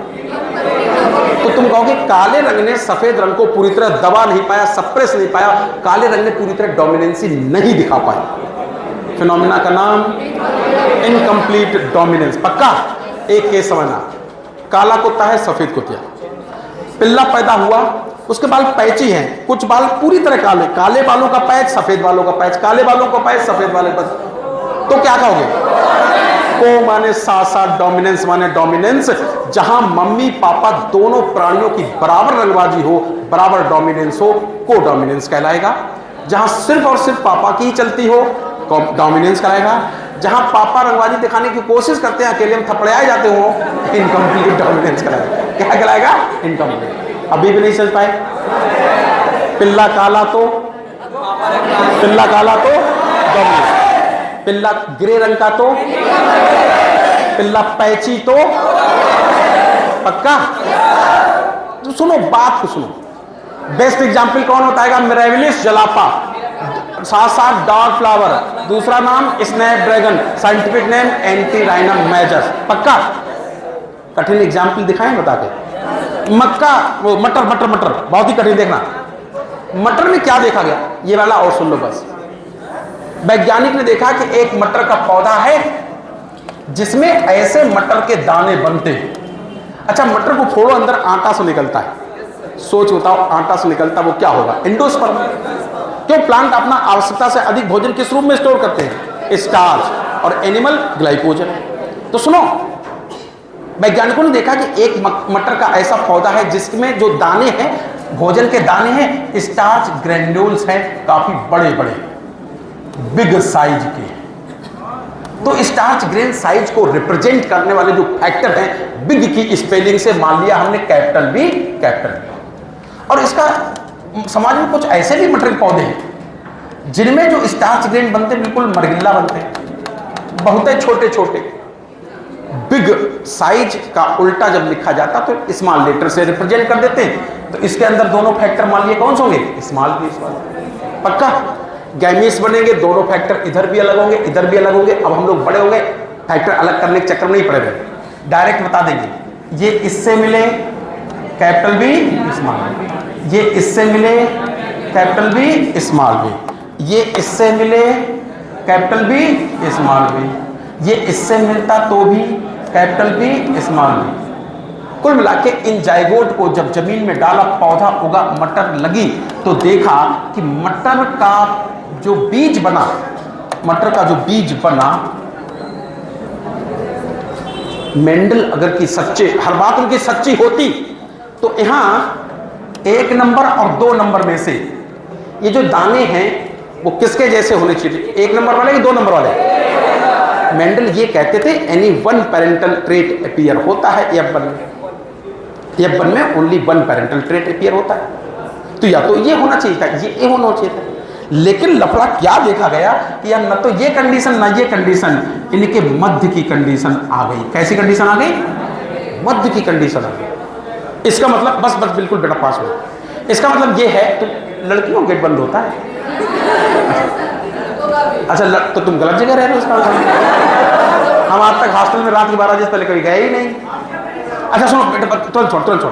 तो तुम कहोगे काले रंग ने सफेद रंग को पूरी तरह दबा नहीं पाया, सप्रेस नहीं पाया, काले रंग ने पूरी तरह डोमिनेंसी नहीं दिखा पाई। फिनोमिना का नाम इनकम्प्लीट डोमिनेंस। पक्का? एक केस समझना, काला कुत्ता है, सफेद कुतिया, पिल्ला पैदा हुआ, उसके बाल पैची हैं, कुछ बाल पूरी तरह काले, काले बालों का पैच, सफेद बालों का पैच, काले बालों का पैच, सफेद बालों का, तो क्या कहोगे? को माने साथ साथ, डोमिनेंस माने डोमिनेंस। जहां मम्मी पापा दोनों प्राणियों की बराबर रंगबाजी हो, बराबर डोमिनेंस हो, को डोमिनेंस कहलाएगा। जहां सिर्फ और सिर्फ पापा की ही चलती हो, डोमिनेंस कहलाएगा। जहां पापा रंगबाजी दिखाने की कोशिश करते हैं, अकेले में थपड़ाए जाते हो, इनकम्प्लीट डोमिनेंस कहलाएगा। क्या कहलाएगा? इनकम्प्लीट। अभी भी नहीं समझ पाए? पिल्ला काला तो, पिल्ला काला तो डोमिनेंस, पिल्ला ग्रे रंग का तो, पिल्ला पैची तो। पक्का? तो सुनो, बात को सुनो। बेस्ट एग्जाम्पल कौन होता है? मिराविलिस जलापा, साथ साथ डार्क फ्लावर, दूसरा नाम snapdragon, scientific name antirrhinum major. पक्का? कठिन एग्जाम्पल दिखाएं बता के। मक्का, वो मटर, मटर मटर बहुत ही कठिन, देखना मटर में क्या देखा गया, ये वाला और सुन लो बस। वैज्ञानिक ने देखा कि एक मटर का पौधा है जिसमें ऐसे मटर के दाने बनते हैं। अच्छा, मटर को फोड़ो, अंदर आटा से निकलता है। सोच बताओ, आटा से निकलता वो क्या होगा? एंडोस्पर्म। क्यों? प्लांट अपना आवश्यकता से अधिक भोजन किस रूप में स्टोर करते हैं? स्टार्च, और एनिमल ग्लाइकोजन। तो सुनो, वैज्ञानिकों ने देखा कि एक मटर का ऐसा पौधा है जिसमें जो दाने हैं, भोजन के दाने हैं, स्टार्च ग्रैन्यूल्स हैं, काफी बड़े बड़े, बिग साइज के। तो स्टार्च ग्रेन साइज को रिप्रेजेंट करने वाले जो फैक्टर हैं, बिग की स्पेलिंग से मान लिया हमने कैपिटल बी, कैपिटल बी। और इसका समाज में कुछ ऐसे भी मटर के पौधे हैं जिनमें जो स्टार्च ग्रेन बनते बिल्कुल मरगिल्ला बनते हैं, बहुत ही छोटे छोटे। बिग साइज का उल्टा जब लिखा जाता तो स्मॉल लेटर से रिप्रेजेंट कर देते हैं। तो इसके अंदर दोनों फैक्टर मान लिए कौन से होंगे? स्मॉल भी, स्मॉल। पक्का? गैमीट्स बनेंगे, दोनों फैक्टर इधर भी अलग होंगे, इधर भी अलग होंगे। अब हम लोग बड़े हो गए, फैक्टर अलग करने के चक्कर में नहीं पड़े हुए, डायरेक्ट बता देंगे। ये इससे मिले कैपिटल बी, स्मॉल बी, ये इससे मिले कैपिटल बी, स्मॉल बी, ये इससे मिले कैपिटल बी, स्मॉल बी, ये इससे मिलता तो भी कैपिटल बी, स्मॉल बी। कुल मिला के इन जाइगोट को जब जमीन में डाला, पौधा उगा, मटर लगी, तो देखा कि मटर का जो बीज बना, मटर का जो बीज बना, मेंडल अगर की सच्चे, हर बात उनकी सच्ची होती, तो यहां 1 नंबर और 2 नंबर में से ये जो दाने हैं वो किसके जैसे होने चाहिए? 1 नंबर वाले कि 2 नंबर वाले? मेंडल ये कहते थे any one parental trait appear होता है F1 में, F1 में only one parental trait appear होता है। तो या तो ये होना चाहिए था, ये होना चाहिए था। लेकिन लफड़ा क्या देखा गया कि यार न तो ये कंडीशन ना ये कंडीशन, इनके मध्य की कंडीशन आ गई। कैसी कंडीशन आ गई? मध्य की कंडीशन आ गई। इसका मतलब बस बिल्कुल बेटा पास हो, इसका मतलब ये है तो लड़कियों गेट बंद होता है। अच्छा तो तुम गलत जगह रह रहे हो इसका मतलब। हम आज तक हॉस्टल में रात के 12 बजे से पहले कभी गए ही नहीं। अच्छा सुनो बेटा, तुरंत छोड़।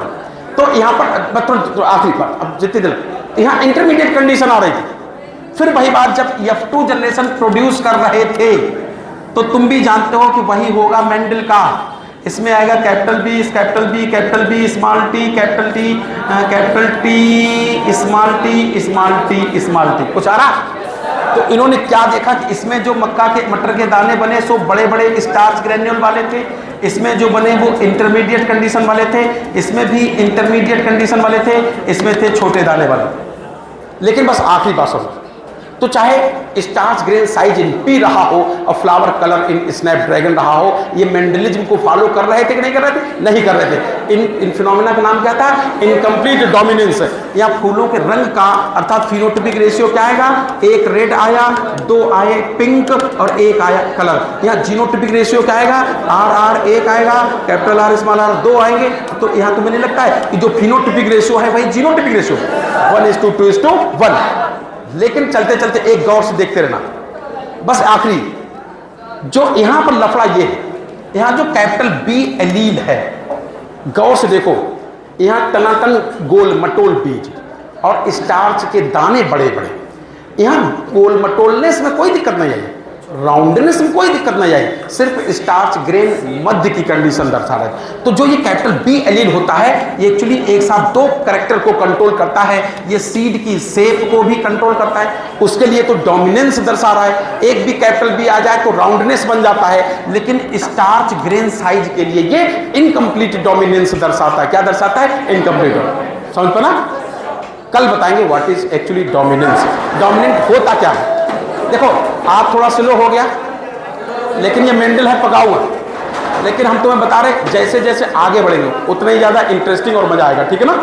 तो यहाँ पर तुरंत आखिरी बात, अब जितनी देर यहाँ इंटरमीडिएट कंडीशन आ रही थी। फिर वही बात, जब F2 जनरेशन प्रोड्यूस कर रहे थे तो तुम भी जानते हो कि वही होगा मेंडल का। इसमें आएगा capital B, capital B, small T, capital T, capital T, small T, small T. कुछ आ रहा? तो इन्होंने क्या देखा कि इसमें जो मटर के दाने बने सो बड़े बड़े स्टार्च ग्रेन्यूल वाले थे, इसमें जो बने वो इंटरमीडिएट कंडीशन वाले थे, इसमें भी इंटरमीडिएट कंडीशन वाले थे, इसमें थे छोटे दाने वाले। लेकिन बस आखिरी बात सुनो, तो चाहे starch grain size in P रहा हो और फ्लावर कलर इन स्नैपड्रैगन रहा हो, ये मेंडलिज्म को फॉलो कर रहे थे कि नहीं कर रहे थे? नहीं कर रहे थे। इन फिनोमेना का नाम क्या था? Incomplete dominance. यहाँ फूलों के रंग का अर्थात फिनोटिपिक रेशियो क्या आएगा? एक रेड आया, 2 आए पिंक और 1 आया कलर। यहाँ जीनोटिपिक रेशियो क्या आएगा? RR 1 आएगा, कैपिटल R स्मॉल r 2 आएंगे। तो यहाँ तुम्हें नहीं लगता है कि जो फिनोटिपिक रेशियो है वही जीनोटिपिक रेशियो 1:2:1। लेकिन चलते चलते एक गौर से देखते रहना, बस आखिरी जो यहां पर लफड़ा ये है, यहां जो कैपिटल बी एलील है, गौर से देखो, यहां टनाटन गोल मटोल बीज और स्टार्च के दाने बड़े बड़े। यहां गोल मटोलनेस में कोई दिक्कत नहीं आई, राउंडनेस में कोई दिक्कत नहीं आई, सिर्फ स्टार्च ग्रेन मध्य की कंडीशन दर्शा रहे। तो जो ये कैपिटल बी एलील होता है, ये एक्चुअली एक साथ 2 कैरेक्टर को कंट्रोल करता है। ये सीड की शेप को भी कंट्रोल करता है, उसके लिए तो डोमिनेंस दर्शा रहा है। एक भी कैपिटल बी आ जाए तो राउंडनेस बन जाता है, लेकिन स्टार्च ग्रेन साइज के लिए ये इनकम्प्लीट डोमिनेंस दर्शाता है। क्या दर्शाता है? इनकम्प्लीट। समझ पाना? कल बताएंगे what is actually dominance. Dominant होता क्या है? देखो आप थोड़ा स्लो हो गया, लेकिन ये मेंडल है पका हुआ, लेकिन हम तुम्हें बता रहे जैसे जैसे आगे बढ़ेंगे उतना ही ज्यादा इंटरेस्टिंग और मजा आएगा। ठीक है ना?